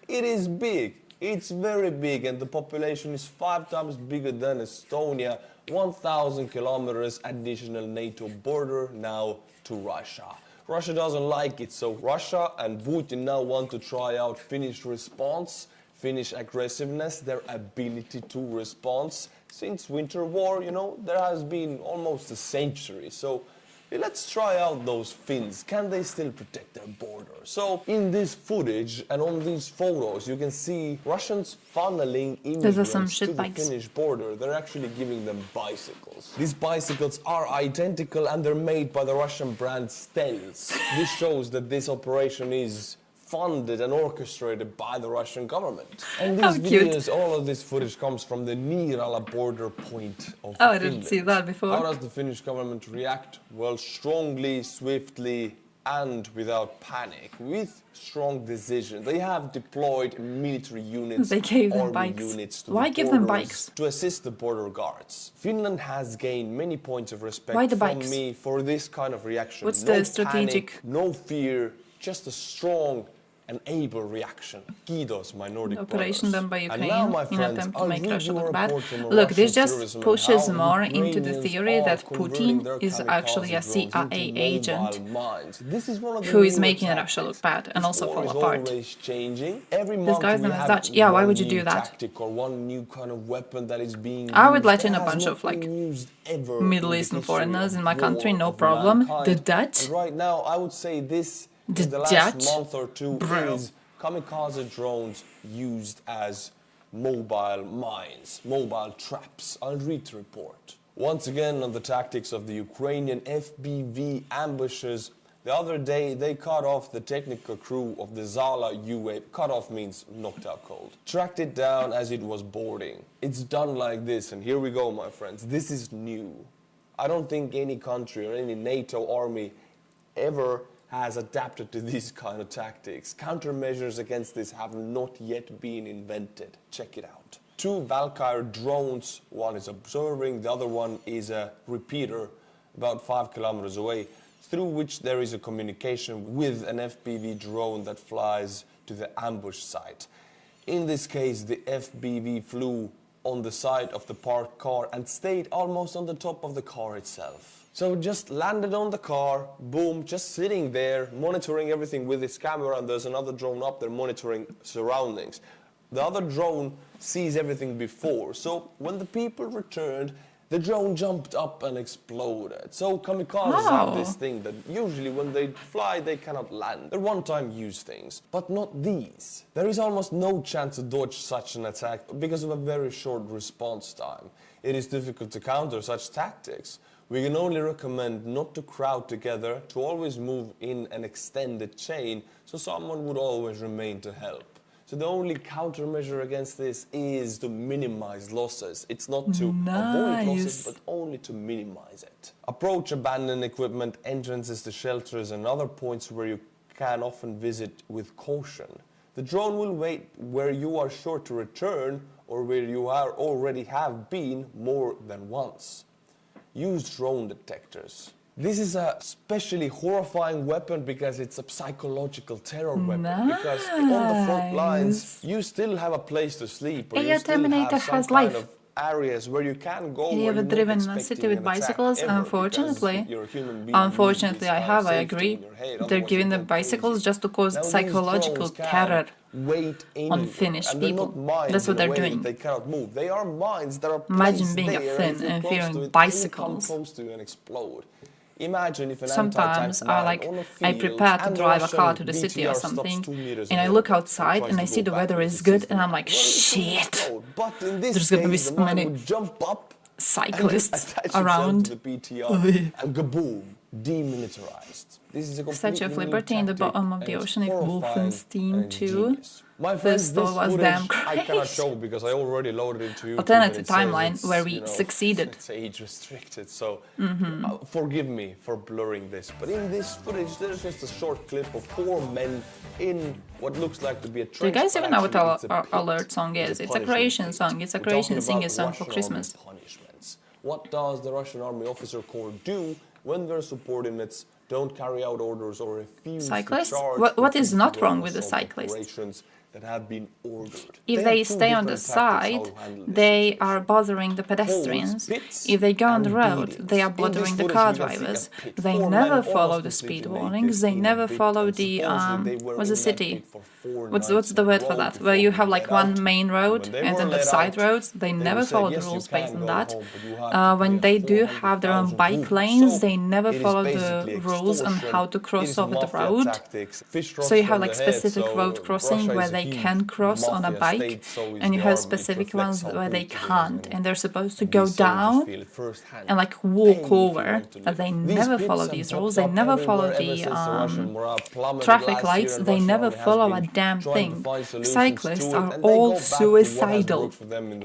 it is big. It's very big, and the population is 5 times bigger than Estonia. 1,000 kilometers additional NATO border now to Russia. Russia doesn't like it, so Russia and Putin now want to try out Finnish response, Finnish aggressiveness, their ability to respond. Since Winter War, you know, there has been almost a century, so let's try out those Finns. Can they still protect their border? So in this footage and on these photos, you can see Russians funneling immigrants to the Finnish border. They're actually giving them bicycles. These bicycles are identical and they're made by the Russian brand Stels. This shows that this operation is funded and orchestrated by the Russian government. And these videos, all of this footage comes from the Niirala border point of Finland. I didn't see that before. How does the Finnish government react? Well, strongly, swiftly, and without panic, with strong decision. They have deployed military units, They gave them army bikes. units to Why the give them borders bikes? to assist the border guards. Finland has gained many points of respect Why the from bikes? me for this kind of reaction. What's no the strategic? panic, no fear, just a strong and able reaction. Kiitos, my Nordic Operation brothers. done by And Ukraine now, my in friends, attempt to I'll make read Russia you a look bad. report from a Look, this Russian just tourism and pushes how more into the Ukrainians theory are that converting Putin their is actually a kamikaze drones CIA into agent mobile mines. This is one of the who is newer making Russia tactics. look bad and This also war fall is apart. always changing. Every month Disguise we them as have Dutch. Yeah, why one would you new do that? tactic or one new kind of weapon that is being I would used let in that a has bunch not of like been used ever Middle in the Eastern history foreigners of in my country, war no of problem. mankind. The Dutch, And right now, I would say this The in the last Dutch? month or two Bro. is kamikaze drones used as mobile mines, mobile traps. I'll read the report. Once again, on the tactics of the Ukrainian FPV ambushes, the other day they cut off the technical crew of the Zala UAV. Cut off means knocked out cold. Tracked it down as it was boarding. It's done like this, and here we go, my friends. This is new. I don't think any country or any NATO army ever has adapted to these kind of tactics. Countermeasures against this have not yet been invented. Check it out. 2 Valkyrie drones, one is observing, the other one is a repeater about 5 kilometers away, through which there is a communication with an FPV drone that flies to the ambush site. In this case, the FPV flew on the side of the parked car and stayed almost on the top of the car itself. So just landed on the car, boom, just sitting there, monitoring everything with his camera, and there's another drone up there monitoring surroundings. The other drone sees everything before. So when the people returned, the drone jumped up and exploded. So kamikazes have this thing that usually when they fly, they cannot land. They're one-time use things, but not these. There is almost no chance to dodge such an attack because of a very short response time. It is difficult to counter such tactics. We can only recommend not to crowd together, to always move in an extended chain, so someone would always remain to help. So the only countermeasure against this is to minimize losses. It's not to avoid losses, but only to minimize it. Approach abandoned equipment, entrances to shelters, and other points where you can often visit with caution. The drone will wait where you are sure to return or where you are already have been more than once. Use drone detectors. This is a especially horrifying weapon because it's a psychological terror weapon. Because on the front lines, you still have a place to sleep, or you still have some kind of areas where you can go. Have you ever driven in a city with bicycles? Unfortunately, I agree. They're giving the bicycles just to cause psychological terror on Finnish people. That's what they're doing. They cannot move. They are mines that are Imagine being a Finn and fearing bicycles. Imagine if an sometimes I prepare to drive a car to the city or something, and I look outside and I see the weather is good, and I'm like, shit, there's gonna be so many cyclists around. And kaboom, demilitarized. This is a Statue of Liberty in the bottom of the ocean in Wolfenstein 2. My friends, this was damn crazy. I cannot show because I already loaded it to YouTube. Alternative timeline where we succeeded. It's age restricted, so forgive me for blurring this. But in this footage, there's just a short clip of 4 men in what looks like to be a trench. Do you guys even know what our alert song is? It's a Croatian song. It's a Croatian singing song for Christmas. What does the Russian Army Officer Corps do when their subordinates don't carry out orders or refuse cyclists? to charge? What is not wrong with the cyclists? That have been ordered. If they stay on the side, they are bothering the pedestrians. If they go on the road, they are bothering the car drivers. They never follow the speed warnings. They never follow the what's the city? What's the word for that? Where you have like one main road and then the side roads. They never follow the rules based on that. When they do have their own bike lanes, they never follow the rules on how to cross over the road. So you have like specific road crossing where they they can cross on a bike, and you have specific ones where they can't, and they're supposed to go down and like walk over, but they never follow these rules. They never follow the traffic lights. They never follow a damn thing. Cyclists are all suicidal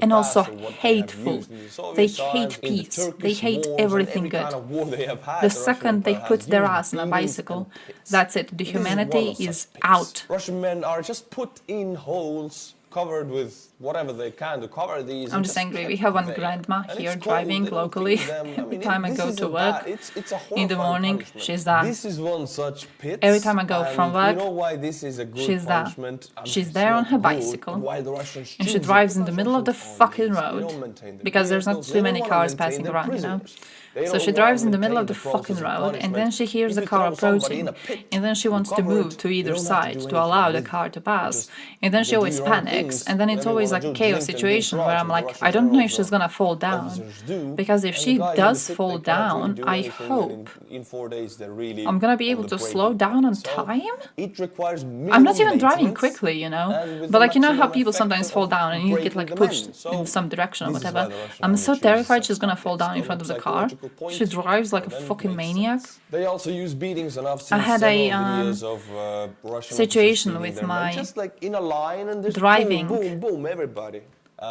and also hateful. They hate peace. They hate everything good. The second they put their ass on a bicycle, that's it. The humanity is out. Russian men are just put in holes covered with whatever they can to cover these. I'm just angry. We have one grandma here driving locally. Every time I go to work in the morning, she's there. This is one such pit. Every time I go from work, you know why this is a good she's there. She's there on her bicycle, and she do drives in the middle of the fucking road because there's not too many cars passing around, you know. So she drives in the middle of the fucking road, and then she hears the car approaching, and then she wants to move to either side to allow the car to pass, and then she always panics, and then it's always like a chaos situation where I'm like, I don't know if she's gonna fall down, because if she does fall down, I hope I'm gonna be able to slow down on time. I'm not even driving quickly, you know, but like, you know how people sometimes fall down and you get like pushed in some direction or whatever. I'm so terrified she's gonna fall down in front of the car. She drives like a fucking maniac. They also use beatings, and I've seen I had a situation with my just like in a line, and driving boom, boom, everybody.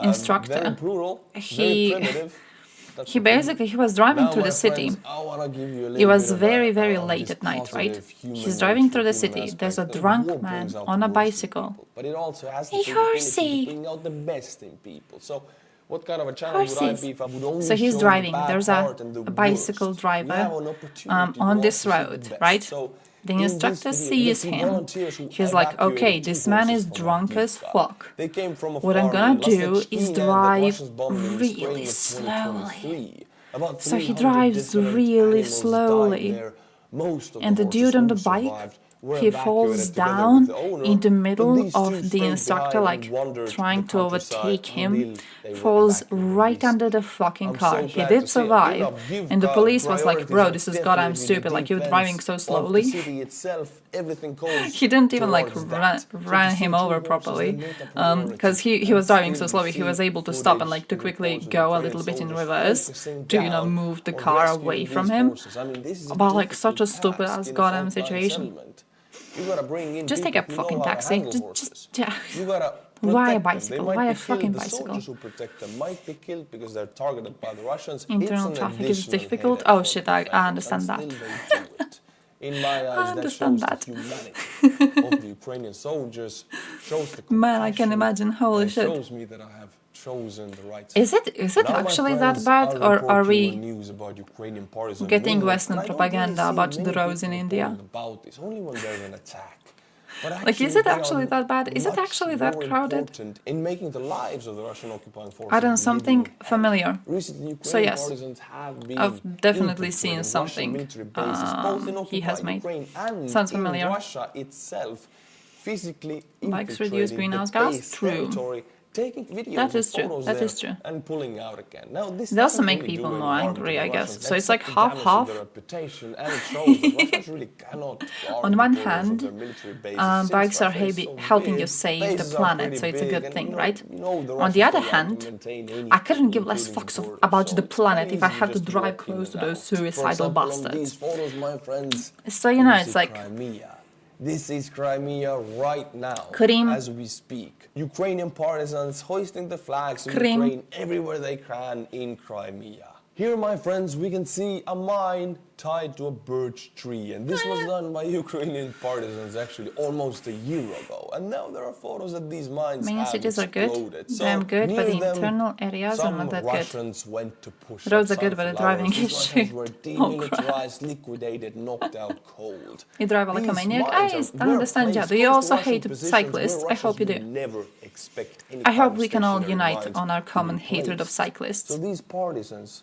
Instructor. Very brutal, very primitive. He was driving through the city. It was very, very late at night, right? He's driving through the city. There's a drunk man on a bicycle. But it also has Hey, horsey! bring out the best in people. So what kind of a challenge would I be if I would only So he's show driving. the bad There's part and the a bicycle worst? driver You have an opportunity on to this also see road, the best. right? So The in this instructor video, sees you can see him. volunteers who He's like, okay, evacuated this two man horses is from a drunk big as fire. fuck. They came from a What I'm farm gonna in do Last is Kenya, the drive Russians bombed in the spring really of slowly. 2023. About So he 300 drives different really animals slowly. died there. Most of And the horses dude on who the bike, survived were he evacuated falls together down with the owner, in the but middle these two of the stayed instructor, behind like and wandered trying the to countryside overtake him, until they were falls evacuated right peacefully. under the fucking I'm car. so He glad did to see it. survive, Give and the police was like, priorities bro, and this is goddamn definitely stupid, like you're defense driving so of the slowly. city itself, everything goes He didn't even like towards ran that. him over properly, because he was driving so slowly. He was able to stop and like to quickly go a little bit in reverse to, you know, move the car away from him. But like such a stupid ass goddamn situation. You gotta bring in Just take a people who fucking know how to taxi. handle Just horses. yeah. You gotta Why a protect them. They bicycle? might Why be a fucking killed. The bicycle? soldiers who protect them might be killed because they're targeted by the Russians. Internal It's an traffic is additional difficult. headache Oh for shit, the I defenders, understand and that. still they do it. In my eyes, that understand shows that. the humanity of the Ukrainian soldiers. Shows the Man, I can imagine. Holy and shit. shows me that I have chosen the right Is it Now, my actually friends, that bad, I'll or report are you we on news about Ukrainian partisan getting movement, Western and I don't propaganda really see about many the roads in people India? reporting about this, only when there's an attack. But Like, is actually, it they actually are that bad? Is it much actually that more crowded? important in making the lives of the Russian occupying forces I don't know, something living familiar. Recently, Ukrainian So yes, partisans have been I've definitely seen infiltrating Russian something military bases, both in he has occupied made. Ukraine and Sounds in familiar. Russia itself, physically Bikes reduce infiltrating greenhouse the gas? base True. territory, taking videos That is and true. photos That there is true. and pulling out again. Now, this They also doesn't make really people do any more harm to angry, the I guess. Russians, So it's like except the damage to half-half. their reputation, and it shows that Russians really cannot guard On the one borders of hand, their military bases. Since bikes are Russia is so helping big, you save the bases are planet, pretty so it's a big, good and thing, you know, right? you know the On the Russians other don't like hand, to maintain I couldn't anything, give less including fucks the borders, about so the it's planet pretty if I easy had to just drive walk close in to and those out. For suicidal example, on bastards. these photos, my friends, So, you know, you it's see like Crimea. This is Crimea right now, Krim. as we speak. Ukrainian partisans hoisting the flags of Krim. Ukraine everywhere they can in Crimea. Here, my friends, we can see a mine tied to a birch tree, and this was done by Ukrainian partisans actually almost a year ago. And now there are photos that these mines Main have cities are good, exploded. So damn good, but near the them, internal areas are some not that good. Russians went to push Roads up are good, but the sunflowers. driving These is Russians shit. were Oh, crap. demilitarized, liquidated, knocked out cold. You drive like a These maniac? mines I understand, yeah. Do you also hate cyclists? I hope you do. I hope we can all unite on our common hatred of cyclists. So these partisans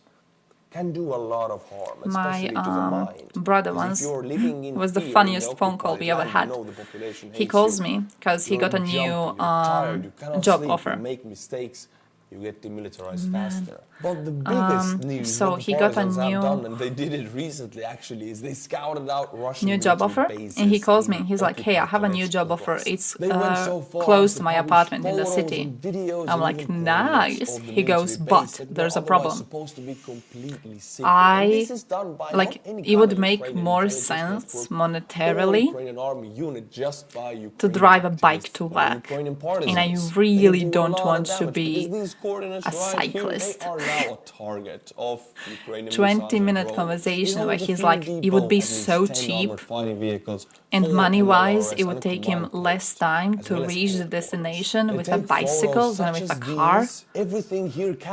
can do a lot of harm, My especially to the mind. brother 'Cause if once you're living in was the fear in funniest phone call occupied we ever land, had. you know the population He hates calls you. me because he You're got a new jumpy, you're tired, you cannot job sleep, offer. you make mistakes. you get demilitarized faster. But the biggest news so what the he got a partisans have new- done, and they did it recently actually, is they scouted out Russian new job military offer, bases and he calls me in and he's like, hey, I have a new occupied job Donetsk offer. Oblast. It's They went so far close as to my publish apartment in the photos city. and videos I'm and like, even coordinates nice. of the He goes, military but base that were there's a otherwise problem. supposed to be completely secret. And this is done by like, not any it kind would of make Ukrainian more intelligence sense network or monetarily Ukrainian army unit, just by to Ukrainian drive a bike activists to or work. Ukrainian And partisans. I They really do a don't lot of want to damage, because be these coordinates a right here, cyclist. they are now a target of Ukrainian 20-minute conversation where he's like, it would be so cheap and money-wise, it would take him less time to reach the destination with a bicycle than with a car.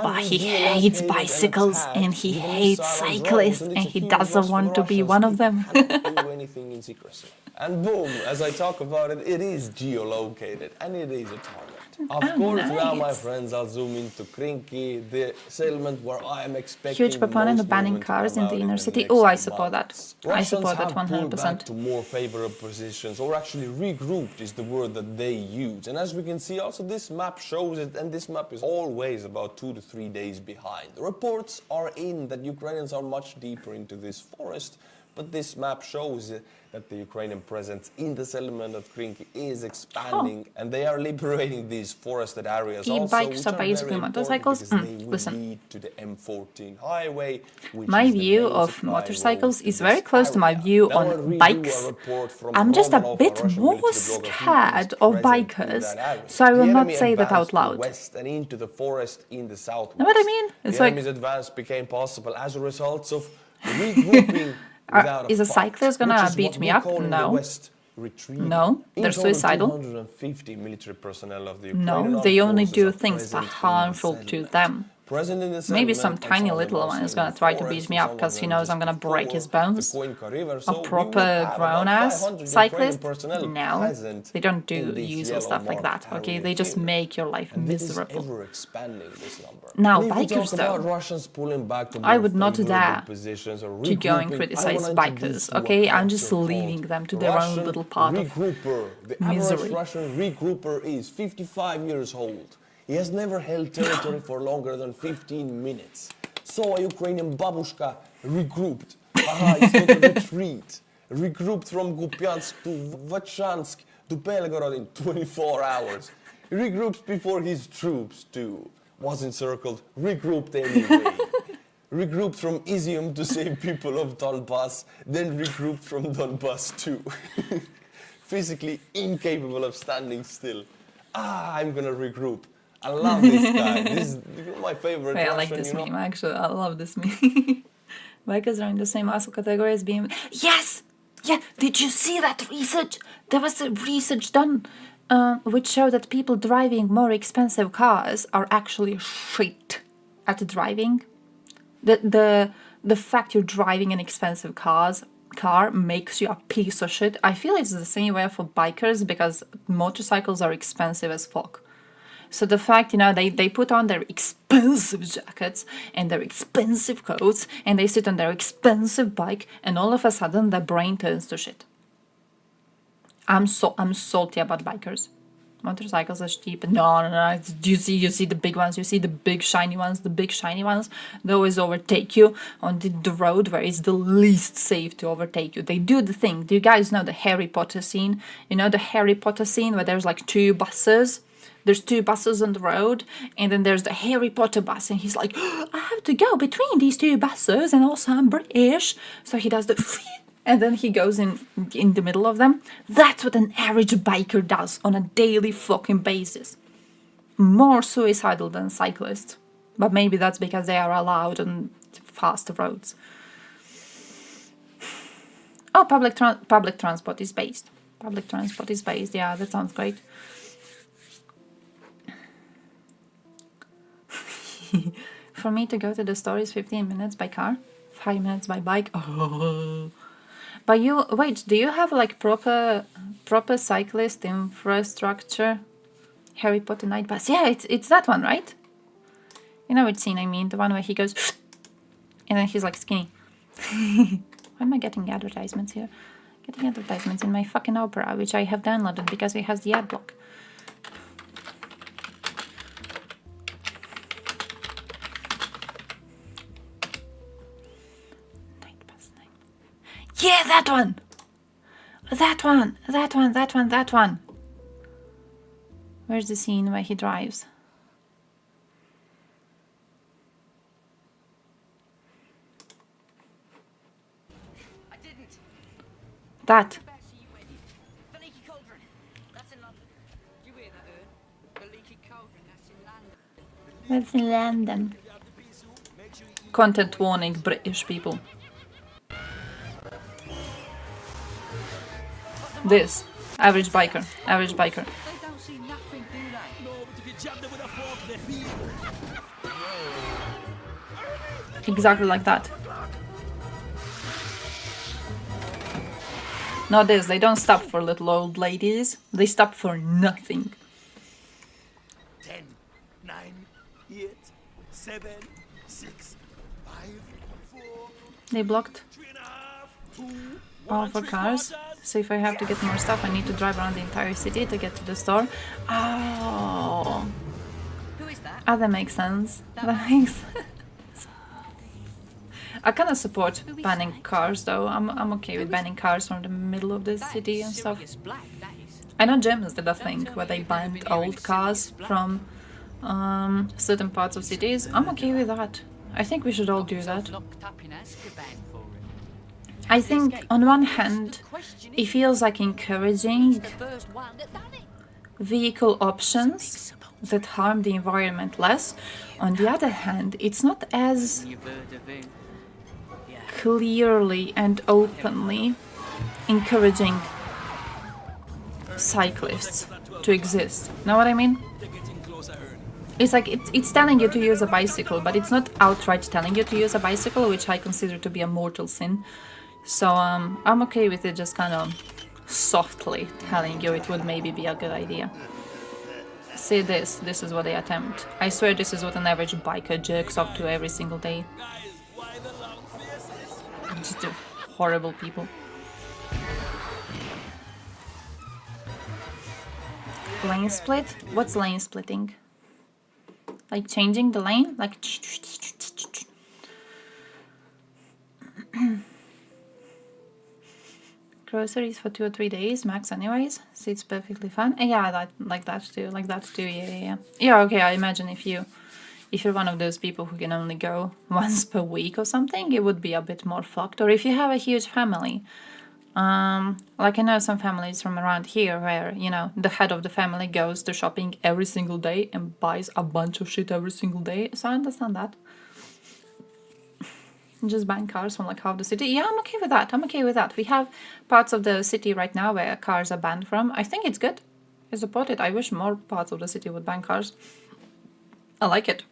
But he hates bicycles and he hates cyclists and he doesn't want to be one of them. do anything in secrecy. And boom, as I talk about it, it is geolocated and it is a target. Of course, now, my friends, I'll zoom into Krinky, the settlement where I am expecting Huge proponent of banning cars in the inner city. Oh, I support that. I support that 100%. To more favorable positions, or actually regrouped is the word that they use. And as we can see, also this map shows it, and this map is always about 2 to 3 days behind. The reports are in that Ukrainians are much deeper into this forest, but this map shows that the Ukrainian presence in the settlement of Krinky is expanding, and they are liberating these forested areas E-bikes also, are basically motorcycles. Listen, to the M14 highway. My view of motorcycles is very close to my view on bikes. I'm just a bit more scared of bikers, so I will not say that out loud. West and into the forest in the south. Know what I mean? It's the like enemy's advance became possible as a result of regrouping. Is a cyclist gonna beat me up? No. No, they're suicidal. 250 military personnel of the No, they only do things that are harmful to them. Maybe some tiny little one is gonna try to beat me up because he knows I'm gonna break his bones. A proper grown-ass cyclist? No, they don't do usual stuff like that, okay? They just make your life miserable. Now, bikers though, I would not dare to go and criticize bikers, okay? I'm just leaving them to their own little part of misery. The Russian regrouper is 55 years old. He has never held territory for longer than 15 minutes. So a Ukrainian babushka regrouped. It's not a retreat. Regrouped from Kupiansk to Vachansk to Belgorod in 24 hours. Regrouped before his troops too. Was encircled, regrouped anyway. Regrouped from Izium to save people of Donbass, then regrouped from Donbass too. Physically incapable of standing still. I'm gonna regroup. I love this guy. This is my favorite. Wait, I like this meme, actually. I love this meme. Bikers are in the same muscle category as BMW. Yes! Yeah, did you see that research? There was a research done which showed that people driving more expensive cars are actually shit at driving. The fact you're driving an expensive car makes you a piece of shit. I feel it's the same way for bikers because motorcycles are expensive as fuck. So the fact, they put on their expensive jackets and their expensive coats and they sit on their expensive bike and all of a sudden their brain turns to shit. I'm salty about bikers. Motorcycles are cheap. No. You see the big ones. You see the big shiny ones. The big shiny ones, they always overtake you on the road where it's the least safe to overtake you. They do the thing. Do you guys know the Harry Potter scene? You know the Harry Potter scene where there's like 2 buses? There's 2 buses on the road, and then there's the Harry Potter bus, and he's like, I have to go between these 2 buses, and also I'm British. So he does the and then he goes in the middle of them. That's what an average biker does on a daily fucking basis. More suicidal than cyclists. But maybe that's because they are allowed on fast roads. Oh, public transport is based. Public transport is based, yeah, that sounds great. For me to go to the store is 15 minutes by car, 5 minutes by bike. Oh. But wait, do you have like proper cyclist infrastructure? Harry Potter night bus. Yeah, it's that one, right? You know which scene I mean, the one where he goes and then he's like skinny. Why am I getting advertisements here? Getting advertisements in my fucking Opera, which I have downloaded because it has the ad block. That one! That one! That one! That one! That one! Where's the scene where he drives? That. That's in London. Content warning, British people. This. Average biker. Average biker. Exactly like that. Not this, they don't stop for little old ladies. They stop for nothing. 10, 9, 8, 7, 6, 5, 4. They blocked all for cars. So if I have to get more stuff, I need to drive around the entire city to get to the store. Oh. Who is that? Oh, that makes sense. That makes sense. I kind of support banning cars though. I'm okay with banning cars from the middle of the city and stuff. I know Germans did a thing where they banned old cars from certain parts of cities. I'm okay with that. I think we should all do that. I think on one hand it feels like encouraging vehicle options that harm the environment less. On the other hand, it's not as clearly and openly encouraging cyclists to exist. Know what I mean? It's like it's telling you to use a bicycle, but it's not outright telling you to use a bicycle, which I consider to be a mortal sin. So I'm okay with it just kind of softly telling you it would maybe be a good idea. See this is what they attempt. I swear this is what an average biker jerks off to every single day. Just horrible people. Lane split? What's lane splitting? Like changing the lane? Like groceries for 2 or 3 days max anyways, so it's perfectly fine. Yeah, like that too, yeah, okay. I imagine if you're one of those people who can only go once per week or something, it would be a bit more fucked. Or if you have a huge family, like I know some families from around here where, you know, the head of the family goes to shopping every single day and buys a bunch of shit every single day, so I understand that. Just buying cars from like half the city. Yeah, I'm okay with that. I'm okay with that. We have parts of the city right now where cars are banned from. I think it's good. I support it. I wish more parts of the city would ban cars. I like it.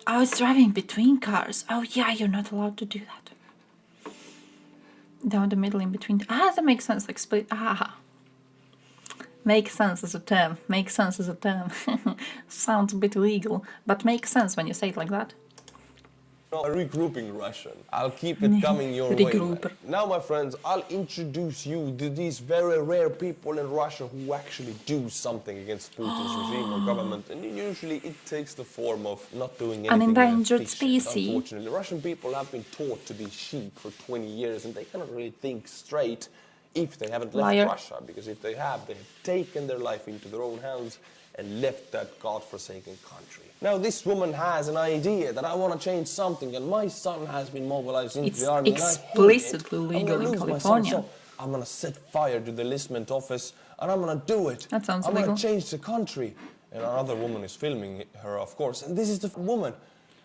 Oh, it's driving between cars. Oh yeah, you're not allowed to do that. Down the middle in between. Ah, that makes sense. Like split. Ah. Makes sense as a term. Makes sense as a term. Sounds a bit illegal, but makes sense when you say it like that. A regrouping Russian. I'll keep it coming your way. Man. Now, my friends, I'll introduce you to these very rare people in Russia who actually do something against Putin's regime or government, and usually it takes the form of not doing anything. An endangered species. Unfortunately, Russian people have been taught to be sheep for 20 years, and they cannot really think straight if they haven't left Russia, because if they have taken their life into their own hands and left that godforsaken country. Now, this woman has an idea that I want to change something, and my son has been mobilized into the army. It's explicitly legal in California. So I'm going to set fire to the enlistment office, and I'm going to do it. That sounds I'm legal. going to change the country. And another woman is filming her, of course, and this is the woman.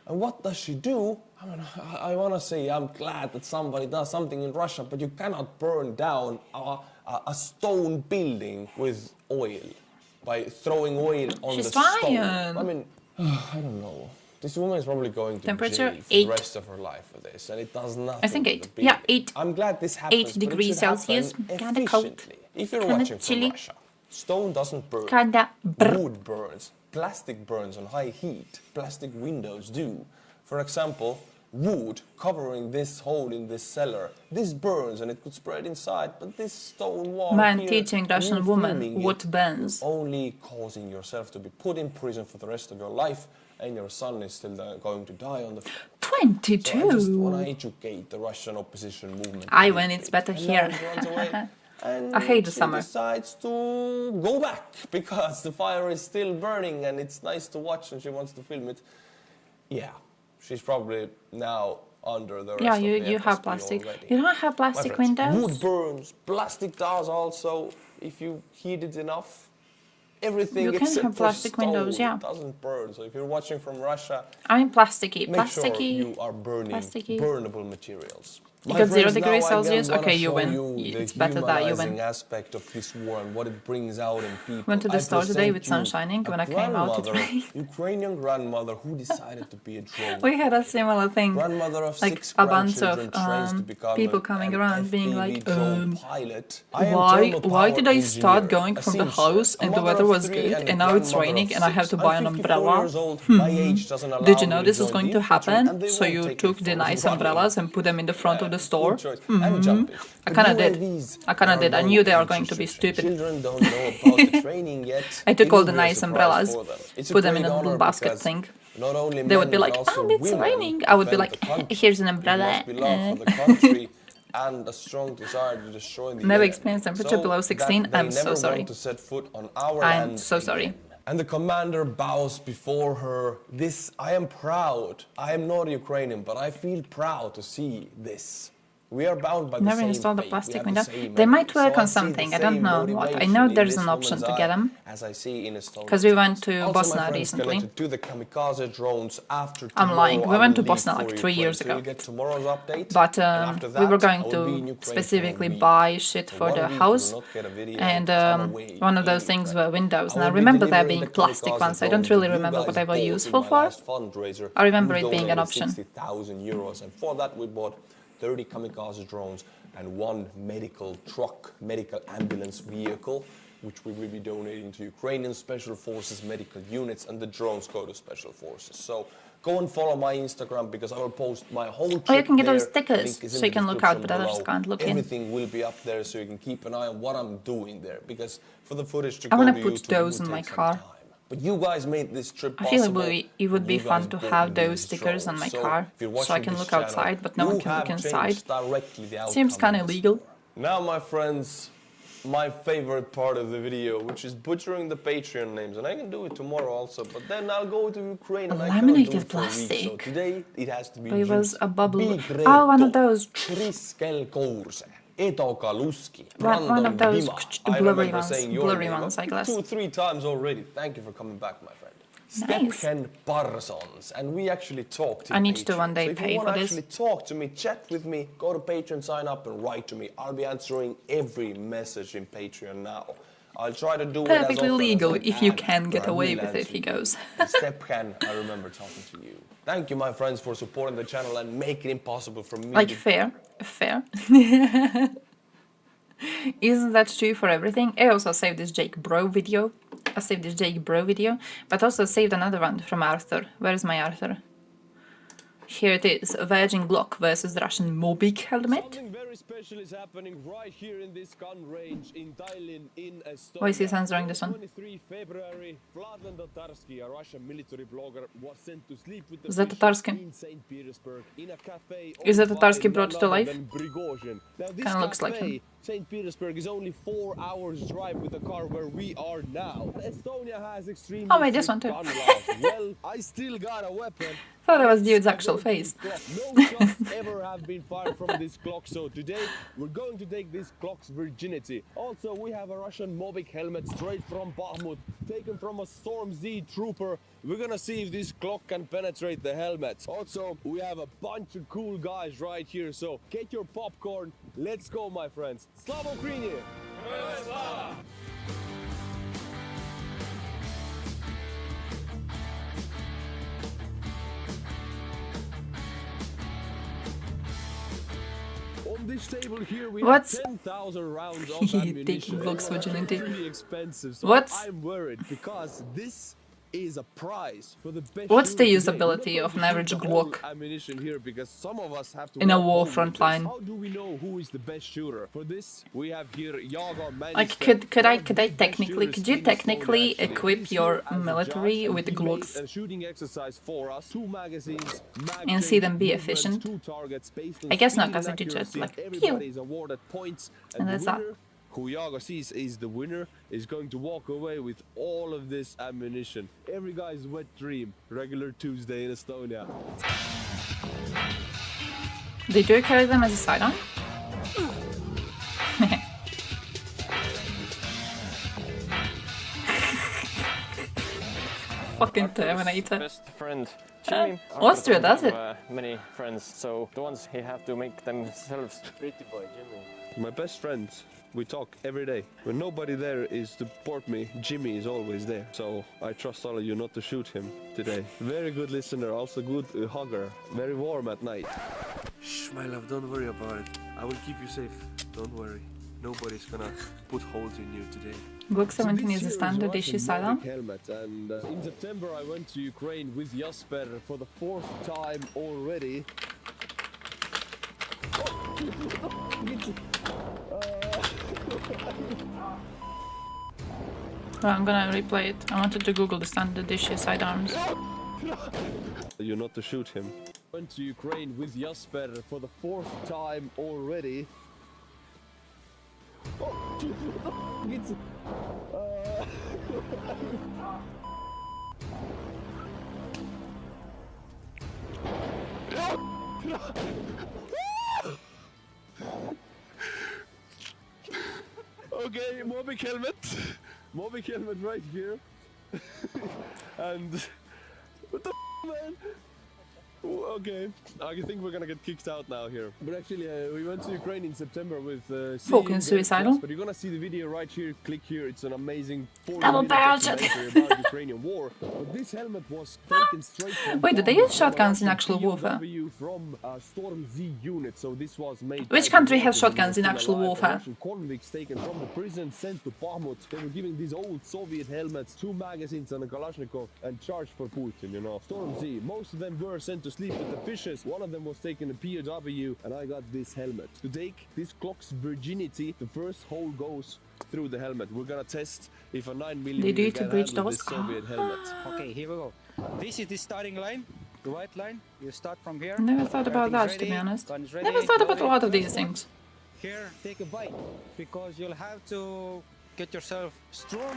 And what does she do? I mean, I want to say I'm glad that somebody does something in Russia, but you cannot burn down a stone building with oil by throwing oil on the stone. I mean, I don't know. This woman is probably going to temperature jail for the rest of her life for this, and it does nothing. I think 8. Yeah, 8. I'm glad this happens. 8 degrees Celsius. Kind of cold. If you're watching from Russia, stone doesn't burn. Wood burns. Plastic burns on high heat. Plastic windows do. For example, wood covering this hole in this cellar. This burns and it could spread inside, but this stone wall Man here, teaching Russian woman what burns. only causing yourself to be put in prison for the rest of your life, and your son is still going to die on the floor. 22. So I just want to educate the Russian opposition movement. When it's better here. And I hate the she summer. decides to go back because the fire is still burning and it's nice to watch and she wants to film it. Yeah, she's probably now under the rest of the you have FSB plastic. already. You don't have plastic windows? Wood burns, plastic does also, if you heat it enough. Everything You can except have plastic for stone windows, yeah. doesn't burn. So if you're watching from Russia, I'm plasticky. make sure you are burning plasticky. burnable materials. You got 0 degrees Celsius? Okay, you win. It's better that you win. Aspect of this war and what it brings out in people. Went to the store today with sun shining. When I came out, it rained. Ukrainian grandmother who decided to be a drone. We had a similar thing. Grandmother of like 6 a bunch of trains to become people an coming around being like, pilot. why did I start going from the house and the weather was good and now it's raining and I have to buy an umbrella? Did you know this is going to happen? So you took the nice umbrellas and put them in the front of the store? I kind of did. I knew they were going to be stupid. Children don't know about the training yet. I took all the nice umbrellas, put them in a little basket thing. They would be like, it's raining. I would be like, here's an umbrella. And a strong desire to destroy the Never experienced temperature below 16. I'm so sorry. I'm so sorry. And the commander bows before her. This, I am proud. I am not Ukrainian, but I feel proud to see this. We are bound by the Never same installed a fate. plastic We have window. the same They might ethics. work So on I see something. the I don't same know what. I motivation know in there's this an option woman's to get eye them. as I see in Estonia. Because we went to Also, Bosnia my friends, recently. connected to the kamikaze drones after I'm lying. tomorrow, We I went to will leave Bosnia for like 3 Ukraine. years So ago. you'll get tomorrow's update. But And after we were that, going I will be in to Ukraine for specifically a week. buy shit for the house. And one of those things were windows. And I remember there being plastic ones. I don't really remember what they were useful for. I remember it being an option. 60,000 euros. And for that, we bought 30 kamikaze drones and 1 medical truck, medical ambulance vehicle, which we will be donating to Ukrainian Special Forces medical units, and the drones go to Special Forces. So go and follow my Instagram because I will post my whole trip. Oh, you can get those there. stickers Link is so in you the can look out, description but others below. can't look in. Everything will be up there so you can keep an eye on what I'm doing there, because for the footage to I go want to to put YouTube, those it in will my take some car. time. But you guys made this trip I possible. feel it would be You fun guys to bought have me those these stickers on my drones. car if you're so I watching can this look channel, outside, but no one you can look have inside. changed directly the Seems outcome kind of of this illegal. Now, my friends, my favorite part of the video, which is butchering the Patreon names, and I can do it tomorrow also, but then I'll go to Ukraine and I cannot do Laminated it for a week, so plastic. today it has to be But it was juicy. a bubble. Big Oh, one of those. Kriskel Kourse, Eto Kaluski, One of those I blurry remember ones, saying your blurry name ones, I guess. 2 or 3 times already. Thank you for coming back, my friend. Nice. Stephen Parsons, and we actually talked in I need to Patreon. one day so if pay you for want to this. actually talk to me, chat with me, go to Patreon, sign up and write to me. I'll be answering every message in Patreon now. I'll try to do it as Perfectly often as legal I if you can, can get but I away will with it, answer he you. goes. Stephen, I remember talking to you. Thank you, my friends, for supporting the channel and making it possible for me Like to fair. Isn't that true for everything? I also saved this Jake Bro video. But also saved another one from Arthur. Where is my Arthur? Here it is, Virgin Glock versus the Russian Mobic helmet. Something very special is happening right here in this gun range in Tallinn in Estonia. Why is he censoring this one? 23 February, Vladan Tatarsky, a Russian military blogger, was sent to sleep with the Is that Tatarsky? in St. Petersburg in a cafe. Is that owned Tatarsky by brought to none life? other than Prigozhin. Now, this Kinda looks like cafe, him. St. Petersburg is only 4 hours drive with the car where we are now. Estonia has extremely Oh, wait, this strict one too. gun laws. Well, I still got a weapon. Thought that was dude's actual face. No shots ever have been fired from this clock, so today we're going to take this clock's virginity. Also, we have a Russian Mobic helmet straight from Bakhmut, taken from a Storm Z trooper. We're gonna see if this clock can penetrate the helmet. Also, we have a bunch of cool guys right here, so get your popcorn. Let's go, my friends. Slava Ukraini! On this table here we What's- have 10,000 rounds of Taking ammunition. Glock's virginity. Really expensive. So What's- I'm worried because this is a prize for the best. What's the shooter today. usability of an average Glock ammunition here, because some of us have to in a walk war home with front this. line? How do we know who is the best shooter? For this, we have here Jagar Like, could you technically equip your military with Glocks a shooting exercise for us, 2 magazines, and see them be efficient? 2 targets based on I guess not, speed because and they just accuracy. like Everybody pew, is awarded points, and the that's that. winner, who Jagar sees is the winner, is going to walk away with all of this ammunition. Every guy's wet dream. Regular Tuesday in Estonia. Did you carry them as a sidearm? Fucking Terminator. Best friend Jimmy. Austria does it. Many friends, so the ones he have to make themselves. Pretty boy Jimmy. My best friends, we talk every day. When nobody there is to support me, Jimmy is always there. So I trust all of you not to shoot him today. Very good listener, also good hugger. Very warm at night. Shh, my love, don't worry about it. I will keep you safe. Don't worry. Nobody's gonna put holes in you today. Glock 17 is a standard issue sidearm. Helmet, and in September I went to Ukraine with Jasper for the 4th time already. Well, I'm gonna replay it. I wanted to Google the standard issue sidearms. You're not to shoot him. Went to Ukraine with Jasper for the 4th time already. Okay, Mobic helmet. Mobic helmet right here. And what the man? Okay, I think we're gonna get kicked out now here. But actually, we went to Ukraine in September with Fucking suicidal. But you're gonna see the video right here. Click here. It's an amazing 4 Double minute barrel documentary about Ukrainian war. But this helmet was taken straight from. Wait, did they use shotguns in actual warfare? From Storm Z unit. So this was made. Which country has shotguns in actual warfare? Russian convicts taken from the prison, sent to Bakhmut. They were giving these old Soviet helmets, 2 magazines and a Kalashnikov, and charged for Putin. You know, Storm Z. Most of them were sent to sleep with the fishes. One of them was taken a POW, and I got this helmet. To take this clock's virginity, the first hole goes through the helmet. We're gonna test if a 9mm They do it to can bridge handle those. this Soviet helmet. Okay, here we go. This is the starting line, the white line. You start from here. Never thought about that, to be honest. Never thought about a lot of these things. Here, take a bite, because you'll have to get yourself strong.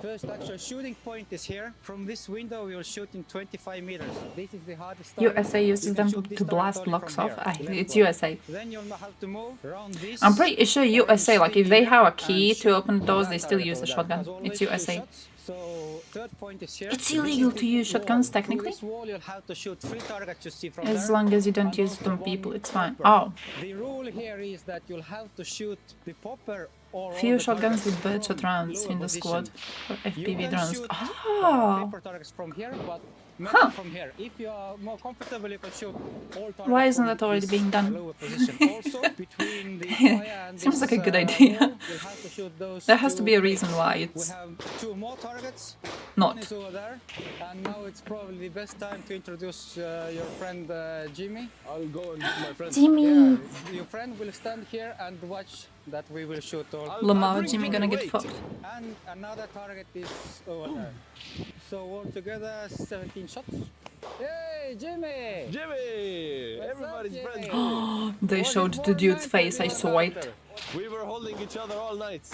First actual shooting point is here. From this window, you'll shoot in 25 meters. This is the hardest target. USA uses them to blast locks off. It's USA. Then you'll have to move around this. I'm pretty sure USA, like if they have a key to open doors, they still use a shotgun. It's USA. So third point is here. It's illegal to use shotguns technically. This wall, you'll have to shoot 3 targets you see from As there. long as you don't use it on people, it's fine. Oh. The rule here is that you'll have to shoot the popper or Few shotguns with birdshot rounds in the squad for FPV drones. Oh! paper targets from here, but not from here. If you are more comfortable, you can shoot all targets. Why isn't that already being done? Also, between the fire and Seems this, like a good idea. you'll have to shoot those There has to be a 2 reason why We it's have 2 more targets. not. One is over there, and now it's probably the best time to introduce your friend Jimmy. I'll go and my friend. Jimmy! Yeah, your friend will stand here and watch that we will shoot all. Lamar, Jimmy gonna get fucked. And another target is over there. So altogether 17 shots. Yay, Jimmy! Jimmy! What's Everybody's up, friends. Jimmy? They showed the dude's face, I saw it. We were holding each other all night.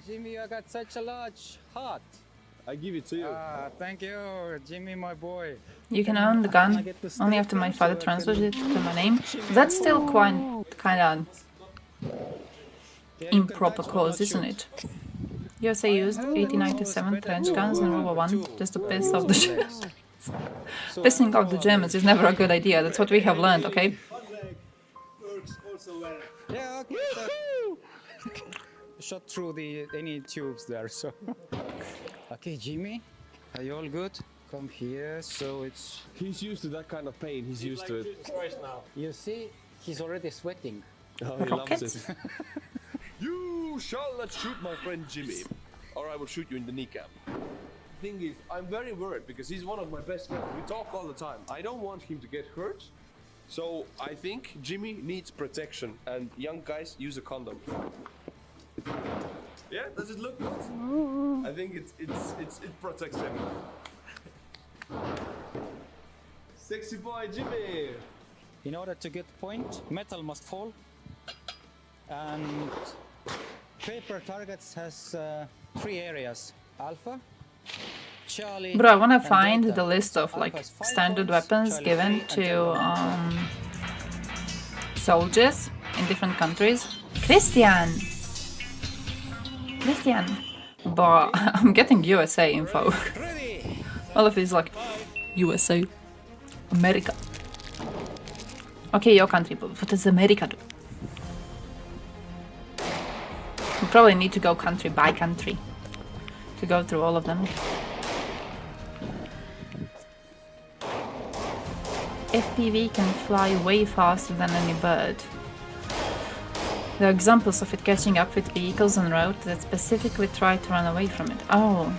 Jimmy, I got such a large heart. I give it to you. Thank you, Jimmy, my boy. You can own the gun only after my father transfers it to my name. That's still quite kinda improper cause, isn't it? USA used 1897 trench guns in World War I just to piss off the Germans. Pissing off the Germans is never a good idea, that's what we have learned, okay? Yeah, okay. Shot through any tubes there, so. Okay, Jimmy, are you all good? Come here, so it's. He's used to that kind of pain. He's used to it. You see, he's already sweating. Oh, he loves it. You shall not shoot my friend Jimmy, or I will shoot you in the kneecap. thing is, I'm very worried because he's one of my best friends. We talk all the time. I don't want him to get hurt. So I think Jimmy needs protection, and young guys use a condom. Yeah, does it look good? I think it protects him. Sexy boy Jimmy. In order to get point, metal must fall, and paper targets has 3 areas: Alpha, Charlie. Bro, I wanna and find Delta. the list of like Alpha's 5 standard points, weapons Charlie given 3, and to soldiers in different countries. Christian! But I'm getting USA info. All of these like USA, America. Okay, your country, but what does America do? We probably need to go country by country to go through all of them. FPV can fly way faster than any bird. There are examples of it catching up with vehicles on road that specifically try to run away from it. Oh.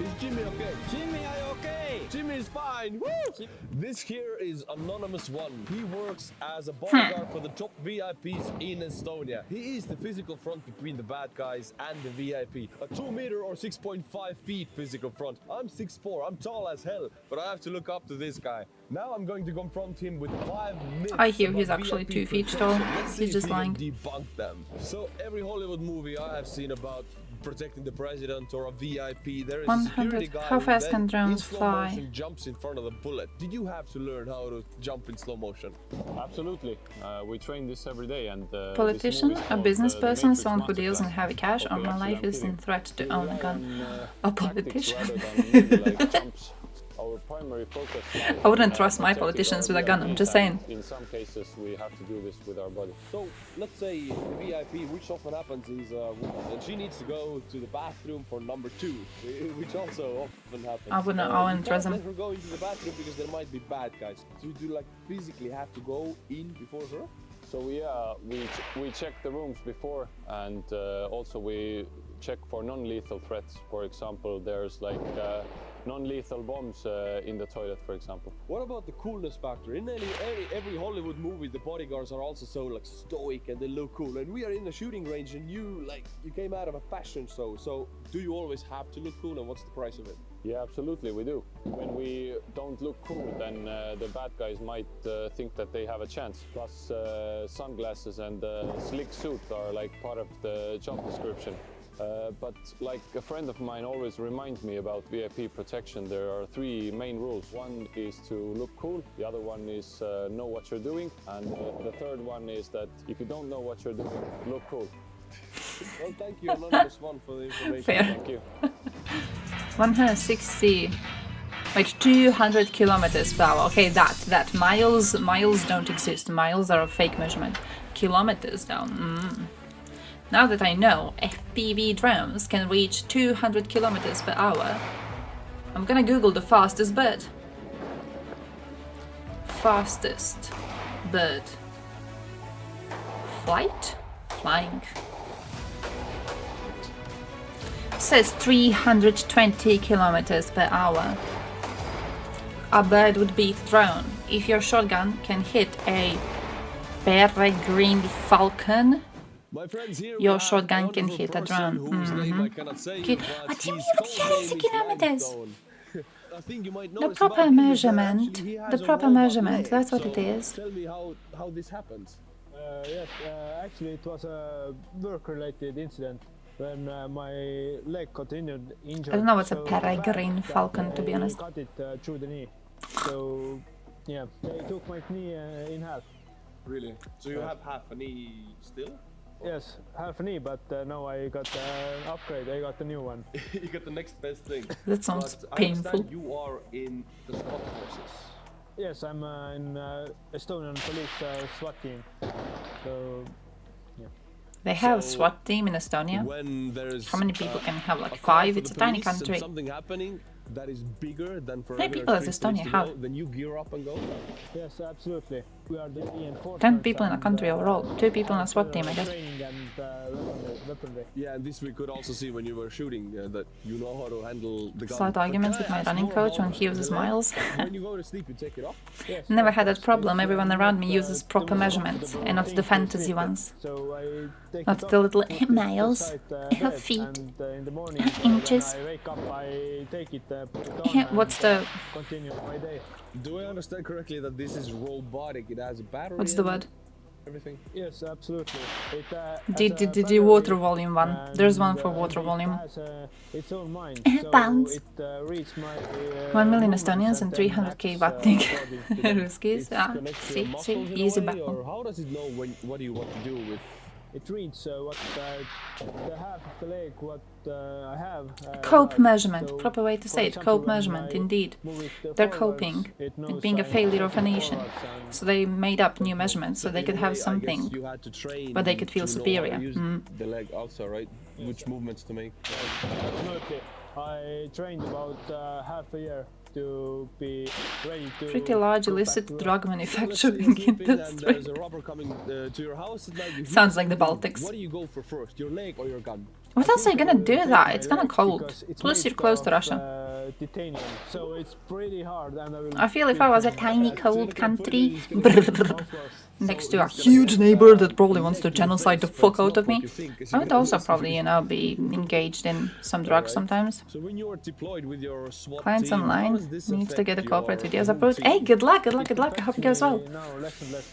Is Jimmy okay? Jimmy, are you okay? Jimmy is fine. Woo! This here is Anonymous One. He works as a bodyguard for the top VIPs in Estonia. He is the physical front between the bad guys and the VIP. A 2 meter or 6.5 feet physical front. I'm 6'4", I'm tall as hell, but I have to look up to this guy. Now I'm going to confront him with 5 myths. I hear he's about actually VIP 2 feet protection. tall. Let's see He's if just we can lying. debunk them. So every Hollywood movie I have seen about protecting the president or a VIP, there is a 100. security guy How who fast then can drones in slow fly? motion jumps in front of the bullet. Did you have to learn how to jump in slow motion? Absolutely. We train this every day. And Politician, this movie is a called, business The person, Matrix someone who deals in Masterclass. heavy cash, or Okay, my actually, life I'm is in kidding. threat to We own a rely gun. on, A tactics politician. rather than maybe like jumps. Our primary focus lies I wouldn't on, trust my protecting politicians our with a gun, I'm VIPs, just saying. and in some cases, we have to do this with our body. So let's say VIP, which often happens, is a woman, and she needs to go to the bathroom for number 2, which also often happens. I wouldn't trust You them. can't let her go into the bathroom because there might be bad guys. Do you like physically have to go in before her? So yeah, we check the rooms before, and also we check for non-lethal threats. For example, there's like non-lethal bombs in the toilet, for example. What about the coolness factor? In every Hollywood movie, the bodyguards are also so like stoic and they look cool. And we are in a shooting range, and you came out of a fashion show. So do you always have to look cool, and what's the price of it? Yeah, absolutely, we do. When we don't look cool, then the bad guys might think that they have a chance. Plus, sunglasses and slick suit are like part of the job description. But like a friend of mine always reminds me about VIP protection, there are 3 main rules. One is to look cool, the other one is know what you're doing, and the third one is that if you don't know what you're doing, look cool. Well, thank you, Anonymous One, for the information. Fair. Thank you. 160, like 200 kilometers per hour. Okay, that miles don't exist. Miles are a fake measurement. Kilometers down. Now that I know FPV drones can reach 200 kilometers per hour, I'm gonna Google the fastest bird. Fastest bird. Flight? Flying. Says 320 kilometers per hour. A bird would beat a drone. If your shotgun can hit a peregrine falcon, My friends, here your we have shotgun a can wonderful hit a person drone. whose name I cannot say, Okay. but his 260 code name is kilometers. Limestone. I think you might The notice proper about him is that measurement. actually he has The a proper robot measurement. leg. That's what So it is. Tell me how this happens. Yes, actually it was a work-related incident when my leg got injured. I don't know what's a so peregrine bad falcon, that to be I honest. got it through the knee. So yeah, they took my knee in half. Really? So you Yes. have half a knee still? Yes, half a knee, but now I got an upgrade. I got a new one. You got the next best thing. That sounds But I painful. understand you are in the SWAT forces. Yes, I'm in Estonian police SWAT team. So yeah. They have So, SWAT team in Estonia. When there's How many people can have? Like a call 5? for It's a the tiny police and country. something happening that is bigger than for How many regular people does street police Estonia to have? go, then you gear up and go? Yes, absolutely. We are the reinforcements. 10 people in a and, country overall. 2 people in a SWAT team, I guess. Training and weaponry. weaponry. Yeah, and this we could also see when you were shooting, that you know how to handle the gun. Slight arguments with my running coach when he uses miles. When you go to sleep, you take it off? Yes, Never had that problem. Everyone around me uses proper measurements and not the fantasy ones. So I take Not it off, the little put it miles, beside the her bed, feet, and in the morning, inches. when I wake up, I take it, put it on, What's and the... continue my day. Do I understand correctly that this is robotic? It has a battery? What's the word? Everything? Yes, absolutely. It, The water volume one. There's one for water volume. It has its own mind, Pounds. so it reads my 1 million movements Estonians and then 300k acts, watt thing. according to them. Ruskis, see, easy back Or one. how does it know what do you want to do with? It reads what the half of the leg, what I have. Cope right. measurement, So, proper way to for say it, example, cope when measurement, I indeed. move it, They're forwards, coping it knows with being a I'm failure of a moving nation. forwards, and So they made up new measurements so they could have something, You had to train but they could feel to know how superior. to use the leg also, right? Which movements to make. Absolutely. I trained about half a year to be ready to... Pretty large go back illicit to drug work. manufacturing There's industry. a robber coming to your house. Sounds like the Baltics. What do you go for first, your leg or your gun? What else are you gonna do that? It's kinda cold. Because it's Plus made you're close to of, Russia. Titanium, so it's pretty hard, and I will I feel if I was a tiny cold country next to a So huge neighbor that probably wants to genocide the fuck out of me, I would also probably, you know, be engaged in some drugs sometimes. So when you are deployed with your SWAT Clients team, how online does this needs to affect get a corporate your videos home approved. team? Hey, good luck, good luck, good luck. I hope it goes well. No, less and less.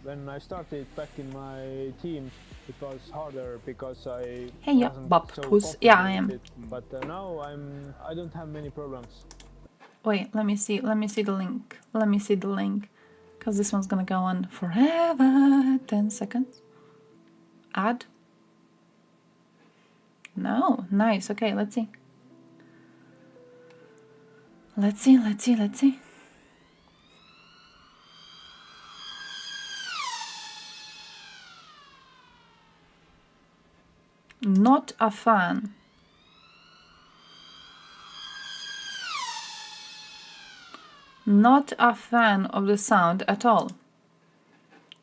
When I started back in my team, it was harder because I Hey, yeah, wasn't Bob so Puss. Yeah, I confident am. with it. But now I don't have many problems. Wait, let me see the link. Let me see the link. Because this one's gonna go on forever. 10 seconds. Add. No, nice. Okay, let's see. Let's see. Not a fan. Not a fan of the sound at all.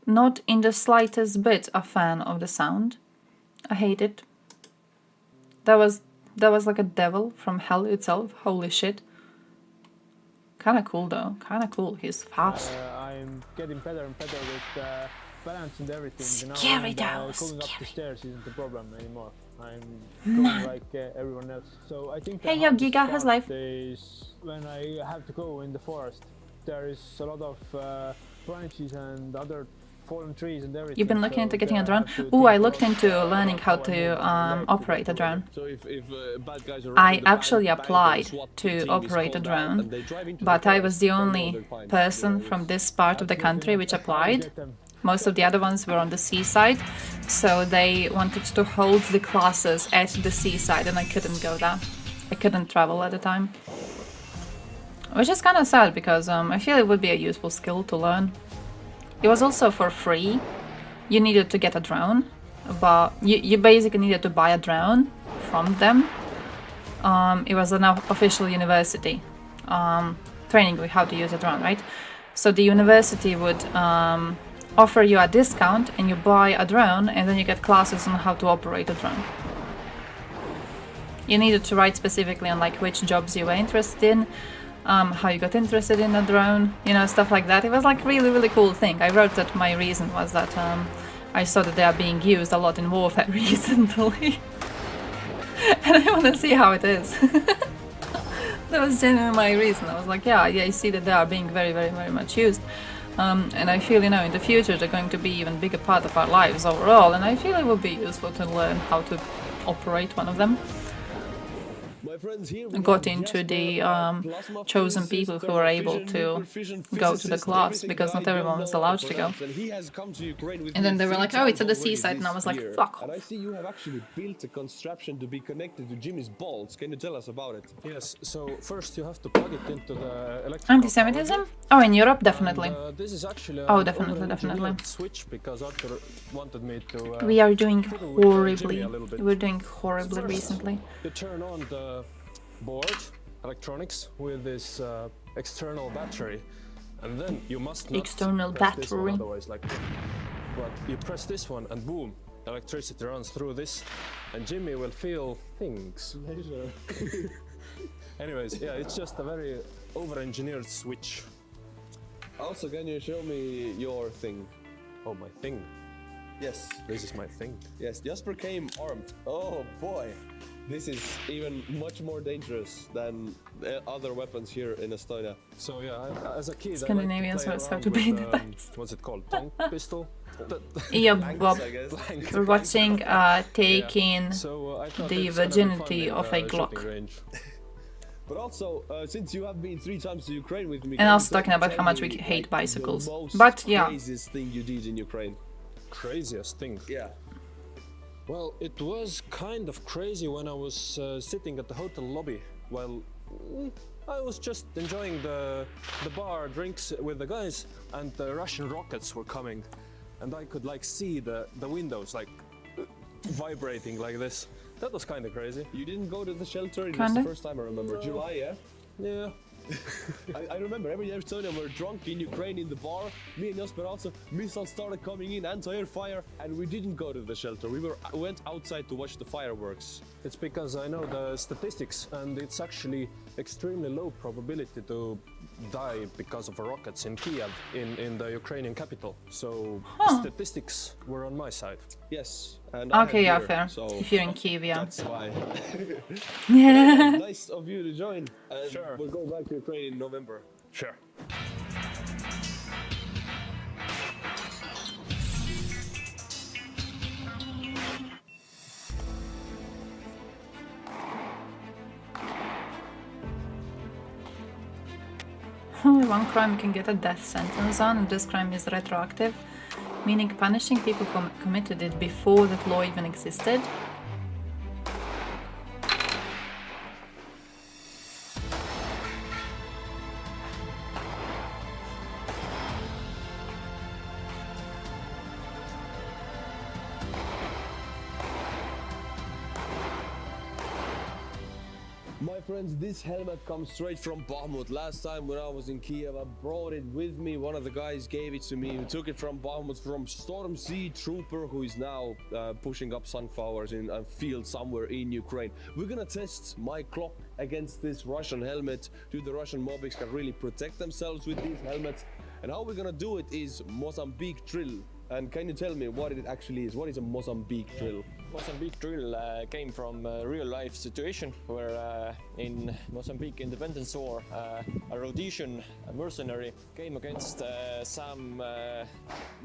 Not in the slightest bit a fan of the sound. I hate it. That was like a devil from hell itself. Holy shit. Kinda cool though. Kinda cool. He's fast. I'm getting better and better with balance and everything. Scary now, though, going up the scary. stairs isn't the problem anymore. I'm going like everyone else. So I think the Hey, yo, hardest Giga has part life. is when I have to go in the forest. There is a lot of branches and other fallen trees and everything. You've been looking so into getting a I drone? have to Ooh, think I looked about, into learning how I to move my leg to operate a get drone. So if bad guys are I actually applied to operate a drone, but I was the only person from this part of the country which applied. Most of the other ones were on the seaside, so they wanted to hold the classes at the seaside and I couldn't go there. I couldn't travel at the time. Which is kind of sad because I feel it would be a useful skill to learn. It was also for free. You needed to get a drone, but you basically needed to buy a drone from them. It was an official university training with how to use a drone, right? So the university would offer you a discount and you buy a drone and then you get classes on how to operate a drone. You needed to write specifically on like which jobs you were interested in, how you got interested in a drone, you know, stuff like that. It was like really cool thing. I wrote that my reason was that I saw that they are being used a lot in warfare recently. And I want to see how it is. That was genuinely my reason. I was like, yeah, I see that they are being very much used. And I feel, you know, in the future they're going to be even bigger part of our lives overall, and I feel it would be useful to learn how to operate one of them. Got into the chosen people who were able to go to the class because not everyone was allowed to go. And then they were like, oh, it's at the seaside, and I was like, fuck off. And I see you have actually built a contraption to be connected to Jimmy's balls. Can you tell us about it? Yes, so first you have to plug it into the electrical Anti-Semitism? Oh, in Europe, definitely. And, this is actually Oh, definitely. switch because Arthur wanted me to. We are doing horribly. Jimmy a little bit. We're doing horribly recently. You turn on the board, electronics, with this external battery, and then you must not External press this one, battery. otherwise, like, but you press this one, and boom, electricity runs through this, and Jimmy will feel things. Anyways, yeah, it's just a very over-engineered switch. Also, can you show me your thing? Oh, my thing? Yes. This is my thing. Yes, Jasper came armed. Oh boy, this is even much more dangerous than other weapons here in Estonia. So yeah, as a kid, Scandinavians always have to be the best. What's it called? Tongue pistol? Yeah, Bob, we're watching taking the virginity of a Glock. But also, since you have been 3 times to Ukraine with me, And also talking about how much we hate bicycles. But yeah. Craziest thing you did in Ukraine. Craziest thing? Yeah. Well, it was kind of crazy when I was sitting at the hotel lobby while I was just enjoying the bar drinks with the guys, and the Russian rockets were coming, and I could like see the windows like vibrating like this. That was kind of crazy. You didn't go to the shelter? It was the first time I remember. No. July, yeah? Yeah. I remember every Estonia were drunk in Ukraine in the bar. Me and Jasper also, missiles started coming in, anti-air fire, and we didn't go to the shelter. We went outside to watch the fireworks. It's because I know the statistics, and it's actually extremely low probability to die because of rockets in Kiev, in the Ukrainian capital. So statistics were on my side. Yes. And okay, yeah, beer, fair. So if you're in Kiev, yeah. That's why. Yeah. Nice of you to join. And sure. We'll go back to Ukraine in November. Sure. Only one crime you can get a death sentence on, and this crime is retroactive, meaning punishing people who committed it before that law even existed. My friends, this helmet comes straight from Bakhmut. Last time when I was in Kiev, I brought it with me. One of the guys gave it to me. We took it from Bakhmut from Storm Z Trooper, who is now pushing up sunflowers in a field somewhere in Ukraine. We're gonna test my clock against this Russian helmet. Do the Russian mobs can really protect themselves with these helmets? And how we're gonna do it is Mozambique drill. And can you tell me what it actually is? What is a Mozambique drill? Mozambique drill came from a real-life situation where in Mozambique Independence War, a Rhodesian mercenary came against some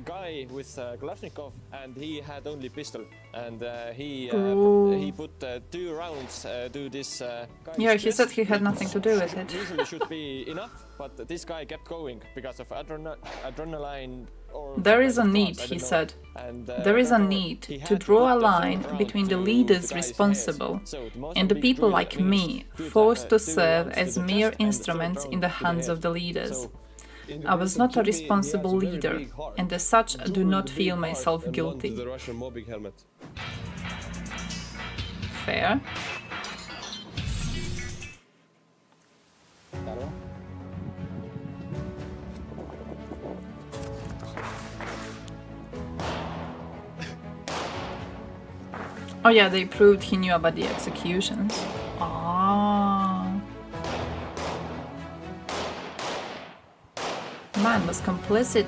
guy with Kalashnikov, and he had only pistol, and he put 2 rounds to this guy's Yeah, he said chest, he had nothing to do with it. Usually should be enough, but this guy kept going because of adrenaline. There is a need, he said. There is a need to draw a line between the leaders responsible and the people like me, forced to serve as mere instruments in the hands of the leaders. I was not a responsible leader, and as such I do not feel myself guilty. Fair. Oh yeah, they proved he knew about the executions. Ah. Man was complicit.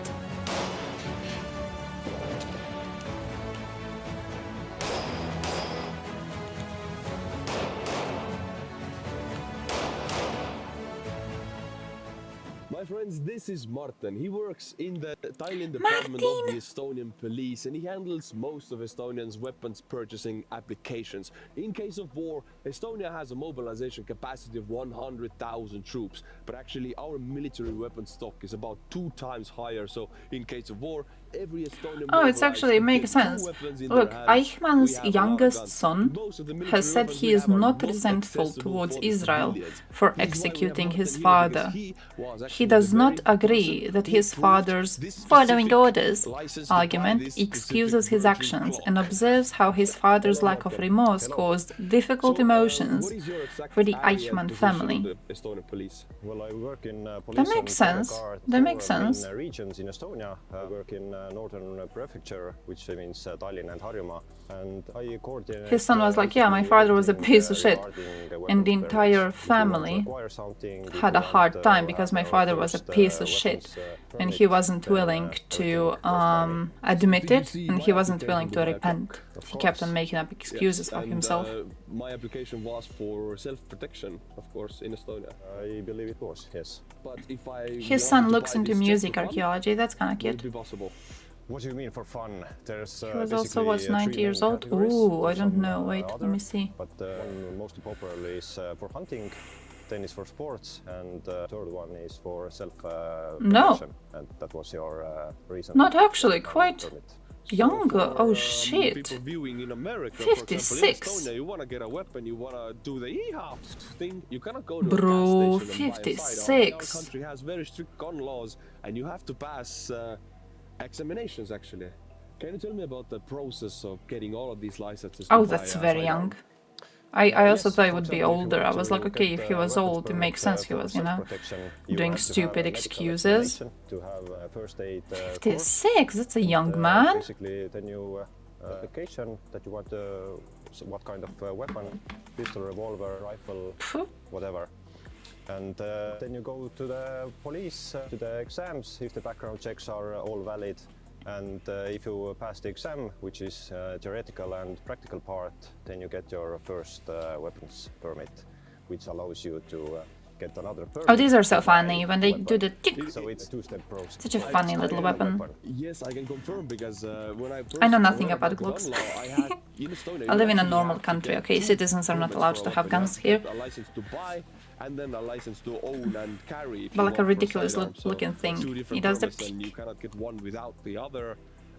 My friends, this is Martin. He works in the Tallinn department of the Estonian police, and he handles most of Estonians' weapons purchasing applications. In case of war, Estonia has a mobilization capacity of 100,000 troops, but actually our military weapon stock is about 2 times higher, so in case of war, every Estonian it's actually makes sense. Look, Eichmann's youngest son has said he is not resentful towards Israel for executing his father. He does not agree that his father's following orders argument excuses his actions and observes how his father's lack of remorse caused difficult emotions for the Eichmann family. Well, I work in police. That makes sense. That makes sense. In regions in Estonia, I work in northern prefecture, which means Tallinn and Harjumaa. And I coordinate. His son was like, yeah, my father was a piece of shit. And the entire family had a hard time because my father was a piece of shit. And he wasn't willing to admit it, and he wasn't willing to repent. He kept on making up excuses for himself. My application was for self-protection, of course, in Estonia. I believe it was, yes. But if His son looks into music archaeology, that's kind of cute. What do you mean for fun? There's he was also, what's 90 years old? Ooh, I don't know, wait, let me see. But one most popular is for hunting, then is for sports, and third one is for self-protection. No. And that was your reason. Not actually, quite younger. Oh shit. People viewing in America, 56. For example, in Estonia, you want to get a weapon, you want to do the e-half thing, you cannot go to Bro, a gas station and 56. buy a firearm. Our country has very strict gun laws, and you have to pass examinations, actually. Can you tell me about the process of getting all of these licenses? Oh, that's very young. I also thought he would be older. I was like, okay, if he was old, it makes sense. He was, you know, doing stupid excuses. 56, that's a young man. Basically, then you application that you want what kind of weapon, pistol, revolver, rifle, whatever. And then you go to the police, to the exams, if the background checks are all valid. And if you pass the exam, which is theoretical and practical part, then you get your first weapons permit, which allows you to get another permit. Oh, these are so funny when they do the tick. So it's a two-step process. Such a funny little weapon. Yes, I can confirm because when I know nothing about Glocks. I live in a normal country, okay? Citizens are not allowed to have guns here. A license to buy and then a license to own and carry. But like a ridiculous looking thing. He does the and you cannot get one without the other.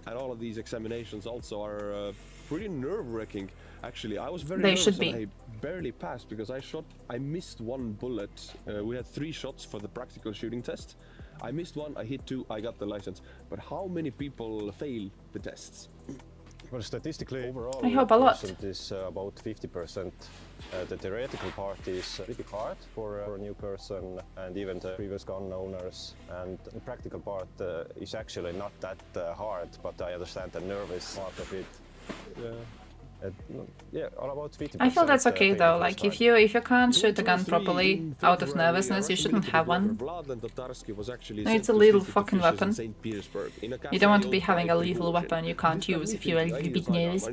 And all of these examinations also are pretty nerve-wracking. Actually, I was very nervous should be. And I barely passed because I missed one bullet. We had 3 shots for the practical shooting test. I missed one, I hit 2, I got the license. But how many people fail the tests? Well, statistically, overall, I hope a lot. Is about 50%. The theoretical part is pretty hard for a new person and even the previous gun owners. And the practical part is actually not that hard, but I understand the nervous part of it. Yeah, all about 50%. I feel that's okay though. Like if you can't shoot a gun properly out of nervousness, you shouldn't have one. No, it's a little fucking weapon. You don't want to be having a lethal weapon you can't use if you're a bit nervous.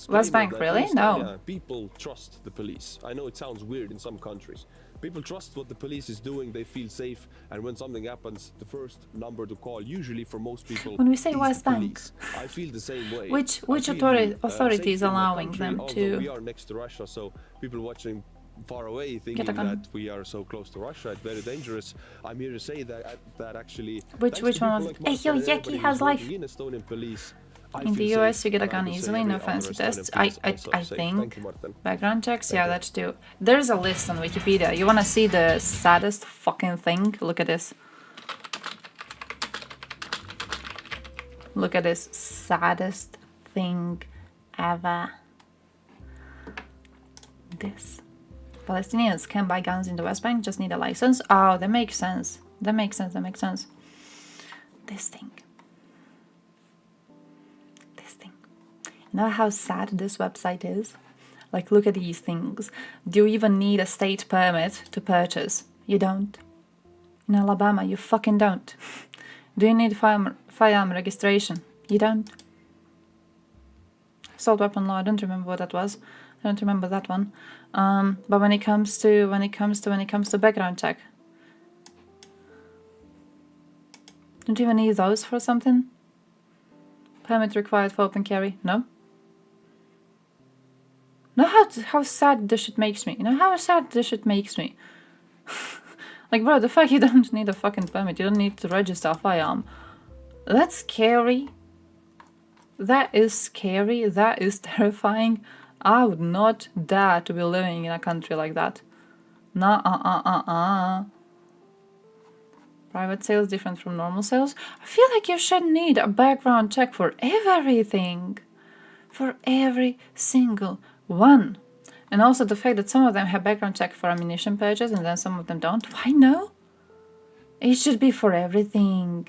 West Bank, really? No. People trust the police. I know it sounds weird in some countries. People trust what the police is doing, they feel safe, and when something happens, the first number to call, usually for most people, when we say West Bank, I feel the same way. Which authority is allowing them to? We are next to Russia, so people watching far away thinking that we are so close to Russia, it's very dangerous. I'm here to say that actually. Which one was it? Hey, yo, Yeki has life. Estonian police. In the US, you get a gun easily, no fancy tests. I think. Background checks, yeah, that's too. There's a list on Wikipedia. You wanna see the saddest fucking thing? Look at this. Look at this saddest thing ever. This. Palestinians can buy guns in the West Bank, just need a license. Oh, that makes sense. That makes sense. This thing. Know how sad this website is? Like, look at these things. Do you even need a state permit to purchase? You don't. In Alabama, you fucking don't. Do you need firearm registration? You don't. Assault weapon law, I don't remember what that was. I don't remember that one. But when it comes to background check, don't you even need those for something? Permit required for open carry? No. Know how sad this shit makes me. You know how sad this shit makes me. Like, bro, the fact you don't need a fucking permit, you don't need to register a firearm. That's scary. That is scary. That is terrifying. I would not dare to be living in a country like that. Private sales different from normal sales. I feel like you should need a background check for everything. For every single one. And also the fact that some of them have background check for ammunition purchase and then some of them don't. Why no? It should be for everything.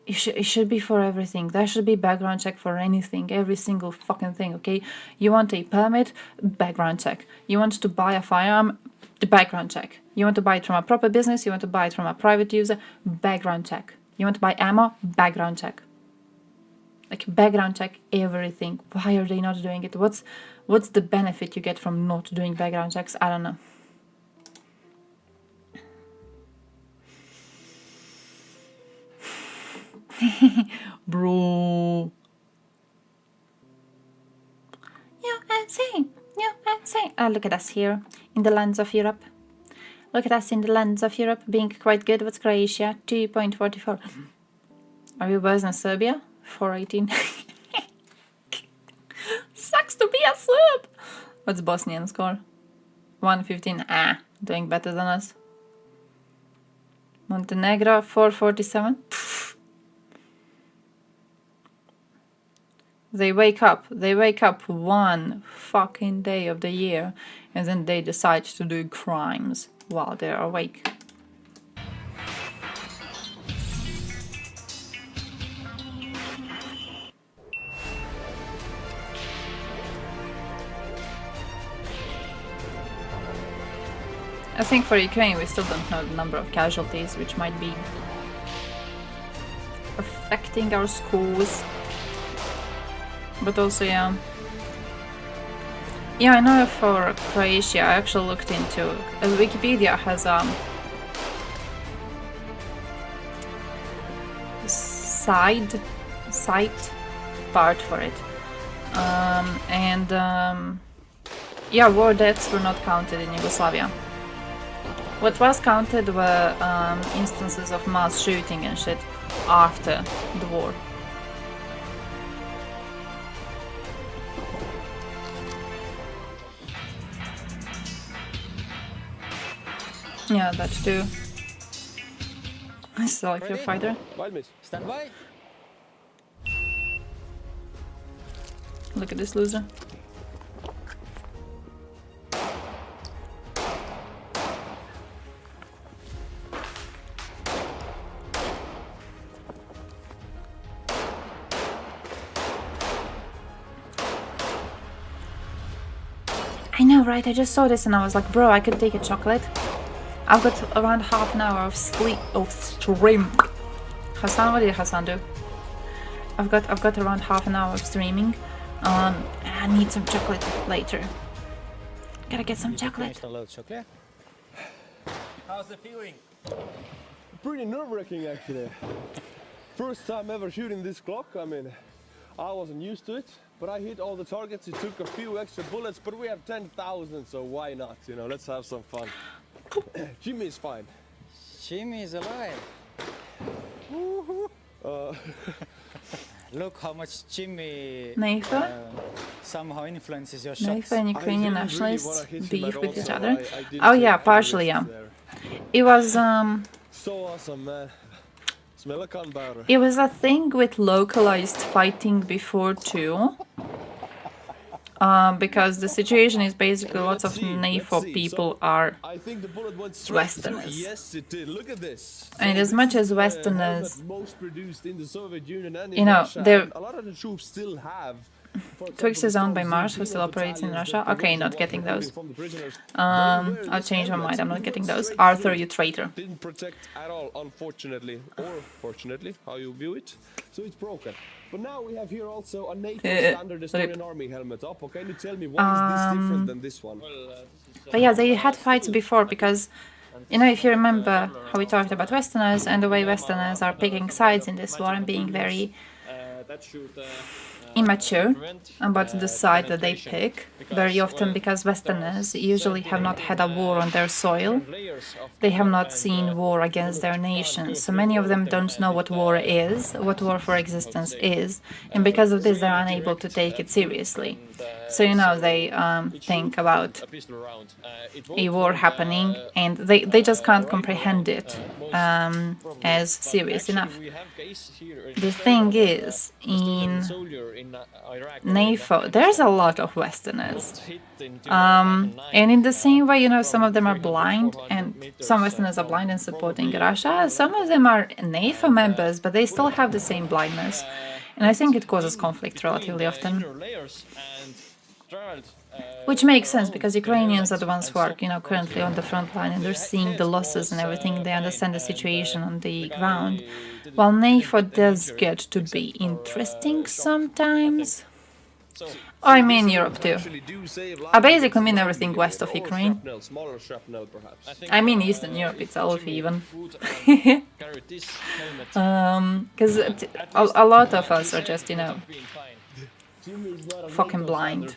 It should be for everything. There should be background check for anything, every single fucking thing, okay? You want a permit? Background check. You want to buy a firearm? The background check. You want to buy it from a proper business? You want to buy it from a private user? Background check. You want to buy ammo? Background check. Like, background check everything. Why are they not doing it? What's the benefit you get from not doing background checks? I don't know. Bro. USA. Look at us here in the lands of Europe. Look at us in the lands of Europe being quite good. What's Croatia? 2.44. Are we worse than Serbia? 418. Sucks to be a Serb. What's Bosnian score? 115. Doing better than us. Montenegro 447. They wake up one fucking day of the year and then they decide to do crimes while they're awake. I think for Ukraine we still don't know the number of casualties, which might be affecting our schools. But also, yeah, I know for Croatia, I actually looked into, Wikipedia has a site part for it, yeah, war deaths were not counted in Yugoslavia. What was counted were instances of mass shooting and shit after the war. Yeah, that too. Select your fighter. Stand by. Look at this loser. I know, right? I just saw this and I was like, bro, I could take a chocolate. I've got around half an hour of stream. Hassan, what did Hassan do? I've got around half an hour of streaming. I need some chocolate later. Gotta get some chocolate. How's the feeling? Pretty nerve-wracking, actually. First time ever shooting this Glock. I mean, I wasn't used to it, but I hit all the targets. It took a few extra bullets, but we have 10,000, so why not? You know, let's have some fun. Jimmy is fine. Jimmy is alive. Look how much Jimmy somehow influences your shots. Naifa and Ukrainian nationalists beef with each other. Oh yeah, partially, yeah. It was so awesome, man. It was a thing with localized fighting before too. Because the situation is basically lots of NATO people are Westerners. Yes, it did. Look at this. And as much as Westerners, most produced in the Soviet Union and you know, they're a lot of the troops still have. Twix is owned by Mars, who still operates in Russia. Okay, not getting those. I'll change my mind. I'm not getting those. Arthur, you traitor. Didn't protect at all, unfortunately, or fortunately, how you view it. So it's broken. But now we have here also a NATO standard Estonian army helmet up. Okay, can you tell me why is this different than this one? But yeah, they had fights before because, you know, if you remember how we talked about Westerners and the way Westerners are picking sides in this war and being very immature about the side that they pick, very often because Westerners usually have not had a war on their soil. They have not seen war against their nation, so many of them don't know what war is, what war for existence is, and because of this they're unable to take it seriously. So, you know, they think about a war happening and they just can't comprehend it as serious enough. The thing is, in in Iraq. NAFO, there's a lot of Westerners. And in the same way, you know, some of them are blind, and some Westerners are blind and supporting Russia. Some of them are NAFO members, but they still have the same blindness. And I think it causes conflict relatively often. Which makes sense, because Ukrainians are the ones who are, you know, currently on the front line, and they're seeing the losses and everything. They understand the situation on the ground. While NAFO does get to be interesting sometimes. I mean Europe too. I basically mean everything west of Ukraine. I mean Eastern Europe itself even. Because a lot of us are just, you know, fucking blind.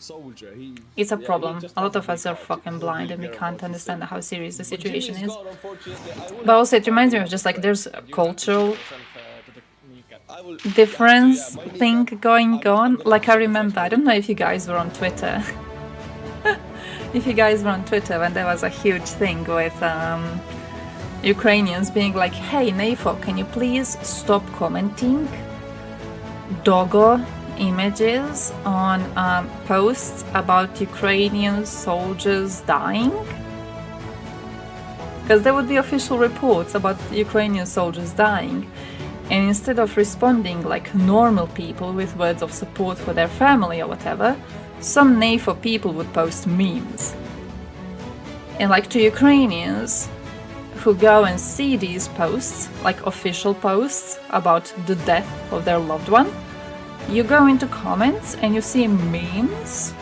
It's a problem. A lot of us are fucking blind and we can't understand how serious the situation is. But also it reminds me of just like there's a cultural difference thing going on. Like I remember, I don't know if you guys were on Twitter. If you guys were on Twitter when there was a huge thing with Ukrainians being like, hey NAFO, can you please stop commenting doggo images on posts about Ukrainian soldiers dying? Because there would be official reports about Ukrainian soldiers dying, and instead of responding like normal people with words of support for their family or whatever, some NAFO people would post memes. And like to Ukrainians who go and see these posts, like official posts about the death of their loved one, you go into comments and you see memes.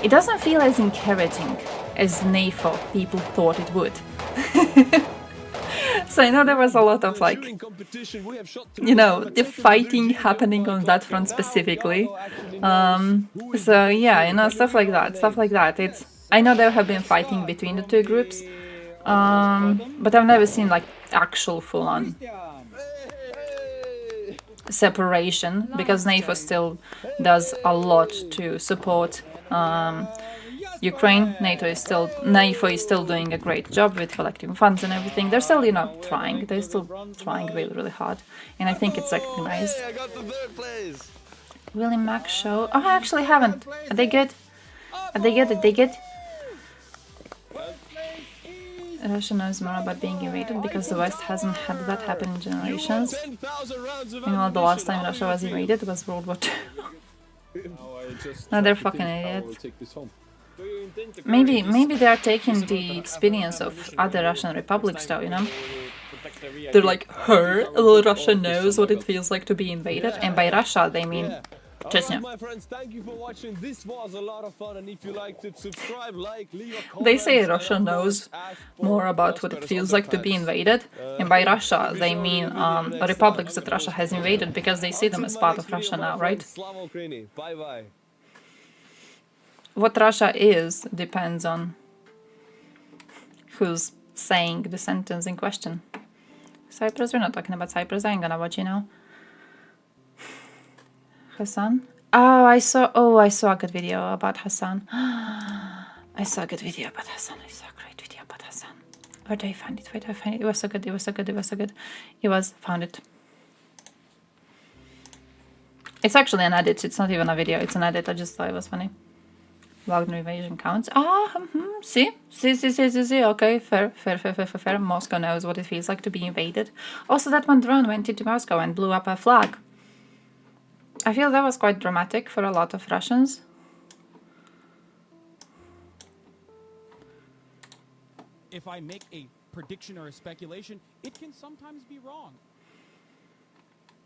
It doesn't feel as encouraging as NAFO people thought it would. So I know there was a lot of like, you know, the fighting happening on that front specifically. So yeah, you know, stuff like that. It's, I know there have been fighting between the two groups, but I've never seen like actual full-on separation, because NAFO still does a lot to support Ukraine. NAFO is still doing a great job with collecting funds and everything. They're still, you know, trying. They're still trying really, really hard, and I think it's recognized. William Mack show. Oh, I actually haven't. Are they good? Are they good? Are they good? Russia knows more about being invaded because the West hasn't had that happen in generations. Meanwhile, the last time Russia was invaded was World War II. No, they're fucking idiots. Maybe they are taking the experience of other Russian republics though, you know? They're like, well, Russia knows what it feels like to be invaded, and by Russia they mean Chechnya. My friends, thank you for watching. This was a lot of fun, and if you liked it, subscribe, like, leave a comment. They say Russia knows more about what it feels like to be invaded, and by Russia they mean republics that Russia has invaded, because they see them as part of Russia now, right? Bye bye. What Russia is depends on who's saying the sentence in question. Cyprus? We're not talking about Cyprus. I ain't gonna watch you now. Hassan? Oh, I saw a good video about Hassan. I saw a good video about Hassan. I saw a great video about Hassan. Where did I find it? Where did I find it? It was so good. It was so good. It was so good. Found it. It's actually an edit. It's not even a video. It's an edit. I just thought it was funny. Wagner invasion counts. See. Okay, fair. Moscow knows what it feels like to be invaded. Also, that one drone went into Moscow and blew up a flag. I feel that was quite dramatic for a lot of Russians. If I make a prediction or a speculation, it can sometimes be wrong.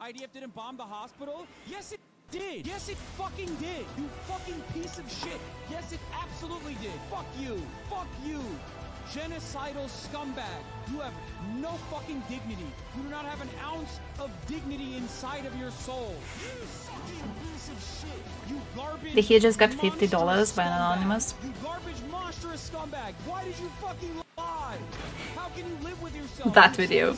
IDF didn't bomb the hospital? Yes, it did. Yes, it fucking did. You fucking piece of shit. Yes, it absolutely did. Fuck you. Fuck you. Genocidal scumbag. You have no fucking dignity. You do not have an ounce of dignity inside of your soul. You fucking piece of shit. You garbage. He just got $50 by an anonymous. You garbage monstrous scumbag. Why did you fucking lie? How can you live with yourself? That video.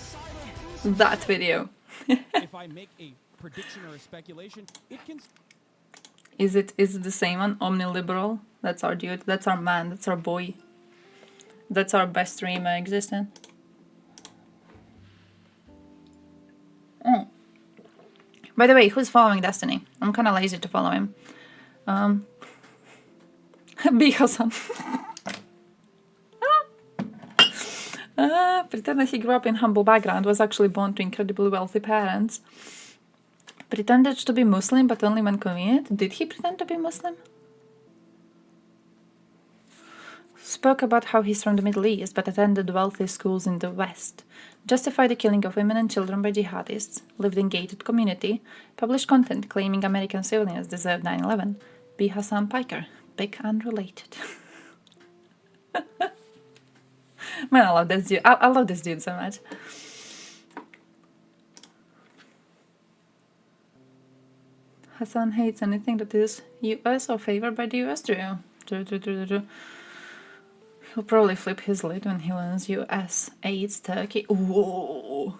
That video. If I make a prediction or a speculation, it can. Is it the same one? Omniliberal? That's our dude. That's our man. That's our boy. That's our best streamer existing. By the way, who's following Destiny? I'm kind of lazy to follow him. Be Hassan. Pretended he grew up in humble background, was actually born to incredibly wealthy parents. Pretended to be Muslim, but only when convenient. Did he pretend to be Muslim? Spoke about how he's from the Middle East, but attended wealthy schools in the West. Justified the killing of women and children by jihadists. Lived in gated community. Published content claiming American civilians deserved 9/11. B. Hassan Piker. Big unrelated. Man, I love this dude. I love this dude so much. Hassan hates anything that is US or favored by the US. True. He'll probably flip his lid when he learns US aids Turkey. Whoa.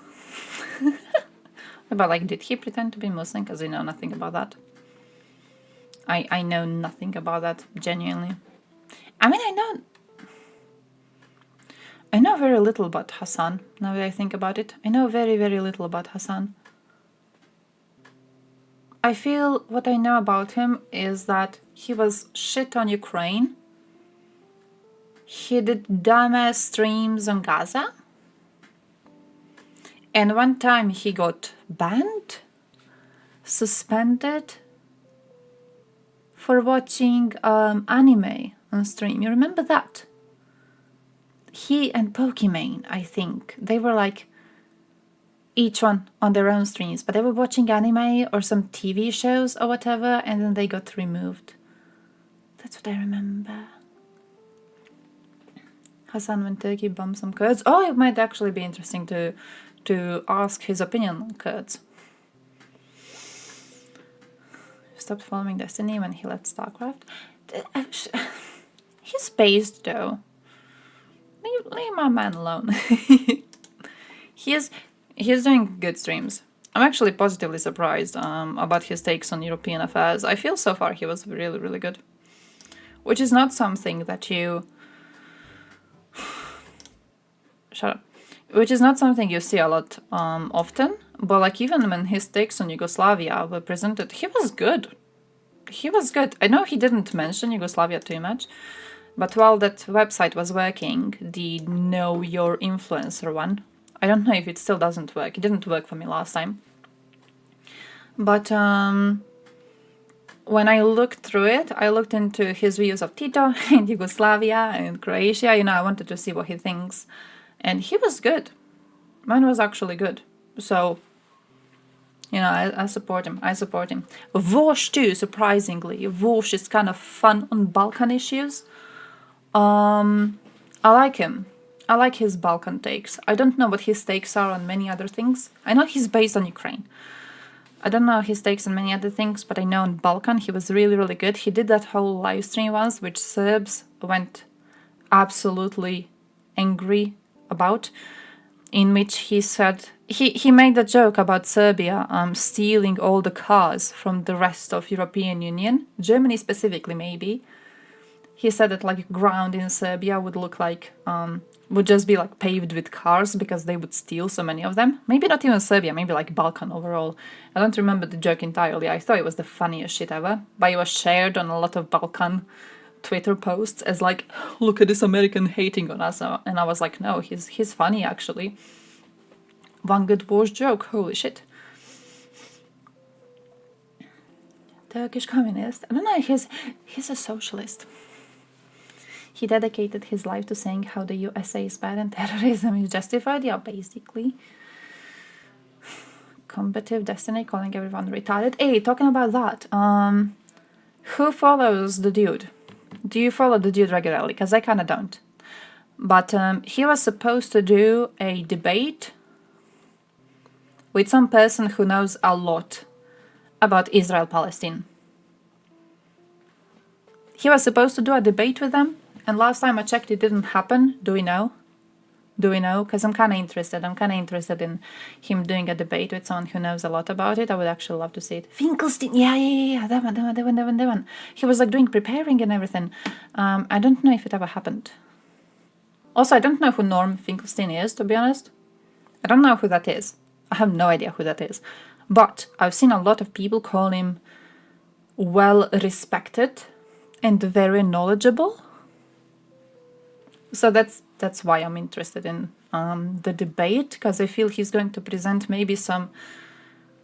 But like, did he pretend to be Muslim? Because we know nothing about that. I know nothing about that, genuinely. I mean, I know very little about Hassan, now that I think about it. I know very, very little about Hassan. I feel what I know about him is that he was shit on Ukraine. He did dumbass streams on Gaza. And one time he got banned, suspended, for watching anime on stream. You remember that? He and Pokimane, I think, they were like each one on their own streams, but they were watching anime or some TV shows or whatever, and then they got removed. That's what I remember. Hassan when Turkey bombed some Kurds. Oh, it might actually be interesting to ask his opinion on Kurds. Stopped following Destiny when he left StarCraft. He's based though. Leave my man alone. He's doing good streams. I'm actually positively surprised about his takes on European affairs. I feel so far he was really, really good. Which is not something that you... Shut up. Which is not something you see a lot often. But like even when his takes on Yugoslavia were presented, he was good. He was good. I know he didn't mention Yugoslavia too much. But while that website was working, the Know Your Influencer one, I don't know if it still doesn't work. It didn't work for me last time. But when I looked through it, I looked into his views of Tito and Yugoslavia and Croatia. You know, I wanted to see what he thinks. And he was good. Man was actually good. So, you know, I support him. I support him. Vosh too, surprisingly. Vosh is kind of fun on Balkan issues. I like him. I like his Balkan takes. I don't know what his takes are on many other things. I know he's based on Ukraine. I don't know his takes on many other things, but I know on Balkan he was really, really good. He did that whole live stream once, which Serbs went absolutely angry about, in which he said... He made a joke about Serbia stealing all the cars from the rest of European Union. Germany specifically, maybe. He said that like ground in Serbia would look like... would just be like paved with cars because they would steal so many of them. Maybe not even Serbia, maybe like Balkan overall. I don't remember the joke entirely. I thought it was the funniest shit ever. But it was shared on a lot of Balkan Twitter posts as like, look at this American hating on us. And I was like, no, he's funny actually. One good Bosch joke, holy shit. Turkish communist. I don't know, he's a socialist. He dedicated his life to saying how the USA is bad and terrorism is justified. Yeah, basically. Combative Destiny calling everyone retarded. Hey, talking about that. Who follows the dude? Do you follow the dude regularly? Because I kind of don't. But he was supposed to do a debate with some person who knows a lot about Israel-Palestine. He was supposed to do a debate with them. And last time I checked, it didn't happen. Do we know? Do we know? Because I'm kind of interested. I'm kind of interested in him doing a debate with someone who knows a lot about it. I would actually love to see it. Finkelstein, yeah, that one. He was like preparing and everything. I don't know if it ever happened. Also, I don't know who Norm Finkelstein is, to be honest. I don't know who that is. I have no idea who that is. But I've seen a lot of people call him well respected and very knowledgeable. So that's why I'm interested in the debate, because I feel he's going to present maybe some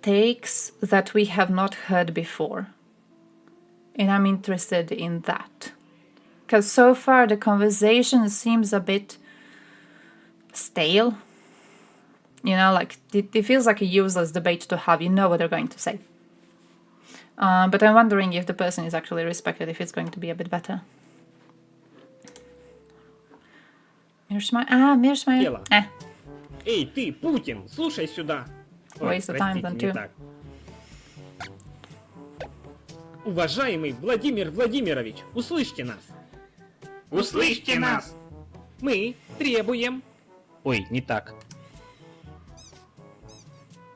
takes that we have not heard before. And I'm interested in that. Because so far the conversation seems a bit stale. You know, like it feels like a useless debate to have. You know what they're going to say. But I'm wondering if the person is actually respected, if it's going to be a bit better. Миршмай. Эй, ты, Путин, слушай сюда. Ой, Waste of time then простите, не too. так. Уважаемый Владимир Владимирович, услышьте нас. Услышьте нас. Мы требуем... Ой, не так.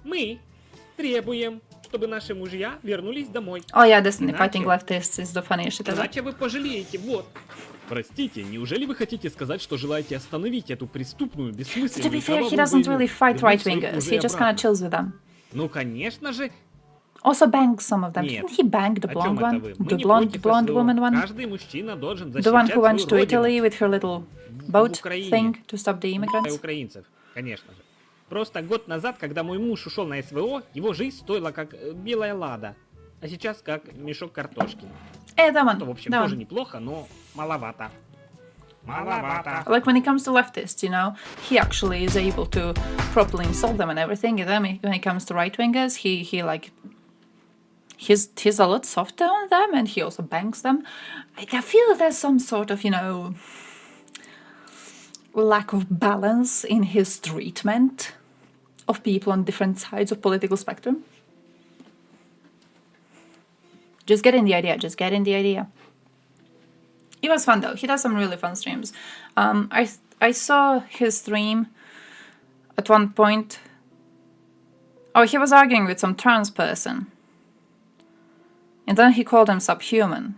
Мы требуем, чтобы наши мужья вернулись домой. Oh yeah, Destiny Иначе- fighting leftists is the funniest shit ever. Иначе вы пожалеете, вот. Простите, неужели вы хотите сказать, что желаете остановить эту преступную, To бессмысленную be fair, he кровавую doesn't войну, really fight вернуть right своих wingers. мужей He just kind of обратно? chills with them. Ну, конечно же. Also bangs some of them. Нет. Didn't he bang the О blonde чем это one? вы? Мы The не blonde против СВО. woman one? Каждый мужчина должен The one защищать who went свою to родину. Italy with her little boat Украине. thing to stop the И immigrants? украинцев, конечно же. Просто год назад, когда мой муж ушел на СВО, его жизнь стоила как белая лада. А сейчас как мешок картошки. That one. Что, в общем, That тоже one. неплохо, но маловато. Маловато. Like when it comes to leftists, you know, he actually is able to properly insult them and everything. And then when it comes to right wingers, he like he's a lot softer on them, and he also bangs them. I feel there's some sort of, you know, lack of balance in his treatment of people on different sides of political spectrum. Just getting the idea. Just getting the idea. It was fun though. He does some really fun streams. I saw his stream at one point. Oh, he was arguing with some trans person. And then he called him subhuman.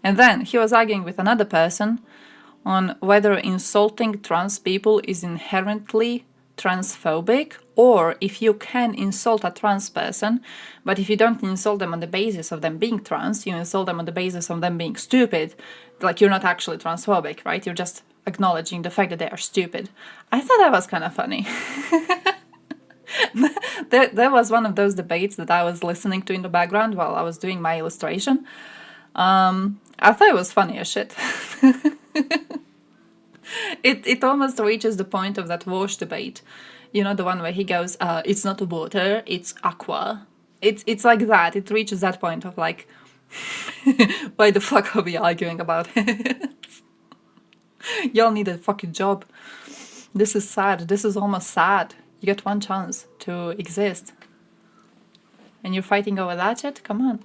And then he was arguing with another person on whether insulting trans people is inherently transphobic, or if you can insult a trans person, but if you don't insult them on the basis of them being trans, you insult them on the basis of them being stupid, like you're not actually transphobic, right? You're just acknowledging the fact that they are stupid. I thought that was kind of funny. There was one of those debates that I was listening to in the background while I was doing my illustration. I thought it was funny as shit. It almost reaches the point of that wash debate. You know, the one where he goes, it's not water, it's aqua. It's like that. It reaches that point of like, why the fuck are we arguing about it? Y'all need a fucking job. This is sad. This is almost sad. You get one chance to exist. And you're fighting over that shit? Come on.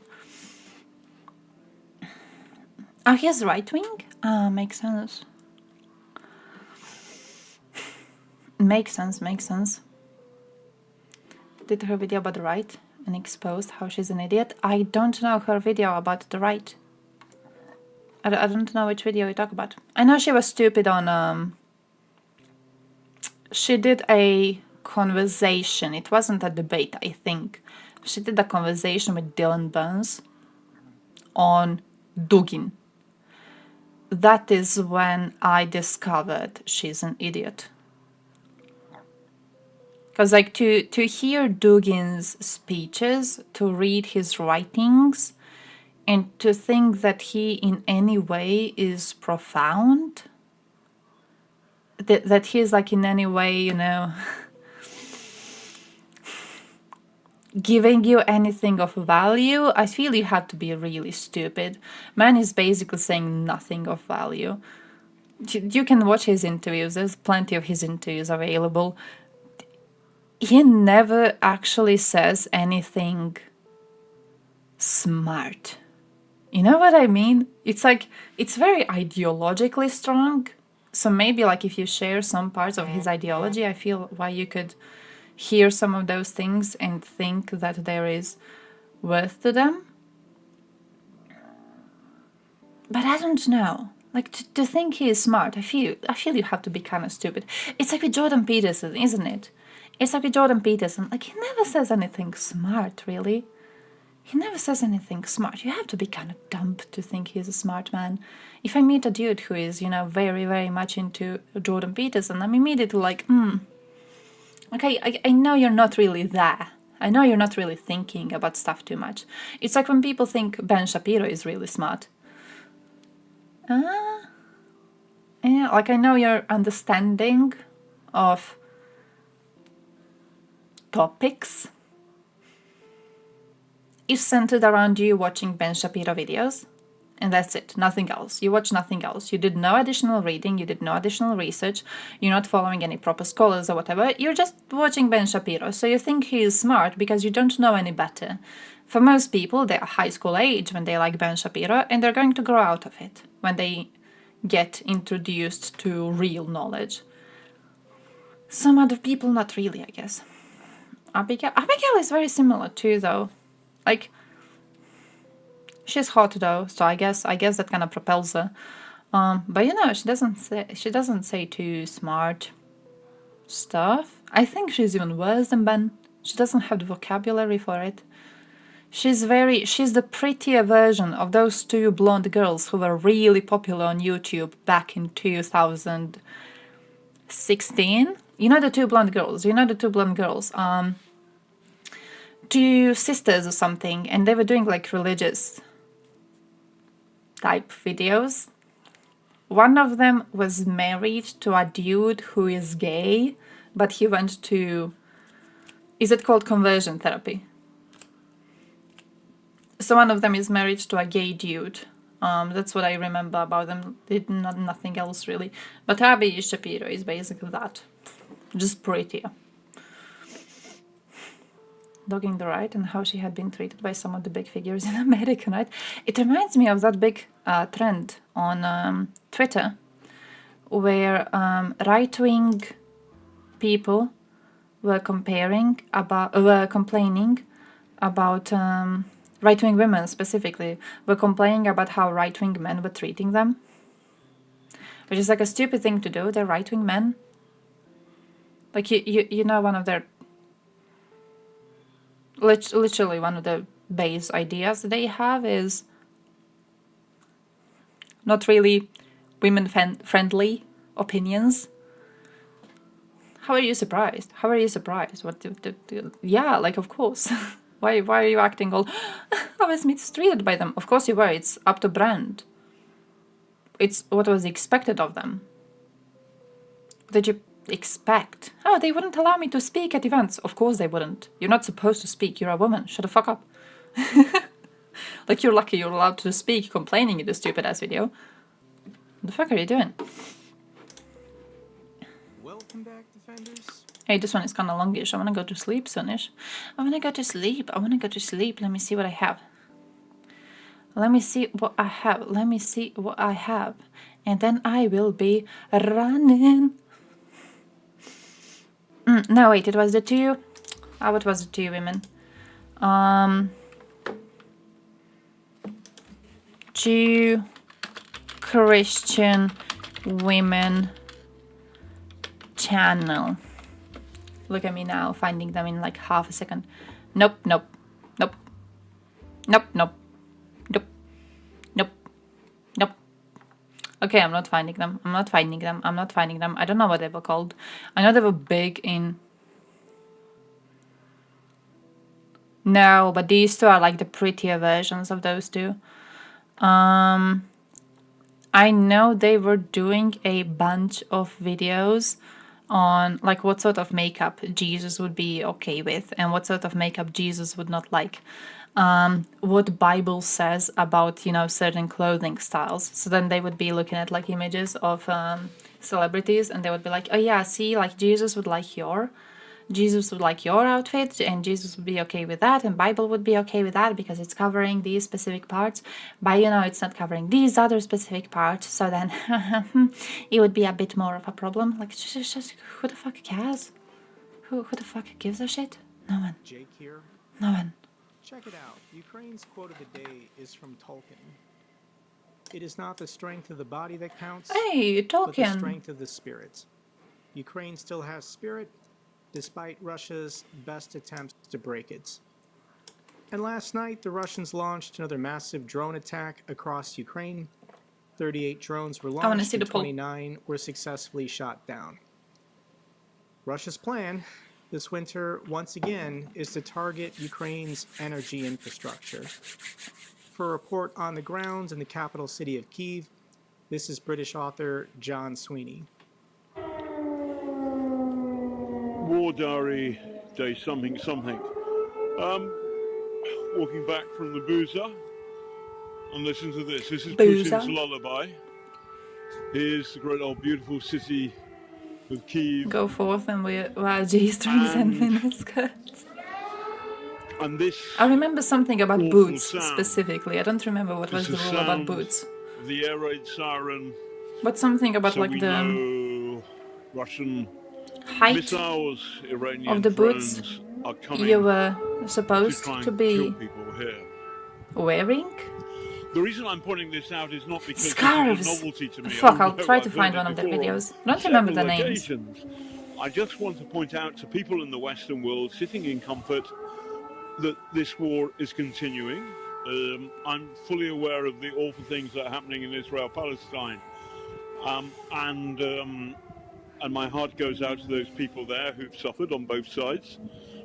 Oh, he's right wing? Makes sense. Makes sense. Did her video about the right and exposed how she's an idiot? I don't know her video about the right. I don't know which video you talk about. I know she was stupid on... She did a conversation. It wasn't a debate, I think. She did a conversation with Dylan Burns on Dugin. That is when I discovered she's an idiot. Because like to hear Dugin's speeches, to read his writings, and to think that he in any way is profound, that he's like in any way, you know, giving you anything of value, I feel you have to be really stupid. Man is basically saying nothing of value. You can watch his interviews, there's plenty of his interviews available. He never actually says anything smart. You know what I mean? It's like, it's very ideologically strong. So maybe like if you share some parts of his ideology, I feel why you could hear some of those things and think that there is worth to them. But I don't know. Like to think he is smart, I feel you have to be kind of stupid. It's like with Jordan Peterson, isn't it? It's like with Jordan Peterson, like he never says anything smart, really. He never says anything smart. You have to be kind of dumb to think he's a smart man. If I meet a dude who is, you know, very, very much into Jordan Peterson, I'm immediately like, okay, I know you're not really there. I know you're not really thinking about stuff too much. It's like when people think Ben Shapiro is really smart. Yeah, like I know your understanding of topics is centered around you watching Ben Shapiro videos, and that's it, nothing else. You watch nothing else. You did no additional reading, you did no additional research, you're not following any proper scholars or whatever, you're just watching Ben Shapiro, so you think he is smart because you don't know any better. For most people, they're high school age when they like Ben Shapiro, and they're going to grow out of it when they get introduced to real knowledge. Some other people, not really, I guess. Abigail is very similar too, though. Like, she's hot though, so I guess that kind of propels her. But you know, she doesn't say too smart stuff. I think she's even worse than Ben. She doesn't have the vocabulary for it. She's the prettier version of those two blonde girls who were really popular on YouTube back in 2016. You know the two blonde girls. Two sisters or something, and they were doing like religious type videos. One of them was married to a dude who is gay, but he went to, is it called conversion therapy? So one of them is married to a gay dude. That's what I remember about them. Did nothing else really. But Abby Shapiro is basically that, just prettier. Dogging the right and how she had been treated by some of the big figures in America, right? It reminds me of that big trend on Twitter where right-wing people were complaining about right-wing women specifically were complaining about how right-wing men were treating them, which is like a stupid thing to do. They're right-wing men. Like you know, one of their literally one of the base ideas they have is not really women-friendly opinions. How are you surprised? What? Yeah, like of course. Why are you acting all? I was mistreated by them. Of course you were. It's up to brand. It's what was expected of them. What did you expect? Oh, they wouldn't allow me to speak at events. Of course they wouldn't. You're not supposed to speak. You're a woman. Shut the fuck up. Like you're lucky you're allowed to speak complaining in this stupid ass video. What the fuck are you doing? Welcome back, defenders. Hey, this one is kind of longish. I want to go to sleep soonish. I want to go to sleep. Let me see what I have. And then I will be running. No, wait, it was the two. What was the two women? Two Christian women channel. Look at me now, finding them in like half a second. Nope. Okay, I'm not finding them. I don't know what they were called. I know they were big in... No, but these two are like the prettier versions of those two. I know they were doing a bunch of videos on like what sort of makeup Jesus would be okay with and what sort of makeup Jesus would not like. What Bible says about, you know, certain clothing styles. So then they would be looking at like images of celebrities and they would be like, oh yeah, see, like Jesus would like your outfit and Jesus would be okay with that and Bible would be okay with that because it's covering these specific parts, but you know it's not covering these other specific parts, so then it would be a bit more of a problem. Like just who the fuck cares? Who the fuck gives a shit? No one. Jake here. No one. Check it out. Ukraine's quote of the day is from Tolkien. It is not the strength of the body that counts, Hey, but the Tolkien. strength of the spirit. Ukraine still has spirit, despite Russia's best attempts to break it. And last night, the Russians launched another massive drone attack across Ukraine. 38 drones were launched and 29 were successfully shot down. Russia's plan this winter, once again, is to target Ukraine's energy infrastructure. For a report on the ground in the capital city of Kyiv, this is British author John Sweeney. War Diary, day something. Walking back from the boozer, and listen to this. This is Putin's lullaby. Here's the great old beautiful city of Kyiv. Go forth and wear G-strings and miniskirts. And this I remember something about boots sound. Specifically. I don't remember what was the rule about boots. The air raid siren. But something about so like we the know Russian height missiles, Iranian of the boots drones are coming you were supposed to be kill people here. wearing. The reason I'm pointing this out is not because Scarves. it's a novelty to me. Fuck, I'll although try I've to find heard one it of their before videos. on I don't remember the several names. occasions. I just want to point out to people in the Western world sitting in comfort that this war is continuing. I'm fully aware of the awful things that are happening in Israel-Palestine. And my heart goes out to those people there who've suffered on both sides.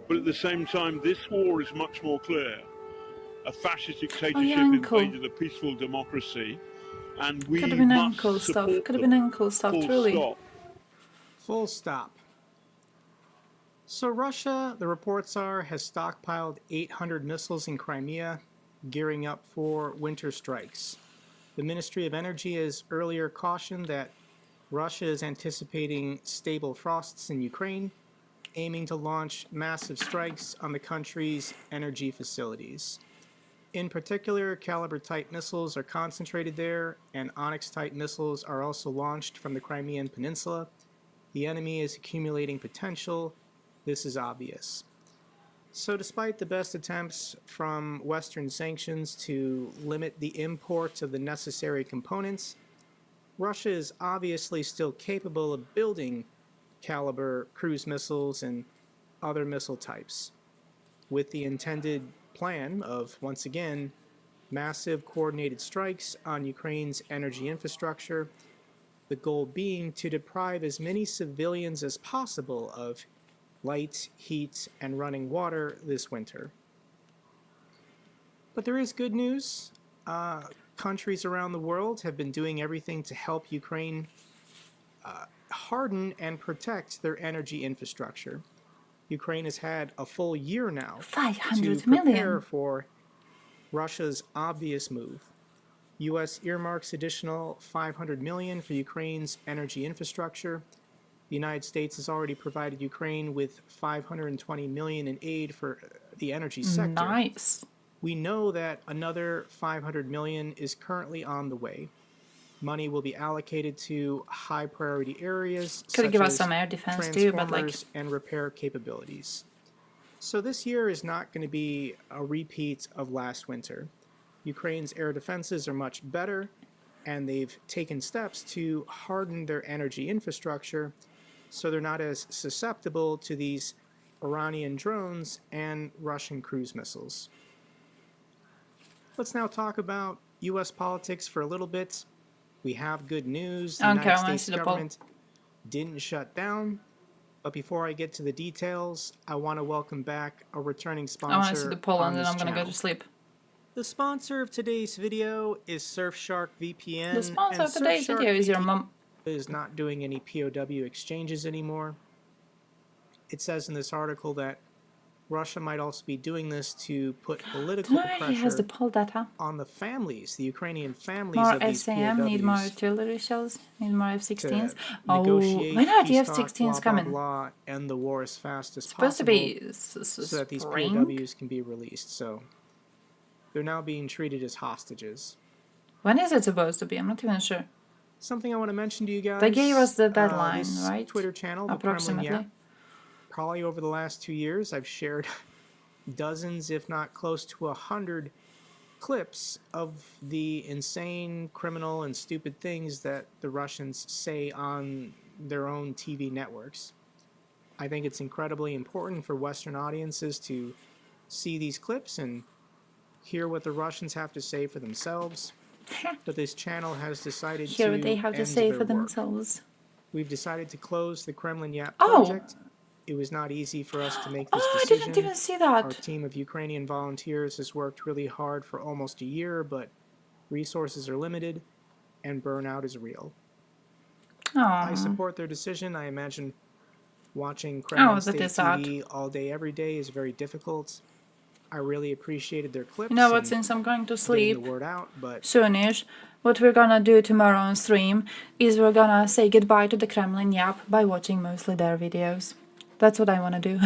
But at the same time, this war is much more clear. A fascist dictatorship invaded a peaceful democracy, and we Could have been must ankle stuff. support Could have them. been ankle stuff, Full truly. stop. Full stop. So Russia, the reports are, has stockpiled 800 missiles in Crimea, gearing up for winter strikes. The Ministry of Energy has earlier cautioned that Russia is anticipating stable frosts in Ukraine, aiming to launch massive strikes on the country's energy facilities. In particular, Caliber-type missiles are concentrated there, and Onyx-type missiles are also launched from the Crimean Peninsula. The enemy is accumulating potential. This is obvious. So despite the best attempts from Western sanctions to limit the import of the necessary components, Russia is obviously still capable of building Caliber cruise missiles and other missile types, with the intended plan of, once again, massive coordinated strikes on Ukraine's energy infrastructure, the goal being to deprive as many civilians as possible of light, heat, and running water this winter. But there is good news. Countries around the world have been doing everything to help Ukraine harden and protect their energy infrastructure. Ukraine has had a full year now 500 to prepare million. for Russia's obvious move. U.S. earmarks additional $500 million for Ukraine's energy infrastructure. The United States has already provided Ukraine with $520 million in aid for the energy sector. Nice. We know that another $500 million is currently on the way. Money will be allocated to high priority areas Could give us as some air defense too, but like transformers and repair capabilities. So this year is not going to be a repeat of last winter. Ukraine's air defenses are much better, and they've taken steps to harden their energy infrastructure so they're not as susceptible to these Iranian drones and Russian cruise missiles. Let's now talk about U.S. politics for a little bit. We have good news. The United States government didn't shut down. But before I get to the details, I want to welcome back a returning sponsor. I want to see the poll and then I'm going gonna go to sleep. The sponsor of today's video is Surfshark VPN. The sponsor of today's Surfshark video is your VPN mom. Is not doing any POW exchanges anymore. It says in this article that Russia might also be doing this to put political He has pressure the poll data. on the families, the Ukrainian families More of these SAM, POWs. need more artillery shells, need more F-16s. To Oh, negotiate when are the peace talks, F-16s blah, coming? blah, blah, end the war as fast as Supposed to possible be so that these spring? POWs can be released. So they're now being treated as hostages. When is it supposed to be? I'm not even sure. Something I want to mention to you guys. They gave us the deadline, this right? Twitter channel, the Approximately. Kremlin Yap. Probably over the last 2 years, I've shared dozens, if not close to 100 clips of the insane, criminal, and stupid things that the Russians say on their own TV networks. I think it's incredibly important for Western audiences to see these clips and hear what the Russians have to say for themselves. But this channel has decided to Hear what they have to say for work. themselves. We've decided to close the Kremlin Yap Oh. project. It was not easy for us to make this Oh, I decision. didn't even see that. Our team of Ukrainian volunteers has worked really hard for almost a year, but resources are limited and burnout is real. I support their decision. I imagine watching Kremlin State TV all day, every day is very difficult. I really appreciated their clips. You know what, since I'm going to sleep the word out, but soonish, what we're gonna do tomorrow on stream is we're gonna say goodbye to the Kremlin Yap by watching mostly their videos. That's what I wanna do.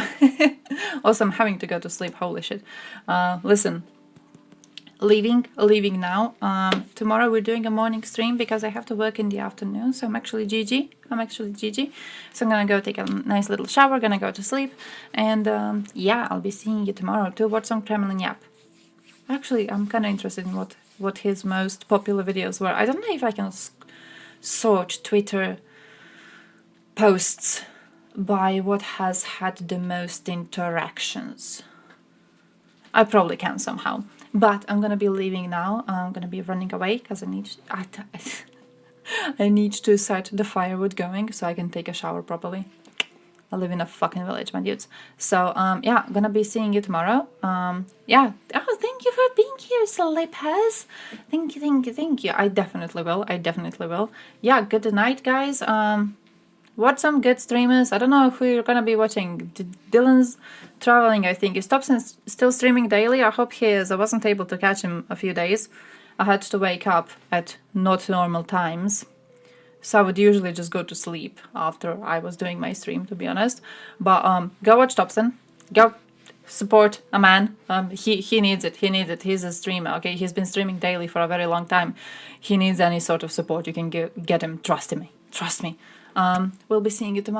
Also, I'm having to go to sleep, holy shit. Listen, leaving now. Tomorrow we're doing a morning stream because I have to work in the afternoon, so I'm actually GG. So I'm gonna go take a nice little shower, gonna go to sleep, and yeah, I'll be seeing you tomorrow to watch some Kremlin Yap. Actually, I'm kind of interested in what his most popular videos were. I don't know if I can sort Twitter posts by what has had the most interactions. I probably can somehow. But I'm gonna be leaving now. I'm gonna be running away because I need to set the firewood going so I can take a shower properly. I live in a fucking village, my dudes. So yeah, I'm gonna be seeing you tomorrow. Yeah. Oh, thank you for being here, Slippers. Thank you. I definitely will. Yeah. Good night, guys. Watch some good streamers. I don't know who you're gonna be watching. Dylan's traveling, I think. Is Thompson still streaming daily? I hope he is. I wasn't able to catch him a few days. I had to wake up at not normal times. So I would usually just go to sleep after I was doing my stream, to be honest. But go watch Thompson. Go support a man. He needs it. He's a streamer, okay? He's been streaming daily for a very long time. He needs any sort of support you can get him. Trust me. We'll be seeing you tomorrow.